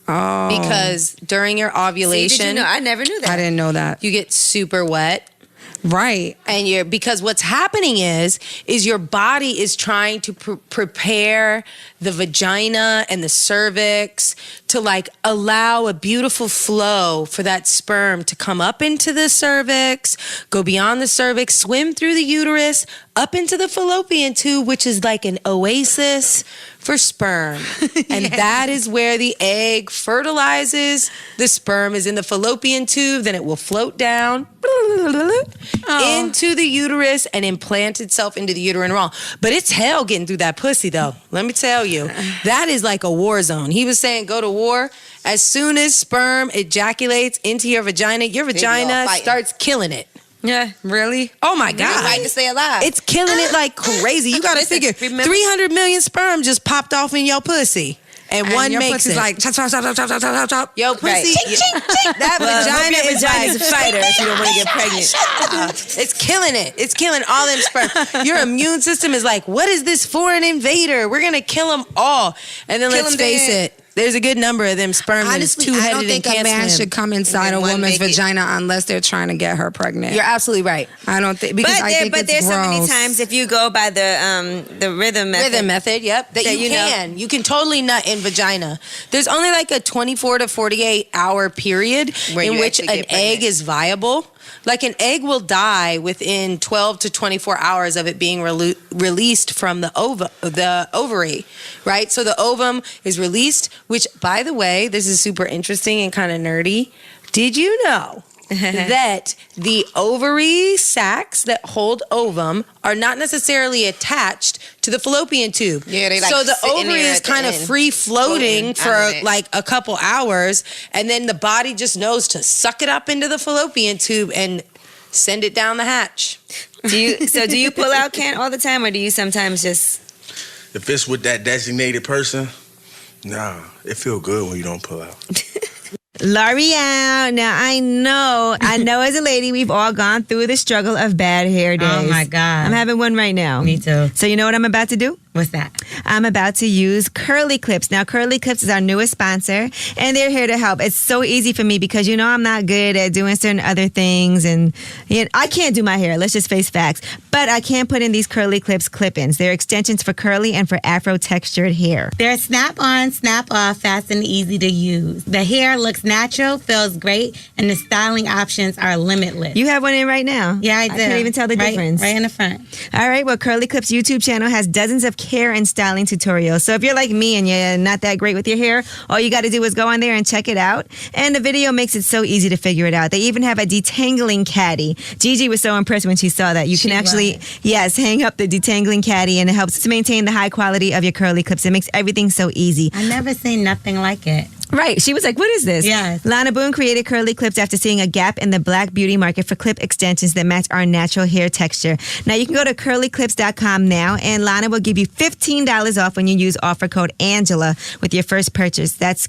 [SPEAKER 3] Oh,
[SPEAKER 2] Because during your
[SPEAKER 1] See,
[SPEAKER 2] ovulation,
[SPEAKER 1] did you know? I never knew that.
[SPEAKER 3] I didn't know that.
[SPEAKER 2] you get super wet.
[SPEAKER 3] Right.
[SPEAKER 2] And you're because what's happening is your body is trying to prepare the vagina and the cervix to like allow a beautiful flow for that sperm to come up into the cervix, go beyond the cervix, swim through the uterus, up into the fallopian tube, which is like an oasis for sperm. And that is where the egg fertilizes. The sperm is in the fallopian tube, then it will float down into the uterus and implant itself into the uterine wall. But it's hell getting through that pussy, though. Let me tell you, that is like a war zone. He was saying go to war. As soon as sperm ejaculates into your vagina
[SPEAKER 4] be all
[SPEAKER 2] vagina
[SPEAKER 4] fighting.
[SPEAKER 2] starts killing it.
[SPEAKER 1] Yeah.
[SPEAKER 3] Really?
[SPEAKER 2] Oh my
[SPEAKER 4] You
[SPEAKER 2] God.
[SPEAKER 4] fight to stay alive.
[SPEAKER 2] It's killing it like crazy. You gotta
[SPEAKER 1] Listen,
[SPEAKER 2] figure
[SPEAKER 1] remember-
[SPEAKER 2] 300 million sperm just popped off in your pussy. And one
[SPEAKER 3] your
[SPEAKER 2] makes
[SPEAKER 3] pussy's
[SPEAKER 2] it.
[SPEAKER 3] like chop chop chop chop chop chop chop chop.
[SPEAKER 2] Yo, pussy,
[SPEAKER 1] Right.
[SPEAKER 2] that
[SPEAKER 1] Well,
[SPEAKER 2] vagina
[SPEAKER 1] hope your
[SPEAKER 2] is
[SPEAKER 1] vagina's
[SPEAKER 2] like,
[SPEAKER 1] a fighter if you don't want to get pregnant.
[SPEAKER 2] it's killing it. It's killing all them sperm. Your immune system is like, what is this foreign invader? We're gonna kill them all. And then
[SPEAKER 4] Kill
[SPEAKER 2] let's
[SPEAKER 4] 'em
[SPEAKER 2] face
[SPEAKER 4] dead.
[SPEAKER 2] it, there's a good number of them sperm that is
[SPEAKER 3] Honestly, I
[SPEAKER 2] two-headed
[SPEAKER 3] don't
[SPEAKER 2] and
[SPEAKER 3] think a
[SPEAKER 2] can't
[SPEAKER 3] man
[SPEAKER 2] swim.
[SPEAKER 3] should come inside a
[SPEAKER 4] And one
[SPEAKER 3] woman's
[SPEAKER 4] make it.
[SPEAKER 3] vagina unless they're trying to get her pregnant.
[SPEAKER 2] You're absolutely right.
[SPEAKER 3] I don't think because I think it's
[SPEAKER 1] there's
[SPEAKER 3] gross.
[SPEAKER 1] so many times if you go by the rhythm method.
[SPEAKER 2] Rhythm method, yep. That
[SPEAKER 1] That
[SPEAKER 2] you
[SPEAKER 1] you know.
[SPEAKER 2] can. You can totally nut in vagina. There's only like a 24 to 48 hour period
[SPEAKER 4] Where
[SPEAKER 2] in
[SPEAKER 4] you
[SPEAKER 2] which
[SPEAKER 4] actually
[SPEAKER 2] an
[SPEAKER 4] get pregnant.
[SPEAKER 2] egg is viable. Like an egg will die within 12 to 24 hours of it being released from the ovary, right? So the ovum is released, which, by the way, this is super interesting and kind of nerdy. Did you know that the ovary sacs that hold ovum are not necessarily attached to the fallopian tube?
[SPEAKER 4] Yeah, they, like,
[SPEAKER 2] so the
[SPEAKER 4] sit in
[SPEAKER 2] ovary
[SPEAKER 4] there
[SPEAKER 2] is
[SPEAKER 4] at the
[SPEAKER 2] kind of
[SPEAKER 4] end.
[SPEAKER 2] free floating
[SPEAKER 4] Floating
[SPEAKER 2] for
[SPEAKER 4] out of it.
[SPEAKER 2] like a couple hours, and then the body just knows to suck it up into the fallopian tube and send it down the hatch.
[SPEAKER 1] Do you pull out, Ken, all the time, or do you sometimes just?
[SPEAKER 5] If it's with that designated person, nah, it feel good when you don't pull out.
[SPEAKER 1] L'Oreal. Now I know as a lady, we've all gone through the struggle of bad hair days.
[SPEAKER 2] Oh my God.
[SPEAKER 1] I'm having one right now.
[SPEAKER 2] Me too.
[SPEAKER 1] So you know what I'm about to do?
[SPEAKER 7] What's that?
[SPEAKER 1] I'm about to use Curly Clips. Now, Curly Clips is our newest sponsor, and they're here to help. It's so easy for me because you know I'm not good at doing certain other things, and I can't do my hair. Let's just face facts. But I can put in these Curly Clips clip-ins. They're extensions for curly and for afro-textured hair.
[SPEAKER 7] They're snap-on, snap-off, fast and easy to use. The hair looks natural, feels great, and the styling options are limitless.
[SPEAKER 1] You have one in right now.
[SPEAKER 7] Yeah, I do.
[SPEAKER 1] I can't even tell the difference.
[SPEAKER 7] Right in the front.
[SPEAKER 1] All right, well, Curly Clips YouTube channel has dozens of care and styling tutorials. So if you're like me and you're not that great with your hair, all you got to do is go on there and check it out. And the video makes it so easy to figure it out. They even have a detangling caddy. Gigi was so impressed when she saw that. You can actually, hang up the detangling caddy, and it helps to maintain the high quality of your curly clips. It makes everything so easy.
[SPEAKER 7] I never seen nothing like it.
[SPEAKER 1] Right. She was like, what is this?
[SPEAKER 7] Yes.
[SPEAKER 1] Lana Boone created Curly Clips after seeing a gap in the black beauty market for clip extensions that match our natural hair texture. Now, you can go to curlyclips.com now, and Lana will give you $15 off when you use offer code Angela with your first purchase. That's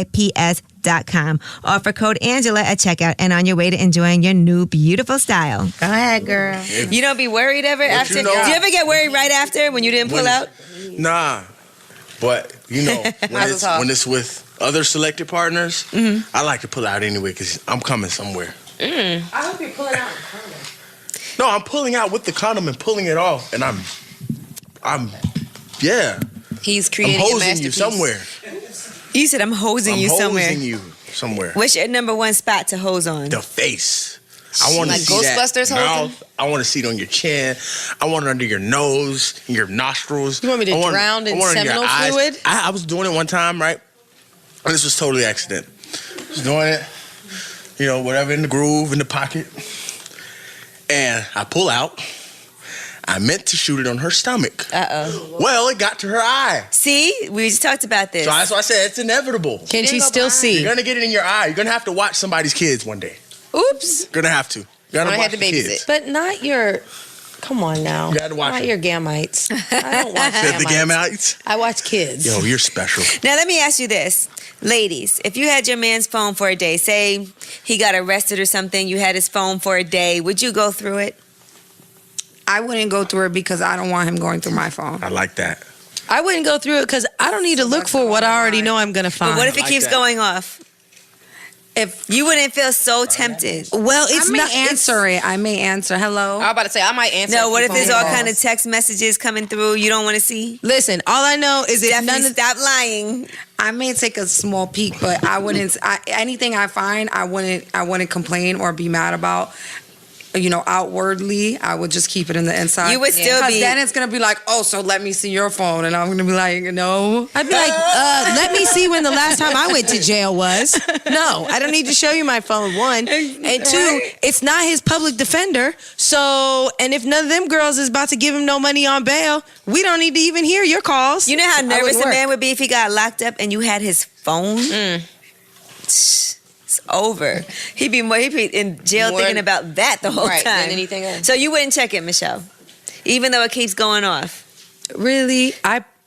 [SPEAKER 1] KURLYKLIPS.com. Offer code Angela at checkout, and on your way to enjoying your new beautiful style.
[SPEAKER 7] Go ahead, girl.
[SPEAKER 1] You don't be worried ever after?
[SPEAKER 5] you know-
[SPEAKER 1] Do you ever get worried right after when you didn't pull out?
[SPEAKER 5] Nah. But, when it's with other selected partners, I like to pull out anyway because I'm coming somewhere.
[SPEAKER 2] I hope you're pulling out the condom.
[SPEAKER 5] No, I'm pulling out with the condom and pulling it off. And
[SPEAKER 4] He's
[SPEAKER 5] I'm
[SPEAKER 4] creating a
[SPEAKER 5] hosing
[SPEAKER 4] masterpiece.
[SPEAKER 5] you somewhere.
[SPEAKER 1] You said I'm hosing you somewhere.
[SPEAKER 5] hosing you somewhere.
[SPEAKER 1] What's your number one spot to hose on?
[SPEAKER 5] The face. I want to
[SPEAKER 4] Like
[SPEAKER 5] see
[SPEAKER 4] Ghostbusters
[SPEAKER 5] that
[SPEAKER 4] hosing?
[SPEAKER 5] mouth. I want to see it on your chin. I want it under your nose, your nostrils.
[SPEAKER 2] You want me to
[SPEAKER 5] I
[SPEAKER 2] drown in
[SPEAKER 5] I want it your
[SPEAKER 2] seminal
[SPEAKER 5] eyes.
[SPEAKER 2] fluid?
[SPEAKER 5] I was doing it one time, right? And this was totally accident. I was doing it, whatever, in the groove, in the pocket. And I pull out. I meant to shoot it on her stomach.
[SPEAKER 1] Uh-oh.
[SPEAKER 5] Well, it got to her eye.
[SPEAKER 1] See? We just talked about this.
[SPEAKER 5] So that's why I said it's inevitable.
[SPEAKER 2] Can she still see?
[SPEAKER 5] You're going to get it in your eye. You're going to have to watch somebody's kids one day.
[SPEAKER 2] Oops.
[SPEAKER 5] You're going to have to. You got to
[SPEAKER 4] I
[SPEAKER 5] watch
[SPEAKER 4] had to
[SPEAKER 5] the
[SPEAKER 4] babysit.
[SPEAKER 5] kids.
[SPEAKER 2] But not your. Come on now.
[SPEAKER 5] You gotta watch
[SPEAKER 2] not
[SPEAKER 5] it.
[SPEAKER 2] your gametes. I don't watch
[SPEAKER 5] Said the
[SPEAKER 2] gametes.
[SPEAKER 5] gametes.
[SPEAKER 2] I watch kids.
[SPEAKER 5] Yo, you're special.
[SPEAKER 1] Now, let me ask you this. Ladies, if you had your man's phone for a day, say he got arrested or something, you had his phone for a day, would you go through it?
[SPEAKER 3] I wouldn't go through it because I don't want him going through my phone.
[SPEAKER 5] I like that.
[SPEAKER 2] I wouldn't go through it because I don't need to look for what I already know I'm going to find.
[SPEAKER 1] But what if it
[SPEAKER 5] like
[SPEAKER 1] keeps
[SPEAKER 5] that.
[SPEAKER 1] going off?
[SPEAKER 3] If
[SPEAKER 1] You wouldn't feel so tempted.
[SPEAKER 2] Well, it's
[SPEAKER 3] I may
[SPEAKER 2] not.
[SPEAKER 3] answer it. I may answer. Hello.
[SPEAKER 4] I was about to say I might answer.
[SPEAKER 1] No, what if
[SPEAKER 4] phone
[SPEAKER 1] there's all
[SPEAKER 4] calls.
[SPEAKER 1] kind of text messages coming through you don't want to see?
[SPEAKER 2] Listen, all I know is if none
[SPEAKER 1] Definitely
[SPEAKER 2] of
[SPEAKER 1] stop lying.
[SPEAKER 3] I may take a small peek, but I wouldn't. Anything I find, I wouldn't complain or be mad about. Outwardly, I would just keep it in the inside.
[SPEAKER 1] You would still
[SPEAKER 3] Because
[SPEAKER 1] be.
[SPEAKER 3] then it's gonna be like, oh, so let me see your phone, and I'm gonna be like, no.
[SPEAKER 2] I'd be like, let me see when the last time I went to jail was. No, I don't need to show you my phone, one. And two, it's not his public defender. So, and if none of them girls is about to give him no money on bail, we don't need to even hear your calls.
[SPEAKER 1] You know how
[SPEAKER 2] I
[SPEAKER 1] nervous
[SPEAKER 2] wouldn't
[SPEAKER 1] a
[SPEAKER 2] work.
[SPEAKER 1] man would be if he got locked up and you had his phone? It's over. He'd be in jail
[SPEAKER 4] More-
[SPEAKER 1] thinking about that the whole
[SPEAKER 4] right,
[SPEAKER 1] time.
[SPEAKER 4] than anything else.
[SPEAKER 1] So you wouldn't check it, Michelle? Even though it keeps going off?
[SPEAKER 2] Really?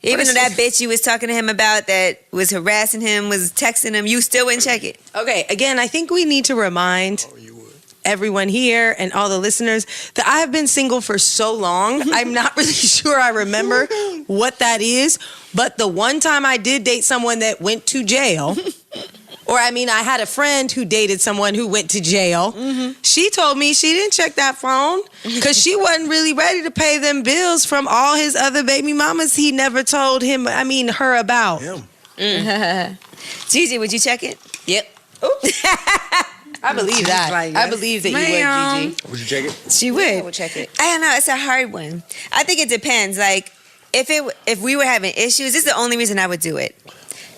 [SPEAKER 1] Even though that bitch you was talking to him about that was harassing him, was texting him, you still wouldn't check it?
[SPEAKER 2] Okay, again, I think we need to remind everyone here and all the listeners that I have been single for so long. I'm not really sure I remember what that is. But the one time I did date someone that went to jail, I had a friend who dated someone who went to jail. She told me she didn't check that phone because she wasn't really ready to pay them bills from all his other baby mamas he never told her about.
[SPEAKER 5] Him.
[SPEAKER 1] Gigi, would you check it?
[SPEAKER 4] Yep.
[SPEAKER 2] I believe that.
[SPEAKER 3] Like,
[SPEAKER 2] I
[SPEAKER 3] yes,
[SPEAKER 2] believe that
[SPEAKER 3] ma'am.
[SPEAKER 2] you would, Gigi.
[SPEAKER 5] Would you check it?
[SPEAKER 1] She
[SPEAKER 4] I
[SPEAKER 1] would.
[SPEAKER 4] would check it.
[SPEAKER 1] I don't know. It's a hard one. I think it depends. Like, if we were having issues, this is the only reason I would do it.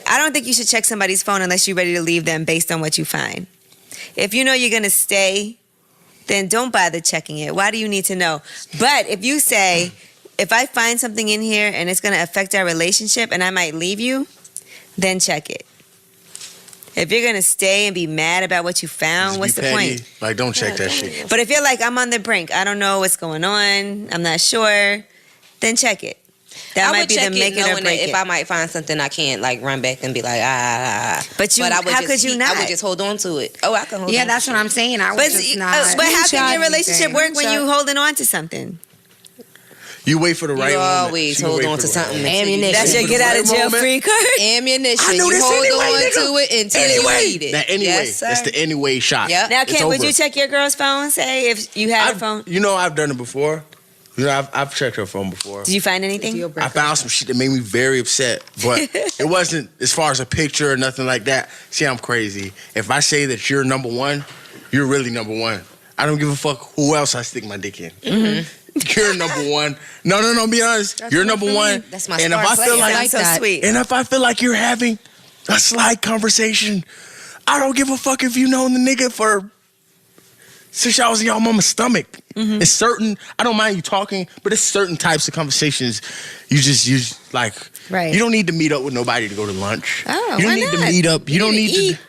[SPEAKER 1] I don't think you should check somebody's phone unless you're ready to leave them based on what you find. If you know you're going to stay, then don't bother checking it. Why do you need to know? But if you say, if I find something in here and it's going to affect our relationship and I might leave you, then check it. If you're going to stay and be mad about what you found,
[SPEAKER 5] Just
[SPEAKER 1] what's
[SPEAKER 5] be
[SPEAKER 1] the
[SPEAKER 5] petty.
[SPEAKER 1] point?
[SPEAKER 5] Like, don't check that shit.
[SPEAKER 1] But if you're like, I'm on the brink, I don't know what's going on, I'm not sure, then check it. That
[SPEAKER 4] I
[SPEAKER 1] might
[SPEAKER 4] would
[SPEAKER 1] be
[SPEAKER 4] check
[SPEAKER 1] the make
[SPEAKER 4] it
[SPEAKER 1] it or
[SPEAKER 4] knowing
[SPEAKER 1] break
[SPEAKER 4] that
[SPEAKER 1] it.
[SPEAKER 4] if I might find something, I can't like run back and be like
[SPEAKER 1] But you,
[SPEAKER 4] I would
[SPEAKER 1] how
[SPEAKER 4] just
[SPEAKER 1] could you
[SPEAKER 4] keep-
[SPEAKER 1] not?
[SPEAKER 4] I would just hold on to it. Oh, I can hold
[SPEAKER 3] Yeah,
[SPEAKER 4] on.
[SPEAKER 3] that's
[SPEAKER 4] to
[SPEAKER 3] what
[SPEAKER 4] it.
[SPEAKER 3] I'm saying. I would
[SPEAKER 1] But,
[SPEAKER 3] just
[SPEAKER 1] but
[SPEAKER 3] not.
[SPEAKER 1] how can your
[SPEAKER 2] Screenshot
[SPEAKER 1] relationship
[SPEAKER 3] anything.
[SPEAKER 1] work when you holding on to something?
[SPEAKER 5] You wait for the right
[SPEAKER 4] You
[SPEAKER 5] moment.
[SPEAKER 4] always
[SPEAKER 5] She
[SPEAKER 4] hold
[SPEAKER 5] wait
[SPEAKER 4] on
[SPEAKER 5] for
[SPEAKER 4] to
[SPEAKER 5] the right
[SPEAKER 4] something.
[SPEAKER 5] moment.
[SPEAKER 2] Ammunition.
[SPEAKER 1] That's your
[SPEAKER 5] For the
[SPEAKER 1] get out of
[SPEAKER 5] right
[SPEAKER 1] jail
[SPEAKER 5] moment.
[SPEAKER 1] free card.
[SPEAKER 4] Ammunition.
[SPEAKER 5] I knew
[SPEAKER 4] You
[SPEAKER 5] this
[SPEAKER 4] hold
[SPEAKER 5] anyway,
[SPEAKER 4] on
[SPEAKER 5] nigga.
[SPEAKER 4] to it until you need it.
[SPEAKER 5] That anyway.
[SPEAKER 4] Yes, sir.
[SPEAKER 5] That's the anyway shot.
[SPEAKER 4] Yep.
[SPEAKER 1] Now,
[SPEAKER 5] It's
[SPEAKER 1] Ken, would
[SPEAKER 5] over.
[SPEAKER 1] you check your girl's phone? Say if you had a phone.
[SPEAKER 5] You know, I've done it before. You know, I've checked her phone before.
[SPEAKER 1] Did you find anything?
[SPEAKER 5] I found some shit that made me very upset, but it wasn't as far as a picture or nothing like that. See, I'm crazy. If I say that you're number one, you're really number one. I don't give a fuck who else I stick my dick in. You're number one. No, be honest. You're number one.
[SPEAKER 4] That's my
[SPEAKER 5] And if
[SPEAKER 4] star
[SPEAKER 5] I feel
[SPEAKER 4] player.
[SPEAKER 5] like,
[SPEAKER 1] Sounds so
[SPEAKER 2] that.
[SPEAKER 1] sweet.
[SPEAKER 5] and if I feel like you're having a slight conversation, I don't give a fuck if you know the nigga for 6 hours in your mama's stomach. It's certain, I don't mind you talking, but it's certain types of conversations you just like,
[SPEAKER 1] Right.
[SPEAKER 5] you don't need to meet up with nobody to go to lunch.
[SPEAKER 1] Oh,
[SPEAKER 5] you don't
[SPEAKER 1] why
[SPEAKER 5] need to
[SPEAKER 1] not?
[SPEAKER 5] meet up. You don't
[SPEAKER 1] need
[SPEAKER 5] need
[SPEAKER 1] to
[SPEAKER 5] to.
[SPEAKER 1] eat.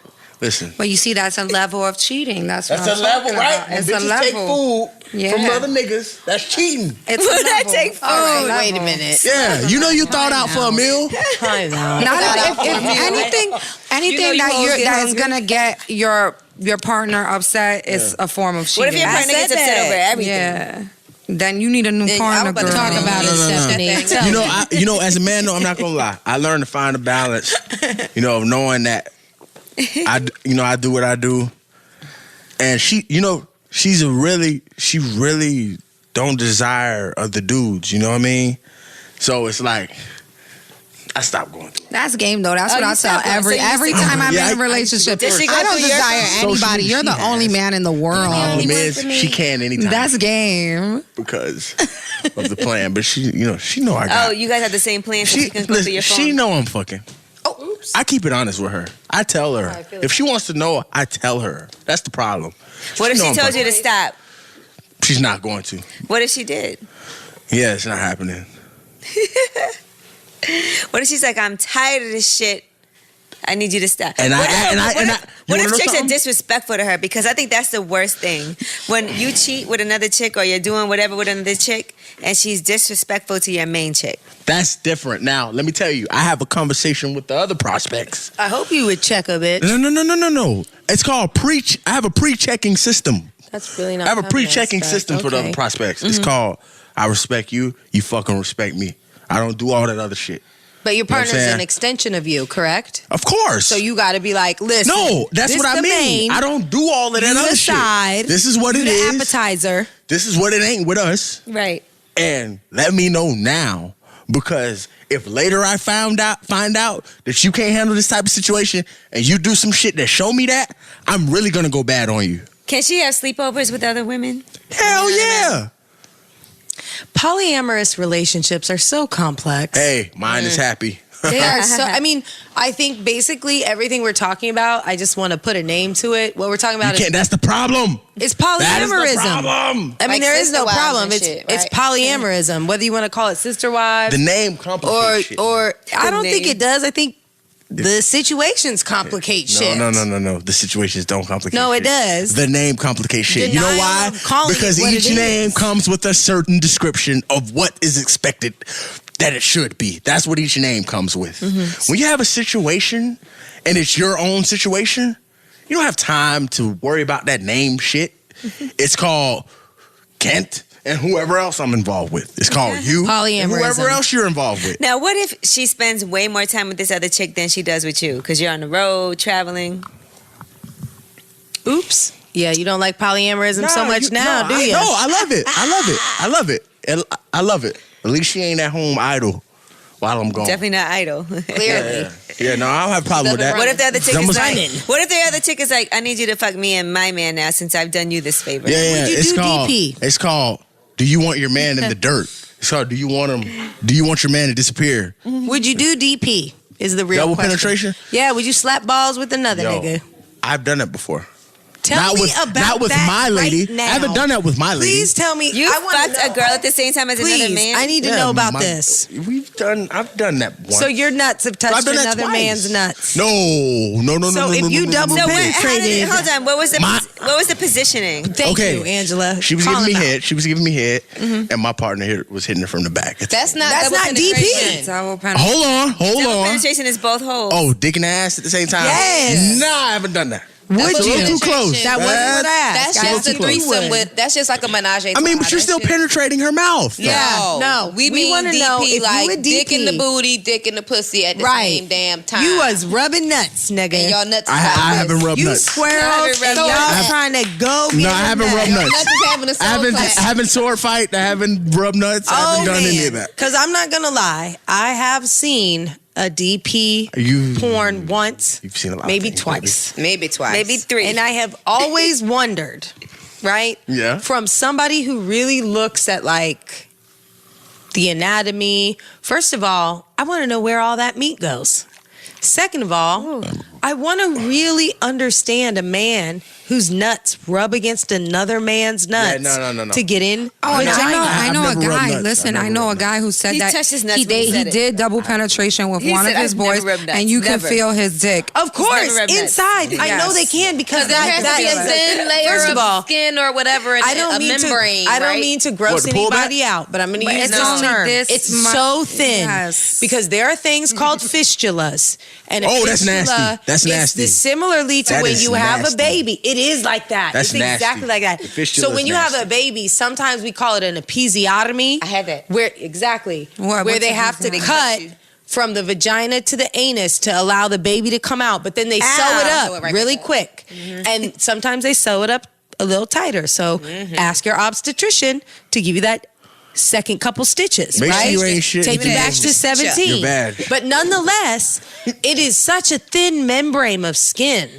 [SPEAKER 5] Listen.
[SPEAKER 3] But you see, that's a level of cheating. That's what
[SPEAKER 5] That's
[SPEAKER 3] I'm
[SPEAKER 5] a level,
[SPEAKER 3] talking
[SPEAKER 5] right?
[SPEAKER 3] about.
[SPEAKER 5] When
[SPEAKER 3] It's a
[SPEAKER 5] bitches take
[SPEAKER 3] level.
[SPEAKER 5] food
[SPEAKER 3] Yeah.
[SPEAKER 5] from other niggas, that's cheating.
[SPEAKER 3] It's
[SPEAKER 1] When
[SPEAKER 3] a
[SPEAKER 1] I
[SPEAKER 3] level.
[SPEAKER 1] take food.
[SPEAKER 3] All right,
[SPEAKER 2] Wait a
[SPEAKER 3] level.
[SPEAKER 2] minute.
[SPEAKER 5] Yeah, you know you thought out for a meal.
[SPEAKER 2] Time out.
[SPEAKER 3] Not if anything
[SPEAKER 4] You know you hoes get
[SPEAKER 3] that is
[SPEAKER 4] hungry.
[SPEAKER 3] gonna get your partner upset is a form of cheating.
[SPEAKER 1] What if your partner gets upset over everything?
[SPEAKER 3] Yeah. Then you need a new
[SPEAKER 4] Then I
[SPEAKER 3] partner,
[SPEAKER 4] was about
[SPEAKER 3] girl.
[SPEAKER 4] to
[SPEAKER 2] Talk about it, Stephanie. Tell
[SPEAKER 5] You
[SPEAKER 2] me.
[SPEAKER 5] know, as a man, though, I'm not gonna lie. I learned to find a balance. You know, of knowing that I do what I do, and she really don't desire other dudes. You know what I mean? So it's like I stopped going through it.
[SPEAKER 3] That's game though. That's
[SPEAKER 1] Oh,
[SPEAKER 3] what
[SPEAKER 1] you
[SPEAKER 3] I tell
[SPEAKER 1] stopped going. So you
[SPEAKER 3] every
[SPEAKER 1] stopped
[SPEAKER 3] time I'm
[SPEAKER 5] Yeah,
[SPEAKER 3] in a
[SPEAKER 5] I-
[SPEAKER 3] relationship.
[SPEAKER 1] Did she go
[SPEAKER 3] I don't
[SPEAKER 1] through your
[SPEAKER 3] desire
[SPEAKER 1] phone?
[SPEAKER 3] anybody.
[SPEAKER 5] Socially,
[SPEAKER 3] You're the
[SPEAKER 5] she
[SPEAKER 3] only
[SPEAKER 5] has.
[SPEAKER 3] man in the world.
[SPEAKER 5] Problem is, she can anytime.
[SPEAKER 3] That's game.
[SPEAKER 5] because of the plan. But she know I got.
[SPEAKER 1] Oh, you guys have the same plan, so she can go through your phone.
[SPEAKER 5] She know I'm fucking.
[SPEAKER 3] Oh,
[SPEAKER 5] I keep it honest with her. I tell her. If she wants to know, I tell her. That's the problem.
[SPEAKER 1] What if
[SPEAKER 5] know
[SPEAKER 1] she
[SPEAKER 5] I'm
[SPEAKER 1] told you
[SPEAKER 5] fucking.
[SPEAKER 1] to stop?
[SPEAKER 5] She's not going to.
[SPEAKER 1] What if she did?
[SPEAKER 5] Yeah, it's not happening.
[SPEAKER 1] What if she's like, I'm tired of this shit. I need you to stop.
[SPEAKER 5] And
[SPEAKER 1] what
[SPEAKER 5] I-
[SPEAKER 1] if,
[SPEAKER 5] you
[SPEAKER 1] what
[SPEAKER 5] wanna
[SPEAKER 1] if
[SPEAKER 5] know
[SPEAKER 1] chicks are
[SPEAKER 5] something?
[SPEAKER 1] disrespectful to her? Because I think that's the worst thing. When you cheat with another chick or you're doing whatever with another chick and she's disrespectful to your main chick.
[SPEAKER 5] That's different. Now, let me tell you, I have a conversation with the other prospects.
[SPEAKER 2] I hope you would check a bitch.
[SPEAKER 5] No. It's called I have a pre-checking system.
[SPEAKER 2] That's really not.
[SPEAKER 5] I have a
[SPEAKER 2] feminist,
[SPEAKER 5] pre-checking
[SPEAKER 2] but
[SPEAKER 5] system for the other
[SPEAKER 2] okay.
[SPEAKER 5] prospects. It's called I respect you, you fucking respect me. I don't do all that other shit.
[SPEAKER 2] But your
[SPEAKER 5] know what I'm
[SPEAKER 2] partner's
[SPEAKER 5] saying?
[SPEAKER 2] an extension of you, correct?
[SPEAKER 5] Of course.
[SPEAKER 2] So you got to be like, listen.
[SPEAKER 5] No, that's
[SPEAKER 2] this
[SPEAKER 5] what I
[SPEAKER 2] the
[SPEAKER 5] mean.
[SPEAKER 2] main,
[SPEAKER 5] I don't do all of that
[SPEAKER 2] you
[SPEAKER 5] other
[SPEAKER 2] the
[SPEAKER 5] shit.
[SPEAKER 2] side,
[SPEAKER 5] This is what
[SPEAKER 2] you
[SPEAKER 5] it
[SPEAKER 2] the
[SPEAKER 5] is.
[SPEAKER 2] appetizer.
[SPEAKER 5] This is what it ain't with us.
[SPEAKER 1] Right.
[SPEAKER 5] And let me know now, because if later I find out that you can't handle this type of situation and you do some shit that show me that, I'm really gonna go bad on you.
[SPEAKER 1] Can she have sleepovers with other women?
[SPEAKER 5] Hell yeah.
[SPEAKER 2] Polyamorous relationships are so complex.
[SPEAKER 5] Hey, mine is happy.
[SPEAKER 2] They are so. I mean, I think basically everything we're talking about, I just want to put a name to it. What we're talking about
[SPEAKER 5] That's the problem.
[SPEAKER 2] is
[SPEAKER 5] That is the
[SPEAKER 2] polyamorism.
[SPEAKER 5] problem.
[SPEAKER 2] I mean,
[SPEAKER 4] Like
[SPEAKER 2] there is no
[SPEAKER 4] sister wives
[SPEAKER 2] problem.
[SPEAKER 4] and
[SPEAKER 2] It's
[SPEAKER 4] shit,
[SPEAKER 2] it's
[SPEAKER 4] right?
[SPEAKER 2] polyamorism. Whether you want to call it sister wives
[SPEAKER 5] The name complicates shit.
[SPEAKER 2] or I don't think
[SPEAKER 1] name.
[SPEAKER 2] it does. I think the situations complicate shit.
[SPEAKER 5] No. The situations don't complicate
[SPEAKER 2] No,
[SPEAKER 5] shit.
[SPEAKER 2] it does.
[SPEAKER 5] The name complicates shit. You know
[SPEAKER 2] Denial
[SPEAKER 5] why?
[SPEAKER 2] of calling
[SPEAKER 5] Because
[SPEAKER 2] it what
[SPEAKER 5] each
[SPEAKER 2] it
[SPEAKER 5] name
[SPEAKER 2] is.
[SPEAKER 5] comes with a certain description of what is expected that it should be. That's what each name comes with.
[SPEAKER 2] Mm-hmm.
[SPEAKER 5] When you have a situation and it's your own situation, you don't have time to worry about that name shit.
[SPEAKER 2] Mm-hmm.
[SPEAKER 5] It's called Kent and whoever else I'm involved with. It's called you and
[SPEAKER 2] Polyamorism.
[SPEAKER 5] whoever else you're involved with.
[SPEAKER 1] Now, what if she spends way more time with this other chick than she does with you? Because you're on the road, traveling.
[SPEAKER 2] Oops. Yeah, you don't like polyamorism so much do you?
[SPEAKER 5] I love it. I love it. At least she ain't at home idle while I'm gone.
[SPEAKER 1] Definitely not idle.
[SPEAKER 2] Clearly.
[SPEAKER 5] Yeah, no, I don't have a problem with that.
[SPEAKER 1] What if the other chick
[SPEAKER 5] I'm
[SPEAKER 1] is
[SPEAKER 5] a-
[SPEAKER 1] like, what if the other chick is like, I need you to fuck me and my man now since I've done you this favor?
[SPEAKER 5] Yeah,
[SPEAKER 2] Would you
[SPEAKER 5] it's
[SPEAKER 2] do
[SPEAKER 5] called.
[SPEAKER 2] DP?
[SPEAKER 5] It's called. Do you want your man in the dirt? It's called. Do you want him? Do you want your man to disappear?
[SPEAKER 2] Would you do DP? Is the real
[SPEAKER 5] Double
[SPEAKER 2] question.
[SPEAKER 5] penetration?
[SPEAKER 2] Yeah, would you slap balls with another
[SPEAKER 5] Yo,
[SPEAKER 2] nigga?
[SPEAKER 5] I've done it before.
[SPEAKER 2] Tell me about
[SPEAKER 5] not with
[SPEAKER 2] that
[SPEAKER 5] my lady.
[SPEAKER 2] right now.
[SPEAKER 5] I haven't done that with my lady.
[SPEAKER 2] Please tell me.
[SPEAKER 1] You
[SPEAKER 2] I wanna
[SPEAKER 1] fucked
[SPEAKER 2] know.
[SPEAKER 1] a girl at the same time as
[SPEAKER 2] Please,
[SPEAKER 1] another man?
[SPEAKER 2] I need to
[SPEAKER 5] Yeah,
[SPEAKER 2] know about
[SPEAKER 5] my-
[SPEAKER 2] this.
[SPEAKER 5] I've done that once.
[SPEAKER 2] So your nuts have
[SPEAKER 5] I've
[SPEAKER 2] touched
[SPEAKER 5] done that
[SPEAKER 2] another
[SPEAKER 5] twice.
[SPEAKER 2] man's nuts.
[SPEAKER 5] No.
[SPEAKER 2] So if you double
[SPEAKER 1] So
[SPEAKER 2] penetrated-
[SPEAKER 1] hold on, what was
[SPEAKER 5] My-
[SPEAKER 1] the positioning?
[SPEAKER 2] Thank
[SPEAKER 5] Okay.
[SPEAKER 2] you, Angela.
[SPEAKER 5] She was
[SPEAKER 2] Call
[SPEAKER 5] giving me
[SPEAKER 2] him out.
[SPEAKER 5] head. She was giving me head, and my partner here was hitting her from the back.
[SPEAKER 4] That's not
[SPEAKER 2] That's
[SPEAKER 4] double
[SPEAKER 2] not DP.
[SPEAKER 4] penetration.
[SPEAKER 3] Double penetration.
[SPEAKER 5] Hold
[SPEAKER 1] Double
[SPEAKER 5] on.
[SPEAKER 1] penetration is both holes.
[SPEAKER 5] Oh, dick and ass at the same time?
[SPEAKER 2] Yes.
[SPEAKER 5] Nah, I haven't done that.
[SPEAKER 2] Would
[SPEAKER 5] That's a
[SPEAKER 2] you?
[SPEAKER 5] little too close.
[SPEAKER 2] That wasn't what I asked.
[SPEAKER 4] That's
[SPEAKER 2] I
[SPEAKER 4] just a
[SPEAKER 2] asked if you
[SPEAKER 4] threesome
[SPEAKER 2] would.
[SPEAKER 4] with. That's just like a menage a
[SPEAKER 5] I mean,
[SPEAKER 4] trois.
[SPEAKER 5] but you're
[SPEAKER 4] That's
[SPEAKER 5] still
[SPEAKER 4] just-
[SPEAKER 5] penetrating her mouth. though.
[SPEAKER 2] Yeah. No,
[SPEAKER 4] we
[SPEAKER 2] we
[SPEAKER 4] mean
[SPEAKER 2] wanna
[SPEAKER 4] DP
[SPEAKER 2] know if you
[SPEAKER 4] like
[SPEAKER 2] would
[SPEAKER 4] dick in the
[SPEAKER 2] DP.
[SPEAKER 4] booty, dick in the pussy at the
[SPEAKER 2] Right.
[SPEAKER 4] same damn time.
[SPEAKER 2] You was rubbing nuts, nigga.
[SPEAKER 4] and y'all nuts.
[SPEAKER 5] I haven't rubbed
[SPEAKER 2] you
[SPEAKER 5] nuts.
[SPEAKER 2] squirrels and y'all trying to go get
[SPEAKER 5] No, I haven't rubbed nuts.
[SPEAKER 4] Nuts is having a soul clash.
[SPEAKER 5] I haven't sword fight. I haven't rubbed nuts. I haven't done any of that.
[SPEAKER 2] Because I'm not gonna lie, I have seen a DP porn once,
[SPEAKER 5] You've seen a lot.
[SPEAKER 2] maybe
[SPEAKER 5] of things,
[SPEAKER 2] twice,
[SPEAKER 4] Maybe twice.
[SPEAKER 1] Maybe 3.
[SPEAKER 2] and I have always wondered, right?
[SPEAKER 5] Yeah.
[SPEAKER 2] From somebody who really looks at like the anatomy. First of all, I want to know where all that meat goes. Second of all, I want to really understand a man whose nuts rub against another man's nuts
[SPEAKER 5] no.
[SPEAKER 2] to get in.
[SPEAKER 3] Oh, no,
[SPEAKER 2] vagina.
[SPEAKER 3] I know
[SPEAKER 5] I've
[SPEAKER 3] a
[SPEAKER 5] never rubbed
[SPEAKER 3] guy.
[SPEAKER 5] nuts.
[SPEAKER 3] Listen,
[SPEAKER 5] I've
[SPEAKER 3] I
[SPEAKER 5] never
[SPEAKER 3] know a
[SPEAKER 5] rubbed
[SPEAKER 3] guy who said
[SPEAKER 1] He
[SPEAKER 3] that
[SPEAKER 1] touched his nuts
[SPEAKER 3] he
[SPEAKER 1] when he
[SPEAKER 3] did,
[SPEAKER 1] said it.
[SPEAKER 3] double penetration with
[SPEAKER 1] He
[SPEAKER 3] one of
[SPEAKER 1] said,
[SPEAKER 3] his
[SPEAKER 1] "I've never
[SPEAKER 3] boys,
[SPEAKER 1] rubbed nuts."
[SPEAKER 3] and you
[SPEAKER 1] Never.
[SPEAKER 3] can feel his dick.
[SPEAKER 2] Of course,
[SPEAKER 1] never rubbed nuts.
[SPEAKER 2] inside. I know
[SPEAKER 3] Yes.
[SPEAKER 2] they can because
[SPEAKER 4] There has to be a thin layer
[SPEAKER 2] First of all,
[SPEAKER 4] of skin or whatever, and
[SPEAKER 2] I don't
[SPEAKER 4] a
[SPEAKER 2] mean
[SPEAKER 4] membrane.
[SPEAKER 2] to. I don't
[SPEAKER 4] right?
[SPEAKER 2] mean to gross
[SPEAKER 5] What, the pullback?
[SPEAKER 2] anybody out, but I'm going to
[SPEAKER 3] But
[SPEAKER 2] use
[SPEAKER 3] it's
[SPEAKER 2] this
[SPEAKER 3] only
[SPEAKER 2] term.
[SPEAKER 3] this
[SPEAKER 2] It's
[SPEAKER 3] mu-
[SPEAKER 2] so thin
[SPEAKER 3] Yes.
[SPEAKER 2] because there are things called fistulas, and a
[SPEAKER 5] Oh, that's
[SPEAKER 2] fistula
[SPEAKER 5] nasty. That's
[SPEAKER 2] is
[SPEAKER 5] nasty.
[SPEAKER 2] similarly to
[SPEAKER 5] That
[SPEAKER 2] when
[SPEAKER 5] is
[SPEAKER 2] you have a
[SPEAKER 5] nasty.
[SPEAKER 2] baby. It is like that.
[SPEAKER 5] That's
[SPEAKER 2] it's exactly
[SPEAKER 5] nasty.
[SPEAKER 2] like that.
[SPEAKER 5] The fistula
[SPEAKER 2] So when
[SPEAKER 5] is
[SPEAKER 2] you have
[SPEAKER 5] nasty.
[SPEAKER 2] a baby, sometimes we call it an episiotomy.
[SPEAKER 4] I had that.
[SPEAKER 2] Where exactly
[SPEAKER 3] What-
[SPEAKER 2] where
[SPEAKER 3] what's
[SPEAKER 2] they
[SPEAKER 3] an
[SPEAKER 2] have to
[SPEAKER 3] episiotomy?
[SPEAKER 2] cut from the vagina to the anus to allow the baby to come out, but then they sew it
[SPEAKER 4] Sew it
[SPEAKER 2] up
[SPEAKER 4] right
[SPEAKER 2] really
[SPEAKER 4] back up.
[SPEAKER 2] quick, and sometimes they sew it up a little tighter. So ask your obstetrician to give you that second couple stitches.
[SPEAKER 5] Make sure
[SPEAKER 2] right?
[SPEAKER 5] you ain't shit.
[SPEAKER 2] Take you back to 17.
[SPEAKER 5] You're bad.
[SPEAKER 2] But nonetheless, it is such a thin membrane of skin.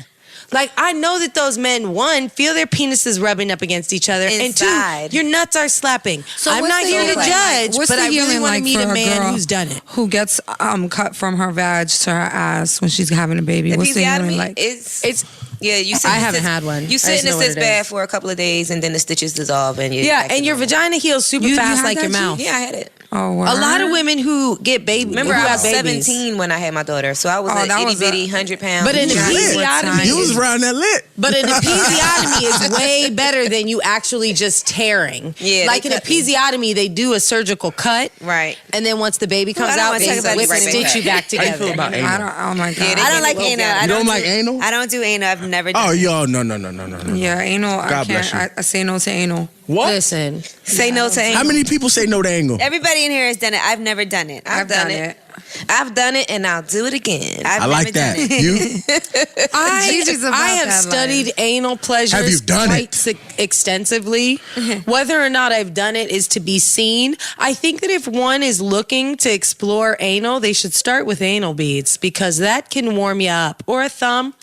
[SPEAKER 2] Like, I know that those men, one, feel their penises rubbing up against each other, and
[SPEAKER 1] Inside.
[SPEAKER 2] two, your nuts are slapping.
[SPEAKER 3] So
[SPEAKER 2] I'm
[SPEAKER 3] what's
[SPEAKER 2] not
[SPEAKER 3] the
[SPEAKER 2] here to
[SPEAKER 3] healing
[SPEAKER 2] judge,
[SPEAKER 3] like? What's
[SPEAKER 2] but
[SPEAKER 3] the
[SPEAKER 2] I really
[SPEAKER 3] healing
[SPEAKER 2] want to
[SPEAKER 3] like
[SPEAKER 2] meet
[SPEAKER 3] for
[SPEAKER 2] a
[SPEAKER 3] a
[SPEAKER 2] man
[SPEAKER 3] girl
[SPEAKER 2] who's done it.
[SPEAKER 3] who gets cut from her vag to her ass when she's having a baby? What's the healing
[SPEAKER 4] Episiotomy
[SPEAKER 3] like?
[SPEAKER 4] It's yeah. You sit
[SPEAKER 2] I
[SPEAKER 4] in
[SPEAKER 2] haven't
[SPEAKER 4] this-
[SPEAKER 2] had one.
[SPEAKER 4] You
[SPEAKER 2] I
[SPEAKER 4] sit
[SPEAKER 2] just
[SPEAKER 4] in
[SPEAKER 2] know
[SPEAKER 4] a
[SPEAKER 2] what
[SPEAKER 4] sis
[SPEAKER 2] it
[SPEAKER 4] bath
[SPEAKER 2] is.
[SPEAKER 4] for a couple of days, and then the stitches dissolve, and you
[SPEAKER 2] Yeah, and your vagina heals super
[SPEAKER 3] You
[SPEAKER 2] fast
[SPEAKER 3] had
[SPEAKER 2] like
[SPEAKER 3] that,
[SPEAKER 2] your
[SPEAKER 3] G?
[SPEAKER 2] mouth.
[SPEAKER 4] Yeah, I had it.
[SPEAKER 3] Oh,
[SPEAKER 2] A lot of
[SPEAKER 3] word?
[SPEAKER 2] women who get babies,
[SPEAKER 4] Remember,
[SPEAKER 2] who
[SPEAKER 4] I
[SPEAKER 2] have
[SPEAKER 4] was
[SPEAKER 2] babies.
[SPEAKER 4] 17 when I had my daughter, so I was
[SPEAKER 3] Oh,
[SPEAKER 4] an
[SPEAKER 3] that
[SPEAKER 4] itty
[SPEAKER 3] was a-
[SPEAKER 4] bitty 100-pound.
[SPEAKER 2] But an
[SPEAKER 3] Yeah.
[SPEAKER 2] episiotomy
[SPEAKER 5] You was
[SPEAKER 2] is
[SPEAKER 5] around that lit.
[SPEAKER 2] But an episiotomy is way better than you actually just tearing.
[SPEAKER 4] Yeah,
[SPEAKER 2] like
[SPEAKER 4] they
[SPEAKER 2] an
[SPEAKER 4] cut me.
[SPEAKER 2] episiotomy, they do a surgical cut,
[SPEAKER 4] right.
[SPEAKER 2] and then once the baby comes
[SPEAKER 1] I don't
[SPEAKER 2] out,
[SPEAKER 1] wanna
[SPEAKER 2] they
[SPEAKER 1] talk about
[SPEAKER 2] whip
[SPEAKER 1] this
[SPEAKER 2] and
[SPEAKER 1] anymore.
[SPEAKER 2] stitch you back
[SPEAKER 5] How you
[SPEAKER 2] together.
[SPEAKER 5] feel about
[SPEAKER 3] I
[SPEAKER 5] anal?
[SPEAKER 3] don't. Oh my god.
[SPEAKER 4] Yeah, they
[SPEAKER 1] I
[SPEAKER 4] give
[SPEAKER 1] don't like
[SPEAKER 4] me
[SPEAKER 1] anal.
[SPEAKER 4] low
[SPEAKER 1] I
[SPEAKER 5] You don't
[SPEAKER 1] don't
[SPEAKER 5] like
[SPEAKER 1] do,
[SPEAKER 5] anal?
[SPEAKER 1] I don't do anal. I've never done
[SPEAKER 5] Oh,
[SPEAKER 1] it.
[SPEAKER 5] yo, no.
[SPEAKER 3] Yeah, anal. I
[SPEAKER 5] God bless
[SPEAKER 3] can't.
[SPEAKER 5] you.
[SPEAKER 3] I say no to anal.
[SPEAKER 5] What?
[SPEAKER 2] Listen,
[SPEAKER 4] Say no to anal.
[SPEAKER 5] How many people say no to anal?
[SPEAKER 1] Everybody in here has done it. I've never done it.
[SPEAKER 4] I've done it. I've done it, and I'll do it again.
[SPEAKER 1] I've
[SPEAKER 5] I like
[SPEAKER 1] never
[SPEAKER 5] that.
[SPEAKER 1] done it.
[SPEAKER 5] You?
[SPEAKER 3] Gigi's about
[SPEAKER 2] I have
[SPEAKER 3] that
[SPEAKER 2] studied
[SPEAKER 3] life.
[SPEAKER 2] anal pleasures
[SPEAKER 5] Have you done
[SPEAKER 2] quite extensively. Whether or not I've done it is to be seen. I think that if one is looking to explore anal, they should start with anal beads because that can warm you up. Or a thumb,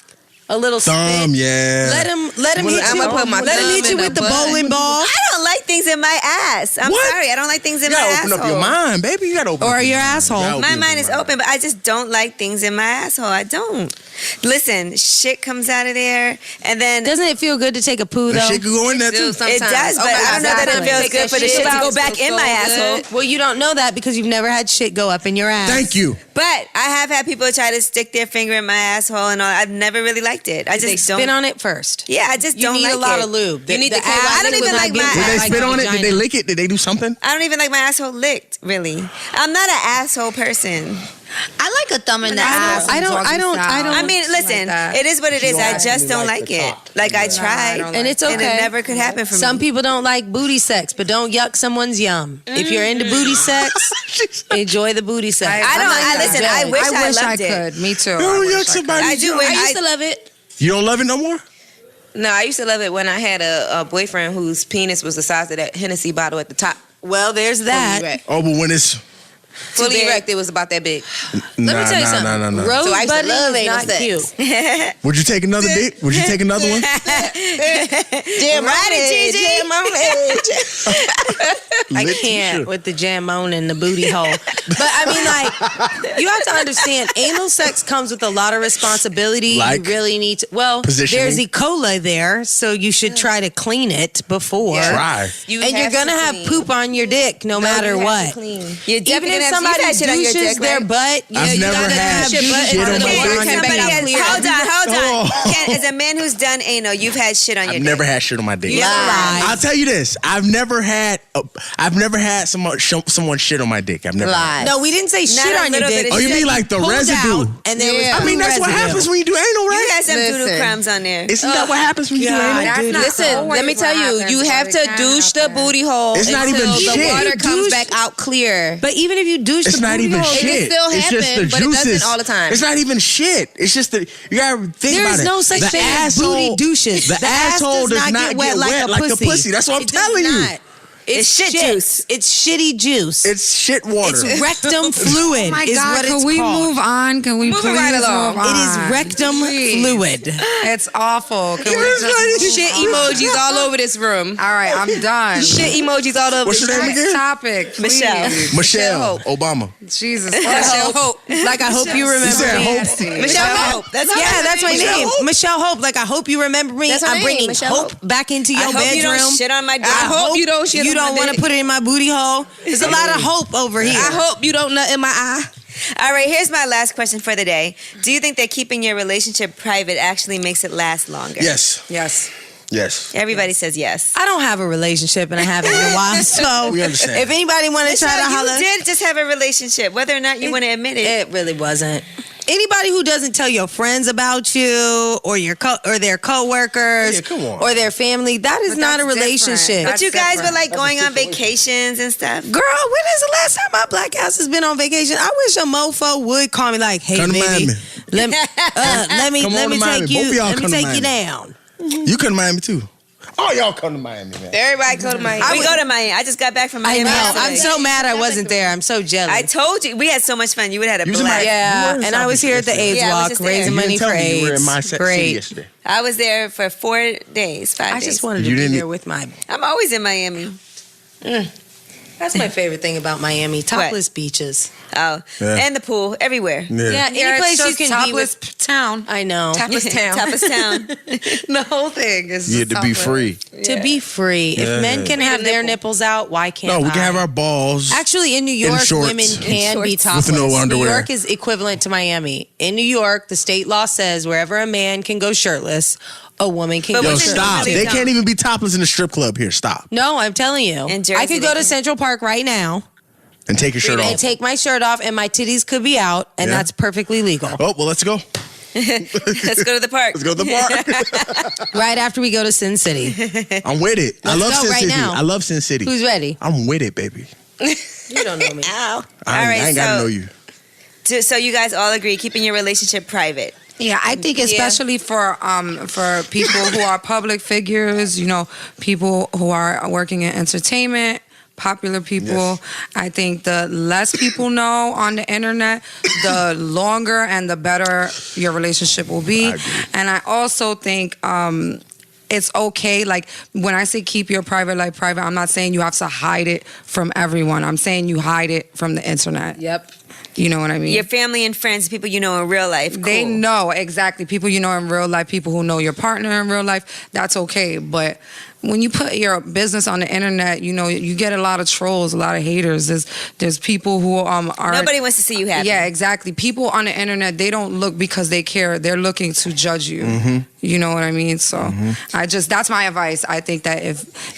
[SPEAKER 2] a little
[SPEAKER 5] Thumb,
[SPEAKER 2] spit.
[SPEAKER 5] yeah.
[SPEAKER 2] Let him hit
[SPEAKER 4] I'ma
[SPEAKER 2] you.
[SPEAKER 4] put my
[SPEAKER 2] Let him
[SPEAKER 4] thumb
[SPEAKER 2] hit you
[SPEAKER 4] in
[SPEAKER 2] with
[SPEAKER 4] the
[SPEAKER 2] the
[SPEAKER 4] butt.
[SPEAKER 2] bowling ball.
[SPEAKER 1] I don't like things in my ass. I'm
[SPEAKER 5] What?
[SPEAKER 1] sorry. I don't like things in
[SPEAKER 5] You
[SPEAKER 1] my
[SPEAKER 5] gotta
[SPEAKER 1] asshole.
[SPEAKER 5] open up your mind, baby. You gotta open
[SPEAKER 3] Or
[SPEAKER 5] up
[SPEAKER 3] your
[SPEAKER 5] mind.
[SPEAKER 3] asshole.
[SPEAKER 5] You gotta
[SPEAKER 1] My
[SPEAKER 5] open
[SPEAKER 1] mind
[SPEAKER 5] your
[SPEAKER 1] is open, but I just don't like things in my asshole. I don't. Listen, shit comes out of there, and then
[SPEAKER 2] Doesn't it feel good to take a poo
[SPEAKER 5] The
[SPEAKER 2] though?
[SPEAKER 5] shit could go in there too.
[SPEAKER 1] it does, but I don't know that it feels good for the shit to go back in my asshole.
[SPEAKER 2] Well, you don't know that because you've never had shit go up in your ass.
[SPEAKER 5] Thank you.
[SPEAKER 1] But I have had people try to stick their finger in my asshole, and all. I've never really liked it. I
[SPEAKER 2] They
[SPEAKER 1] just don't.
[SPEAKER 2] spin on it first.
[SPEAKER 1] Yeah, I just
[SPEAKER 2] You
[SPEAKER 1] don't
[SPEAKER 2] need
[SPEAKER 1] like
[SPEAKER 2] a lot
[SPEAKER 1] it.
[SPEAKER 2] of lube.
[SPEAKER 4] You need
[SPEAKER 2] the
[SPEAKER 4] to-
[SPEAKER 2] ass
[SPEAKER 1] I don't even
[SPEAKER 2] would
[SPEAKER 1] like
[SPEAKER 2] not give
[SPEAKER 1] my-
[SPEAKER 2] you
[SPEAKER 5] Did they
[SPEAKER 2] like
[SPEAKER 5] spit
[SPEAKER 2] the
[SPEAKER 5] on it? Did
[SPEAKER 2] vagina.
[SPEAKER 5] they lick it? Did they do something?
[SPEAKER 1] I don't even like my asshole licked. Really, I'm not an asshole person.
[SPEAKER 7] I like a thumb in the
[SPEAKER 3] ass.
[SPEAKER 7] ass.
[SPEAKER 2] I don't.
[SPEAKER 1] I mean, listen,
[SPEAKER 3] that.
[SPEAKER 1] it is what it is.
[SPEAKER 5] don't
[SPEAKER 1] I
[SPEAKER 5] actually
[SPEAKER 1] just don't
[SPEAKER 5] like
[SPEAKER 1] like
[SPEAKER 5] the
[SPEAKER 1] it.
[SPEAKER 5] top.
[SPEAKER 1] Like I
[SPEAKER 3] I
[SPEAKER 1] tried,
[SPEAKER 3] don't
[SPEAKER 2] And it's okay.
[SPEAKER 1] and it never could happen for
[SPEAKER 2] Some
[SPEAKER 1] me.
[SPEAKER 2] people don't like booty sex, but don't yuck someone's yum. If you're into booty sex, enjoy the booty sex.
[SPEAKER 1] I don't. I listen. I wish I
[SPEAKER 3] wish I
[SPEAKER 1] loved it.
[SPEAKER 3] could. Me too.
[SPEAKER 5] You
[SPEAKER 3] I
[SPEAKER 5] don't
[SPEAKER 3] wish
[SPEAKER 5] yuck
[SPEAKER 3] I could.
[SPEAKER 5] somebody.
[SPEAKER 1] I do.
[SPEAKER 4] I used to love it.
[SPEAKER 5] You don't love it no more?
[SPEAKER 4] No, I used to love it when I had a boyfriend whose penis was the size of that Hennessy bottle at the top.
[SPEAKER 2] Well, there's that.
[SPEAKER 4] Fully erect.
[SPEAKER 5] Oh, but when it's
[SPEAKER 4] Fully
[SPEAKER 1] big.
[SPEAKER 4] erect, it was about that big.
[SPEAKER 2] Let me tell you something.
[SPEAKER 5] No.
[SPEAKER 4] So I used to
[SPEAKER 2] Rosebud
[SPEAKER 4] love
[SPEAKER 2] is
[SPEAKER 4] anal
[SPEAKER 2] not
[SPEAKER 4] sex.
[SPEAKER 2] cute.
[SPEAKER 5] Would you take another dick? Would you take another one?
[SPEAKER 4] Jam
[SPEAKER 1] Right,
[SPEAKER 4] on it,
[SPEAKER 1] Gigi.
[SPEAKER 4] jam on it.
[SPEAKER 2] I
[SPEAKER 5] Lit
[SPEAKER 2] can't
[SPEAKER 5] t-shirt.
[SPEAKER 2] with the jam on and the booty hole. But I mean, like, you have to understand, anal sex comes with a lot of responsibility.
[SPEAKER 5] Like
[SPEAKER 2] you really need to. Well,
[SPEAKER 5] positioning?
[SPEAKER 2] there's E. coli there, so you should try to clean it before.
[SPEAKER 5] Try.
[SPEAKER 2] And you're gonna have poop on your dick no matter what.
[SPEAKER 1] You're
[SPEAKER 2] Even
[SPEAKER 1] definitely
[SPEAKER 2] if
[SPEAKER 1] gonna
[SPEAKER 2] somebody
[SPEAKER 1] have shit on your
[SPEAKER 2] douches
[SPEAKER 1] dick,
[SPEAKER 2] their
[SPEAKER 1] right?
[SPEAKER 2] butt,
[SPEAKER 5] I've
[SPEAKER 2] you
[SPEAKER 5] never
[SPEAKER 2] gotta
[SPEAKER 5] had
[SPEAKER 2] have your butt
[SPEAKER 5] shit
[SPEAKER 2] into
[SPEAKER 5] on
[SPEAKER 2] the
[SPEAKER 5] my
[SPEAKER 2] water
[SPEAKER 5] dick.
[SPEAKER 2] and
[SPEAKER 1] Somebody
[SPEAKER 2] back
[SPEAKER 1] has,
[SPEAKER 2] clear.
[SPEAKER 1] hold on.
[SPEAKER 5] Oh.
[SPEAKER 1] Ken, as a man who's done anal, you've had shit on your
[SPEAKER 5] I've
[SPEAKER 1] dick.
[SPEAKER 5] never had shit on my dick.
[SPEAKER 1] You never lied.
[SPEAKER 5] I'll tell you this. I've never had. I've never had someone shit on my dick. I've never.
[SPEAKER 6] Lie. No, we didn't say shit
[SPEAKER 1] a
[SPEAKER 6] on your
[SPEAKER 1] little
[SPEAKER 6] dick.
[SPEAKER 1] bit.
[SPEAKER 5] Oh, you mean like the
[SPEAKER 6] Pulled
[SPEAKER 5] residue?
[SPEAKER 6] out, and there was
[SPEAKER 3] Yeah.
[SPEAKER 5] I mean, that's what
[SPEAKER 6] residue.
[SPEAKER 5] happens when you do anal,
[SPEAKER 1] You
[SPEAKER 5] right?
[SPEAKER 1] got some doodle
[SPEAKER 3] Listen.
[SPEAKER 1] crumbs on there.
[SPEAKER 5] Isn't that what happens when you do anal?
[SPEAKER 3] That's not
[SPEAKER 4] Listen,
[SPEAKER 3] always
[SPEAKER 4] let me tell
[SPEAKER 3] what
[SPEAKER 4] you,
[SPEAKER 3] happens,
[SPEAKER 4] you
[SPEAKER 3] but
[SPEAKER 4] have
[SPEAKER 3] it
[SPEAKER 4] to
[SPEAKER 3] can
[SPEAKER 4] douche the
[SPEAKER 3] happen.
[SPEAKER 4] booty hole
[SPEAKER 5] It's not
[SPEAKER 4] until
[SPEAKER 5] even
[SPEAKER 4] the
[SPEAKER 5] shit.
[SPEAKER 4] water comes
[SPEAKER 6] Douche-
[SPEAKER 4] back out clear.
[SPEAKER 6] But even if you douche
[SPEAKER 5] It's
[SPEAKER 6] the
[SPEAKER 5] not
[SPEAKER 6] booty
[SPEAKER 5] even
[SPEAKER 6] hole,
[SPEAKER 4] It can
[SPEAKER 5] shit.
[SPEAKER 4] still
[SPEAKER 5] It's just
[SPEAKER 4] happen,
[SPEAKER 5] the
[SPEAKER 4] but it doesn't
[SPEAKER 5] juices.
[SPEAKER 4] all the time.
[SPEAKER 5] It's not even shit. It's just the you gotta think
[SPEAKER 6] There
[SPEAKER 5] about
[SPEAKER 6] is
[SPEAKER 5] it.
[SPEAKER 6] no such
[SPEAKER 5] The
[SPEAKER 6] thing as
[SPEAKER 5] asshole-
[SPEAKER 6] booty douches.
[SPEAKER 5] The asshole
[SPEAKER 6] ass
[SPEAKER 5] does not get wet like a pussy. That's what I'm
[SPEAKER 6] It does
[SPEAKER 5] telling you.
[SPEAKER 6] not. It's
[SPEAKER 1] shit juice.
[SPEAKER 6] It's shitty juice.
[SPEAKER 5] It's shit water.
[SPEAKER 6] It's rectum fluid
[SPEAKER 3] Oh my
[SPEAKER 6] is
[SPEAKER 3] God,
[SPEAKER 6] what it's
[SPEAKER 3] can we
[SPEAKER 6] called.
[SPEAKER 3] move on? Can we
[SPEAKER 4] Moving
[SPEAKER 3] please
[SPEAKER 4] right along.
[SPEAKER 3] move on?
[SPEAKER 6] It is rectum
[SPEAKER 3] Please.
[SPEAKER 6] fluid.
[SPEAKER 3] It's awful. Can we
[SPEAKER 5] It's
[SPEAKER 3] just
[SPEAKER 5] like-
[SPEAKER 3] move
[SPEAKER 4] Shit
[SPEAKER 3] on?
[SPEAKER 4] emojis all over this room.
[SPEAKER 3] All right, I'm done.
[SPEAKER 4] Shit emojis all over
[SPEAKER 5] What's
[SPEAKER 4] this
[SPEAKER 5] your name
[SPEAKER 4] room.
[SPEAKER 5] again?
[SPEAKER 3] Topic, please.
[SPEAKER 1] Michelle.
[SPEAKER 5] Michelle Obama.
[SPEAKER 3] Jesus
[SPEAKER 4] Michelle
[SPEAKER 3] Christ.
[SPEAKER 4] Hope.
[SPEAKER 6] Like I hope you remember
[SPEAKER 5] You said
[SPEAKER 6] me.
[SPEAKER 5] Hope?
[SPEAKER 3] Nasty.
[SPEAKER 4] Michelle Hope. That's
[SPEAKER 6] Yeah, that's my
[SPEAKER 5] Michelle
[SPEAKER 6] name.
[SPEAKER 5] Hope?
[SPEAKER 6] Michelle Hope. Like I hope you remember me.
[SPEAKER 4] That's her
[SPEAKER 6] I'm
[SPEAKER 4] name,
[SPEAKER 6] bringing
[SPEAKER 4] Michelle
[SPEAKER 6] hope
[SPEAKER 4] Hope.
[SPEAKER 6] back into your
[SPEAKER 1] I hope
[SPEAKER 6] bedroom.
[SPEAKER 1] you don't shit on my dick.
[SPEAKER 4] I hope you don't shit
[SPEAKER 6] You
[SPEAKER 4] on my
[SPEAKER 6] don't want to
[SPEAKER 4] dick.
[SPEAKER 6] put it in my booty hole. There's a lot of hope over here.
[SPEAKER 4] I hope you don't nut in my eye.
[SPEAKER 1] All right, here's my last question for the day. Do you think that keeping your relationship private actually makes it last longer?
[SPEAKER 5] Yes.
[SPEAKER 3] Yes.
[SPEAKER 5] Yes.
[SPEAKER 1] Everybody says yes.
[SPEAKER 6] I don't have a relationship and I haven't in a while. So
[SPEAKER 5] We understand.
[SPEAKER 6] if anybody want to try to
[SPEAKER 1] Michelle,
[SPEAKER 6] holler,
[SPEAKER 1] you did just have a relationship, whether or not you want to admit it.
[SPEAKER 6] it really wasn't. Anybody who doesn't tell your friends about you or your or their coworkers
[SPEAKER 5] Yeah, come on.
[SPEAKER 6] or their family, that is
[SPEAKER 3] But
[SPEAKER 6] not a
[SPEAKER 3] that's
[SPEAKER 6] relationship.
[SPEAKER 3] different.
[SPEAKER 1] But you guys were
[SPEAKER 3] different.
[SPEAKER 1] like going on vacations and stuff.
[SPEAKER 6] Girl, when is the last time my black house has been on vacation? I wish a mofo would call me like, "Hey,
[SPEAKER 5] Come to
[SPEAKER 6] baby,
[SPEAKER 5] Miami.
[SPEAKER 6] let me
[SPEAKER 5] Come on to Miami.
[SPEAKER 6] take you.
[SPEAKER 5] Both of y'all
[SPEAKER 6] Let me
[SPEAKER 5] come to
[SPEAKER 6] take you
[SPEAKER 5] Miami.
[SPEAKER 6] down."
[SPEAKER 5] You come to Miami too. Oh, y'all come to Miami, man.
[SPEAKER 4] Everybody go to my.
[SPEAKER 1] We go to Miami. I just got back from
[SPEAKER 6] I
[SPEAKER 1] Miami.
[SPEAKER 6] know.
[SPEAKER 1] yesterday.
[SPEAKER 6] I'm so mad I wasn't there. I'm so jealous.
[SPEAKER 1] I told you we had so much fun. You would have had a
[SPEAKER 5] You was in
[SPEAKER 1] blast.
[SPEAKER 5] Miami.
[SPEAKER 6] yeah,
[SPEAKER 5] You were in
[SPEAKER 6] and I was
[SPEAKER 5] South
[SPEAKER 6] here at the
[SPEAKER 5] yesterday.
[SPEAKER 6] AIDS
[SPEAKER 1] Yeah, I was
[SPEAKER 6] Walk
[SPEAKER 1] just there.
[SPEAKER 6] raising
[SPEAKER 5] You
[SPEAKER 6] money
[SPEAKER 5] didn't
[SPEAKER 6] for
[SPEAKER 5] tell me you were in
[SPEAKER 6] AIDS.
[SPEAKER 5] my city
[SPEAKER 6] Great.
[SPEAKER 5] yesterday.
[SPEAKER 1] I was there for 4 days, 5
[SPEAKER 6] I
[SPEAKER 1] days.
[SPEAKER 6] just wanted to
[SPEAKER 5] You
[SPEAKER 6] be
[SPEAKER 5] didn't-
[SPEAKER 6] there with my.
[SPEAKER 1] I'm always in Miami.
[SPEAKER 6] That's my favorite thing about Miami: topless beaches.
[SPEAKER 1] Oh,
[SPEAKER 5] Yeah.
[SPEAKER 1] and the pool everywhere.
[SPEAKER 6] Yeah, any
[SPEAKER 3] Yeah,
[SPEAKER 6] place
[SPEAKER 3] it's
[SPEAKER 6] you
[SPEAKER 3] just
[SPEAKER 6] can be
[SPEAKER 3] topless
[SPEAKER 6] with.
[SPEAKER 3] town.
[SPEAKER 6] I know.
[SPEAKER 4] Topless town.
[SPEAKER 1] Topless town.
[SPEAKER 3] The whole thing is
[SPEAKER 5] You
[SPEAKER 3] just
[SPEAKER 5] had to be
[SPEAKER 3] topless.
[SPEAKER 5] free.
[SPEAKER 6] To be free.
[SPEAKER 5] Yeah.
[SPEAKER 6] If men can have their nipples out, why can't
[SPEAKER 5] No, we can
[SPEAKER 6] I?
[SPEAKER 5] have our balls.
[SPEAKER 6] Actually, in New York,
[SPEAKER 5] shorts.
[SPEAKER 6] women can be
[SPEAKER 1] shorts.
[SPEAKER 6] topless.
[SPEAKER 5] With no underwear.
[SPEAKER 6] New York is equivalent to Miami. In New York, the state law says wherever a man can go shirtless, a woman can
[SPEAKER 1] But
[SPEAKER 6] go
[SPEAKER 5] Yo,
[SPEAKER 1] women
[SPEAKER 6] shirtless.
[SPEAKER 5] stop.
[SPEAKER 1] really
[SPEAKER 5] They
[SPEAKER 1] don't.
[SPEAKER 5] can't even be topless in the strip club here. Stop.
[SPEAKER 6] No, I'm telling you.
[SPEAKER 1] In Jersey,
[SPEAKER 6] I could go
[SPEAKER 1] they
[SPEAKER 6] to
[SPEAKER 1] can.
[SPEAKER 6] Central Park right now
[SPEAKER 5] And take your shirt
[SPEAKER 6] and
[SPEAKER 5] off.
[SPEAKER 6] take my shirt off, and my titties could be out, and
[SPEAKER 5] Yeah.
[SPEAKER 6] that's perfectly legal.
[SPEAKER 5] Oh, well, let's go.
[SPEAKER 1] Let's go to the park.
[SPEAKER 5] Let's go to the park.
[SPEAKER 6] Right after we go to Sin City.
[SPEAKER 5] I'm with it. I
[SPEAKER 6] Let's
[SPEAKER 5] love
[SPEAKER 6] go
[SPEAKER 5] Sin
[SPEAKER 6] right
[SPEAKER 5] City.
[SPEAKER 6] now.
[SPEAKER 5] I love Sin City.
[SPEAKER 6] Who's ready?
[SPEAKER 5] I'm with it, baby.
[SPEAKER 6] You don't know me.
[SPEAKER 1] Ow.
[SPEAKER 5] I
[SPEAKER 1] All right,
[SPEAKER 5] ain't gotta
[SPEAKER 1] so-
[SPEAKER 5] know you.
[SPEAKER 1] So you guys all agree keeping your relationship private.
[SPEAKER 3] Yeah, I think especially for people who are public figures, you know, people who are working in entertainment, popular people.
[SPEAKER 5] Yes.
[SPEAKER 3] I think the less people know on the internet, the longer and the better your relationship will be.
[SPEAKER 5] I agree.
[SPEAKER 3] And I also think it's okay. Like when I say keep your private life private, I'm not saying you have to hide it from everyone. I'm saying you hide it from the internet.
[SPEAKER 6] Yep.
[SPEAKER 3] You know what I mean?
[SPEAKER 1] Your family and friends, people you know in real life.
[SPEAKER 3] They
[SPEAKER 1] cool.
[SPEAKER 3] know exactly. People you know in real life, people who know your partner in real life, that's okay. But when you put your business on the internet, you know, you get a lot of trolls, a lot of haters. There's people who are
[SPEAKER 1] Nobody wants to see you happy.
[SPEAKER 3] Yeah, exactly. People on the internet, they don't look because they care. They're looking to judge you.
[SPEAKER 5] Mm-hmm.
[SPEAKER 3] You know what I mean? So that's my advice. I think that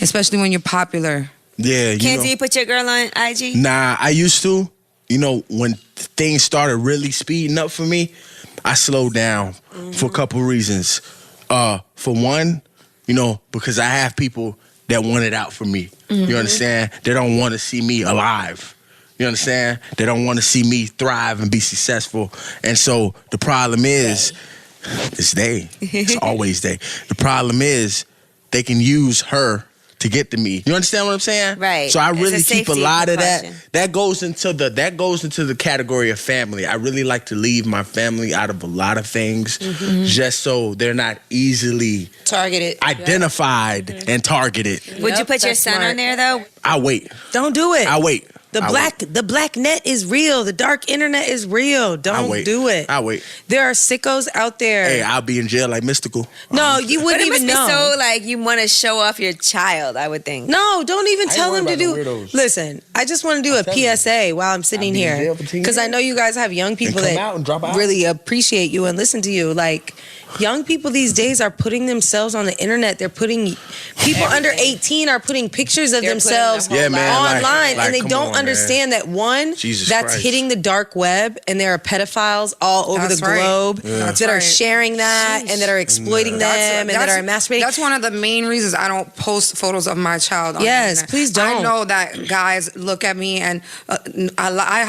[SPEAKER 3] especially when you're popular.
[SPEAKER 5] Yeah, you
[SPEAKER 1] Can't
[SPEAKER 5] know.
[SPEAKER 1] you put your girl on IG?
[SPEAKER 5] Nah, I used to. You know, when things started really speeding up for me, I slowed down for a couple reasons. For one, you know, because I have people that want it out for me. You understand? They don't want to see me alive. You understand? They don't want to see me thrive and be successful. And so the problem is, it's they. It's always they. The problem is they can use her to get to me. You understand what I'm saying?
[SPEAKER 1] Right.
[SPEAKER 5] So I
[SPEAKER 1] It's a
[SPEAKER 5] really keep a
[SPEAKER 1] safety
[SPEAKER 5] lot of that.
[SPEAKER 1] precaution.
[SPEAKER 5] That goes into the category of family. I really like to leave my family out of a lot of things, just so they're not easily
[SPEAKER 4] Targeted.
[SPEAKER 5] identified and targeted.
[SPEAKER 1] Would you put your
[SPEAKER 6] that's
[SPEAKER 1] son
[SPEAKER 6] smart.
[SPEAKER 1] on there though?
[SPEAKER 5] I wait.
[SPEAKER 6] Don't do it.
[SPEAKER 5] I wait.
[SPEAKER 2] The black net is real. The dark internet is real. Don't do it.
[SPEAKER 5] I wait.
[SPEAKER 2] There are sickos out there.
[SPEAKER 5] Hey, I'll be in jail like Mystical.
[SPEAKER 2] No, you
[SPEAKER 1] But
[SPEAKER 2] wouldn't
[SPEAKER 1] it must
[SPEAKER 2] even
[SPEAKER 1] be
[SPEAKER 2] know.
[SPEAKER 1] so like you want to show off your child, I would think.
[SPEAKER 2] No, don't even tell
[SPEAKER 5] worried
[SPEAKER 2] them to
[SPEAKER 5] about
[SPEAKER 2] do.
[SPEAKER 5] no weirdos.
[SPEAKER 2] Listen, I just want to do a PSA while I'm sitting
[SPEAKER 5] I'll be in
[SPEAKER 2] here
[SPEAKER 5] jail for 10
[SPEAKER 2] because I
[SPEAKER 5] years.
[SPEAKER 2] know you guys have young people
[SPEAKER 5] come out and drop
[SPEAKER 2] that
[SPEAKER 5] out.
[SPEAKER 2] really appreciate you and listen to you. Like young people these days are putting themselves on the internet. They're putting people under 18 are putting pictures of
[SPEAKER 4] They're
[SPEAKER 2] themselves
[SPEAKER 4] putting their whole
[SPEAKER 5] Yeah, man,
[SPEAKER 4] life.
[SPEAKER 2] online,
[SPEAKER 5] like,
[SPEAKER 2] and they
[SPEAKER 5] come
[SPEAKER 2] don't
[SPEAKER 5] on, man.
[SPEAKER 2] understand that one
[SPEAKER 5] Jesus
[SPEAKER 2] that's
[SPEAKER 5] Christ.
[SPEAKER 2] hitting the dark web, and there are pedophiles all over
[SPEAKER 3] That's
[SPEAKER 2] the
[SPEAKER 3] right.
[SPEAKER 2] globe
[SPEAKER 3] That's
[SPEAKER 2] that are
[SPEAKER 3] right.
[SPEAKER 2] sharing that and that are exploiting them and that are masturbating.
[SPEAKER 3] That's one of the main reasons I don't post photos of my child. On the
[SPEAKER 2] Yes,
[SPEAKER 3] internet.
[SPEAKER 2] please don't.
[SPEAKER 3] I know that guys look at me, and I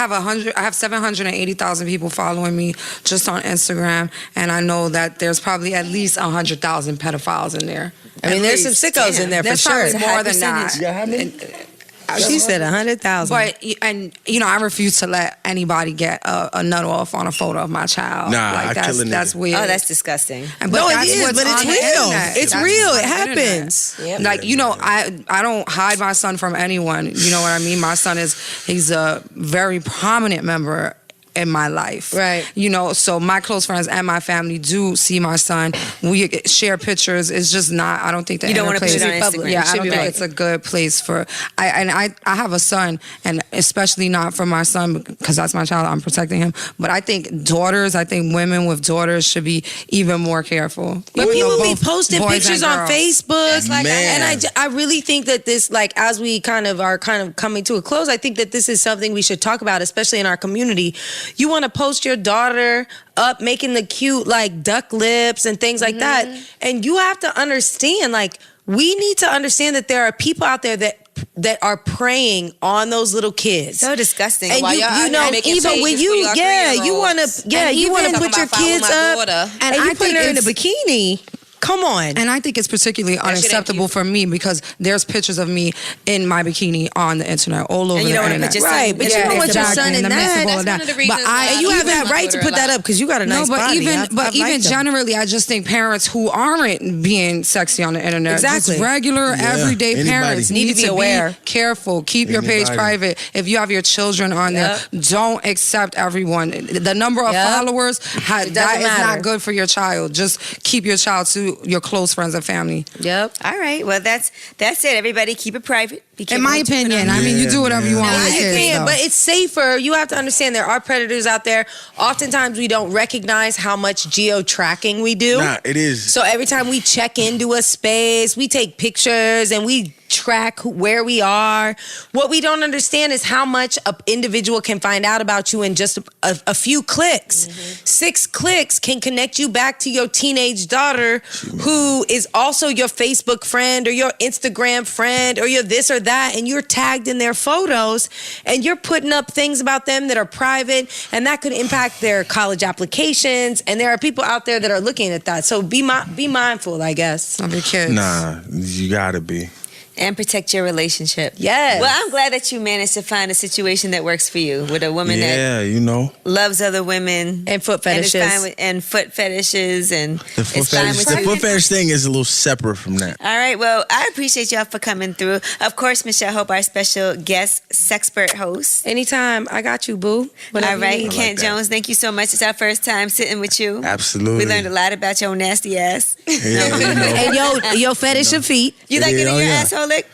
[SPEAKER 3] have 780,000 people following me just on Instagram, and I know that there's probably at least 100,000 pedophiles in there.
[SPEAKER 2] I mean,
[SPEAKER 3] At
[SPEAKER 2] there's some
[SPEAKER 3] least.
[SPEAKER 2] sickos in there for
[SPEAKER 3] There's
[SPEAKER 2] sure.
[SPEAKER 3] probably more than that.
[SPEAKER 5] Yeah, how many?
[SPEAKER 2] She said 100,000.
[SPEAKER 3] But I refuse to let anybody get a nut off on a photo of my child.
[SPEAKER 5] Nah, I
[SPEAKER 3] that's
[SPEAKER 5] kill a nigga.
[SPEAKER 3] that's weird.
[SPEAKER 1] Oh, that's disgusting.
[SPEAKER 3] And-
[SPEAKER 2] No, it
[SPEAKER 3] that's
[SPEAKER 2] is,
[SPEAKER 3] what's
[SPEAKER 2] but it's
[SPEAKER 3] on the
[SPEAKER 2] real.
[SPEAKER 3] internet.
[SPEAKER 2] It's
[SPEAKER 3] That's
[SPEAKER 2] real.
[SPEAKER 3] what's
[SPEAKER 2] It
[SPEAKER 3] on the internet.
[SPEAKER 2] happens.
[SPEAKER 4] Yep.
[SPEAKER 3] Like, I don't hide my son from anyone. You know what I mean? My son he's a very prominent member in my life.
[SPEAKER 2] Right.
[SPEAKER 3] So my close friends and my family do see my son. We share pictures. It's just not, I don't think that
[SPEAKER 1] You don't wanna put it on
[SPEAKER 3] Instagram.
[SPEAKER 1] Instagram.
[SPEAKER 3] Yeah,
[SPEAKER 1] It
[SPEAKER 3] I
[SPEAKER 1] should
[SPEAKER 3] don't
[SPEAKER 1] be
[SPEAKER 3] think
[SPEAKER 1] right.
[SPEAKER 3] it's a good place for, I have a son, and especially not for my son because that's my child, I'm protecting him. But I think women with daughters should be even more careful.
[SPEAKER 2] But
[SPEAKER 3] Even
[SPEAKER 2] people
[SPEAKER 3] though
[SPEAKER 2] be
[SPEAKER 3] both
[SPEAKER 2] posting
[SPEAKER 3] boys and
[SPEAKER 2] pictures on
[SPEAKER 3] girls.
[SPEAKER 2] Facebook,
[SPEAKER 5] Man.
[SPEAKER 2] and I really think that this, like, as we kind of coming to a close, I think that this is something we should talk about, especially in our community. You want to post your daughter up making the cute like duck lips and things like that, and you have to understand, like, we need to understand that there are people out there that are preying on those little kids.
[SPEAKER 1] So disgusting.
[SPEAKER 2] And
[SPEAKER 4] While
[SPEAKER 2] you
[SPEAKER 4] y'all out
[SPEAKER 2] know,
[SPEAKER 4] here making
[SPEAKER 2] even when
[SPEAKER 4] pages
[SPEAKER 2] you,
[SPEAKER 4] for your
[SPEAKER 2] you want to,
[SPEAKER 4] 3-year-olds.
[SPEAKER 2] you want to
[SPEAKER 4] Talking
[SPEAKER 2] put your
[SPEAKER 4] about follow
[SPEAKER 2] kids
[SPEAKER 4] my
[SPEAKER 2] up,
[SPEAKER 4] daughter.
[SPEAKER 2] and
[SPEAKER 3] I
[SPEAKER 2] you put
[SPEAKER 3] think
[SPEAKER 2] her in a
[SPEAKER 3] it's-
[SPEAKER 2] bikini. Come on.
[SPEAKER 3] And I think it's particularly
[SPEAKER 4] shit ain't
[SPEAKER 3] unacceptable
[SPEAKER 4] cute.
[SPEAKER 3] for me because there's pictures of me in my bikini on the internet, all over
[SPEAKER 1] And you
[SPEAKER 3] the
[SPEAKER 1] don't wanna
[SPEAKER 3] internet.
[SPEAKER 1] put your son-
[SPEAKER 2] Right, but you
[SPEAKER 1] Yeah,
[SPEAKER 2] don't want your
[SPEAKER 3] exactly,
[SPEAKER 2] son in
[SPEAKER 3] the mess
[SPEAKER 2] that.
[SPEAKER 3] of all
[SPEAKER 4] That's one of the reasons
[SPEAKER 3] But
[SPEAKER 4] why
[SPEAKER 2] And you have
[SPEAKER 4] use
[SPEAKER 2] that
[SPEAKER 4] my
[SPEAKER 2] right to
[SPEAKER 4] Twitter
[SPEAKER 2] put
[SPEAKER 4] a
[SPEAKER 2] that
[SPEAKER 4] lot.
[SPEAKER 2] up because you got a nice
[SPEAKER 3] no, but
[SPEAKER 2] body.
[SPEAKER 3] even
[SPEAKER 2] I've liked them.
[SPEAKER 3] generally, I just think parents who aren't being sexy on the internet,
[SPEAKER 2] Exactly.
[SPEAKER 3] just regular,
[SPEAKER 5] Yeah,
[SPEAKER 3] everyday
[SPEAKER 5] anybody.
[SPEAKER 3] parents
[SPEAKER 2] Need to be aware.
[SPEAKER 3] careful. Keep your page
[SPEAKER 5] Anybody.
[SPEAKER 3] private. If you have your children on there, don't accept everyone. The number of
[SPEAKER 2] Yep.
[SPEAKER 3] followers, that is
[SPEAKER 2] matter.
[SPEAKER 3] not good for your child. Just keep your child to your close friends and family.
[SPEAKER 2] Yep.
[SPEAKER 1] All right. Well, that's it. Everybody, keep it private. Be
[SPEAKER 3] In
[SPEAKER 1] careful
[SPEAKER 3] my
[SPEAKER 1] what you put
[SPEAKER 3] opinion,
[SPEAKER 1] on.
[SPEAKER 3] I mean, you do
[SPEAKER 5] Yeah,
[SPEAKER 3] whatever you
[SPEAKER 5] man.
[SPEAKER 3] want
[SPEAKER 2] I
[SPEAKER 3] with your kids.
[SPEAKER 2] agree,
[SPEAKER 3] though.
[SPEAKER 2] but it's safer. You have to understand there are predators out there. Oftentimes, we don't recognize how much geo-tracking we do.
[SPEAKER 5] Nah, it is.
[SPEAKER 2] So every time we check into a space, we take pictures and we track where we are. What we don't understand is how much an individual can find out about you in just a few clicks. 6 clicks can connect you back to your teenage daughter who is also your Facebook friend or your Instagram friend or your this or that, and you're tagged in their photos and you're putting up things about them that are private, and that could impact their college applications, and there are people out there that are looking at that. So be mindful, I guess.
[SPEAKER 3] Of your kids.
[SPEAKER 5] Nah, you gotta be.
[SPEAKER 1] And protect your relationship.
[SPEAKER 2] Yes.
[SPEAKER 1] Well, I'm glad that you managed to find a situation that works for you with a woman that
[SPEAKER 5] Yeah, you know.
[SPEAKER 1] loves other women
[SPEAKER 2] And foot
[SPEAKER 1] and is
[SPEAKER 2] fetishes.
[SPEAKER 1] fine with, and foot fetishes and
[SPEAKER 5] The foot
[SPEAKER 1] is fine
[SPEAKER 5] fetish,
[SPEAKER 1] with
[SPEAKER 5] the
[SPEAKER 1] you.
[SPEAKER 5] foot fetish thing is a little separate from that.
[SPEAKER 1] All right. Well, I appreciate y'all for coming through. Of course, Michelle Hope, our special guest, sexpert host.
[SPEAKER 2] Anytime. I got you, boo.
[SPEAKER 1] All
[SPEAKER 2] Whatever you
[SPEAKER 1] right,
[SPEAKER 2] need.
[SPEAKER 1] Kent
[SPEAKER 5] that.
[SPEAKER 1] Jones, thank you so much. It's our first time sitting with you.
[SPEAKER 5] Absolutely.
[SPEAKER 1] We learned a lot about your nasty ass.
[SPEAKER 5] Yeah, you know.
[SPEAKER 2] And your fetish of feet.
[SPEAKER 1] You like
[SPEAKER 5] Yeah,
[SPEAKER 1] getting
[SPEAKER 5] oh,
[SPEAKER 1] your
[SPEAKER 5] yeah.
[SPEAKER 1] asshole licked?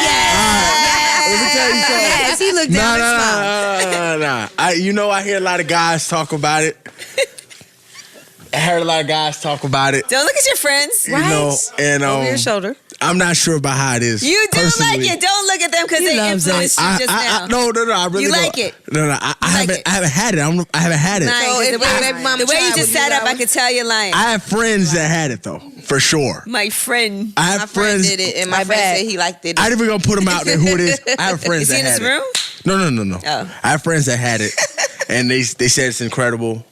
[SPEAKER 5] Let me tell you something.
[SPEAKER 2] Yes, he looked down and smiled.
[SPEAKER 5] Nah. I hear a lot of guys talk about it. I heard a lot of guys talk about it.
[SPEAKER 1] Don't look at your friends.
[SPEAKER 5] You know, and
[SPEAKER 2] Over your shoulder.
[SPEAKER 5] I'm not sure about how it is.
[SPEAKER 1] You do
[SPEAKER 5] personally.
[SPEAKER 1] like it. Don't look at them because they
[SPEAKER 2] loves
[SPEAKER 1] influenced you
[SPEAKER 5] I,
[SPEAKER 1] just
[SPEAKER 5] I,
[SPEAKER 1] now.
[SPEAKER 5] no, I really
[SPEAKER 1] You
[SPEAKER 5] don't.
[SPEAKER 1] like it.
[SPEAKER 5] No, I
[SPEAKER 1] like it.
[SPEAKER 5] haven't had it. I haven't had it.
[SPEAKER 1] Lying, 'cause
[SPEAKER 4] So
[SPEAKER 1] the
[SPEAKER 4] if
[SPEAKER 1] way,
[SPEAKER 4] my baby mama
[SPEAKER 1] the way you
[SPEAKER 4] tried,
[SPEAKER 1] just
[SPEAKER 4] would you
[SPEAKER 1] sat up,
[SPEAKER 4] allow
[SPEAKER 1] I could tell you're lying.
[SPEAKER 5] I have friends that had it though, for sure.
[SPEAKER 1] My friend.
[SPEAKER 5] I have
[SPEAKER 4] My friend
[SPEAKER 5] friends.
[SPEAKER 4] did it, and my
[SPEAKER 2] I
[SPEAKER 4] friend
[SPEAKER 2] bet.
[SPEAKER 4] said he liked it.
[SPEAKER 5] I ain't even gonna put them out there who it is. I have friends
[SPEAKER 1] Is
[SPEAKER 5] that
[SPEAKER 1] he in
[SPEAKER 5] had
[SPEAKER 1] this
[SPEAKER 5] it.
[SPEAKER 1] room?
[SPEAKER 5] No.
[SPEAKER 1] Oh.
[SPEAKER 5] I have friends that had it, and they said it's incredible.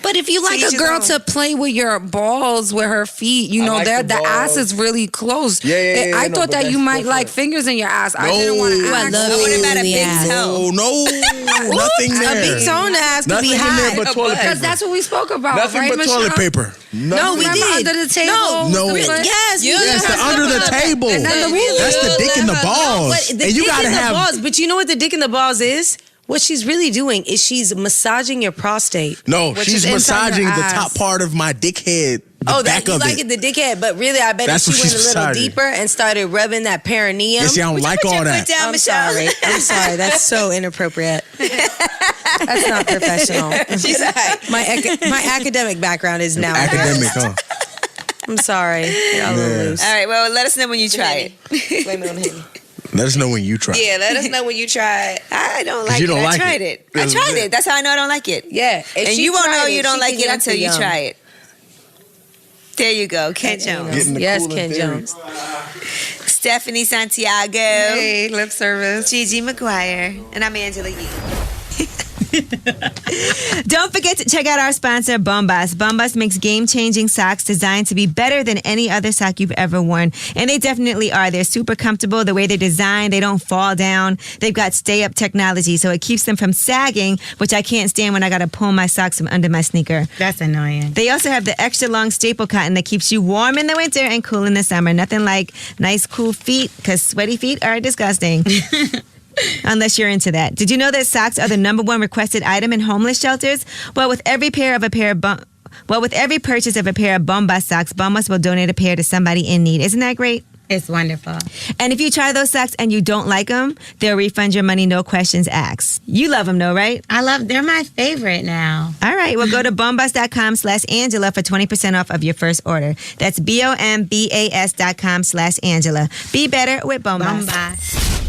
[SPEAKER 3] But if you like
[SPEAKER 1] each
[SPEAKER 3] a
[SPEAKER 1] his
[SPEAKER 3] girl
[SPEAKER 1] own.
[SPEAKER 3] to play with your balls with her feet, you
[SPEAKER 5] I
[SPEAKER 3] know
[SPEAKER 5] like
[SPEAKER 3] that
[SPEAKER 5] the
[SPEAKER 3] the ass
[SPEAKER 5] balls.
[SPEAKER 3] is really close.
[SPEAKER 5] Yeah,
[SPEAKER 3] I
[SPEAKER 5] no,
[SPEAKER 3] thought
[SPEAKER 5] but
[SPEAKER 3] that you
[SPEAKER 5] that's
[SPEAKER 3] might like
[SPEAKER 5] different.
[SPEAKER 3] fingers in your ass. I
[SPEAKER 5] No.
[SPEAKER 3] didn't want to
[SPEAKER 5] Ooh, I
[SPEAKER 3] ask.
[SPEAKER 1] But what about a big toe?
[SPEAKER 5] Oh no, nothing
[SPEAKER 2] A
[SPEAKER 5] there.
[SPEAKER 2] big tone ass could
[SPEAKER 5] Nothing
[SPEAKER 2] be
[SPEAKER 5] in there
[SPEAKER 2] hot.
[SPEAKER 5] but toilet paper.
[SPEAKER 3] Because that's what we spoke about,
[SPEAKER 5] Nothing
[SPEAKER 3] right,
[SPEAKER 5] but toilet
[SPEAKER 3] Michelle?
[SPEAKER 5] paper.
[SPEAKER 2] No, we
[SPEAKER 3] Remember
[SPEAKER 2] did.
[SPEAKER 3] under the table?
[SPEAKER 5] No.
[SPEAKER 2] Yes,
[SPEAKER 1] You
[SPEAKER 2] we
[SPEAKER 5] Yes,
[SPEAKER 2] did.
[SPEAKER 5] the under the the table. That's the dick in the balls.
[SPEAKER 2] But the
[SPEAKER 5] And you
[SPEAKER 2] dick
[SPEAKER 5] gotta
[SPEAKER 2] in the
[SPEAKER 5] have.
[SPEAKER 2] balls. But you know what the dick in the balls is? What she's really doing is she's massaging your prostate.
[SPEAKER 5] No,
[SPEAKER 2] which
[SPEAKER 5] she's
[SPEAKER 2] is inside
[SPEAKER 5] massaging
[SPEAKER 2] your
[SPEAKER 5] the
[SPEAKER 2] ass.
[SPEAKER 5] top part of my dick head. The
[SPEAKER 2] Oh,
[SPEAKER 5] back
[SPEAKER 2] that you
[SPEAKER 5] of
[SPEAKER 2] like it, the dickhead, but really, I bet
[SPEAKER 5] That's
[SPEAKER 2] if she
[SPEAKER 5] what
[SPEAKER 2] went a
[SPEAKER 5] she's
[SPEAKER 2] little
[SPEAKER 5] massaging.
[SPEAKER 2] deeper and started rubbing that perineum.
[SPEAKER 5] And see, I don't like all that.
[SPEAKER 1] Down,
[SPEAKER 2] I'm
[SPEAKER 1] Michelle.
[SPEAKER 2] sorry. I'm sorry. That's so inappropriate. That's not professional.
[SPEAKER 1] She's like,
[SPEAKER 2] My academic background is now
[SPEAKER 5] Academic, huh?
[SPEAKER 2] I'm sorry. Y'all a little
[SPEAKER 5] Yeah.
[SPEAKER 2] loose.
[SPEAKER 1] all right, well, let us know when you try it.
[SPEAKER 4] Blame it on him.
[SPEAKER 5] Let us know when you try.
[SPEAKER 4] Yeah, let us know when you try it.
[SPEAKER 1] I don't like
[SPEAKER 5] You
[SPEAKER 1] it.
[SPEAKER 5] don't
[SPEAKER 1] I
[SPEAKER 5] like
[SPEAKER 1] tried
[SPEAKER 5] it.
[SPEAKER 1] it. I tried it. That's how I know I don't like it.
[SPEAKER 2] Yeah. If
[SPEAKER 1] And
[SPEAKER 2] she
[SPEAKER 1] you won't know
[SPEAKER 2] tried
[SPEAKER 1] you don't
[SPEAKER 2] she
[SPEAKER 1] like
[SPEAKER 2] could
[SPEAKER 1] it
[SPEAKER 2] get
[SPEAKER 1] until
[SPEAKER 2] up
[SPEAKER 1] you
[SPEAKER 2] to
[SPEAKER 1] try
[SPEAKER 2] yum.
[SPEAKER 1] it. There you go, Ken Jones.
[SPEAKER 5] Getting the
[SPEAKER 2] Yes,
[SPEAKER 5] cooling
[SPEAKER 2] Ken
[SPEAKER 5] theory.
[SPEAKER 2] Jones.
[SPEAKER 1] Stephanie Santiago.
[SPEAKER 3] Hey, lip service.
[SPEAKER 1] Gigi Maguire. And I'm Angela Yee. Don't forget to check out our sponsor, Bombas. Bombas makes game-changing socks designed to be better than any other sock you've ever worn. And they definitely are. They're super comfortable. The way they're designed, they don't fall down. They've got stay-up technology, so it keeps them from sagging, which I can't stand when I got to pull my socks from under my sneaker.
[SPEAKER 7] That's annoying.
[SPEAKER 1] They also have the extra long staple cotton that keeps you warm in the winter and cool in the summer. Nothing like nice, cool feet, because sweaty feet are disgusting. Unless you're into that. Did you know that socks are the #1 requested item in homeless shelters? Well, with every purchase of a pair of Bombas socks, Bombas will donate a pair to somebody in need. Isn't that great?
[SPEAKER 7] It's wonderful.
[SPEAKER 1] And if you try those socks and you don't like them, they'll refund your money, no questions asked. You love them, though, right?
[SPEAKER 7] They're my favorite now.
[SPEAKER 1] All right. Well, go to bombas.com/Angela for 20% off of your first order. That's BOMBAS.com/Angela. Be better with Bombas.
[SPEAKER 7] Bombas.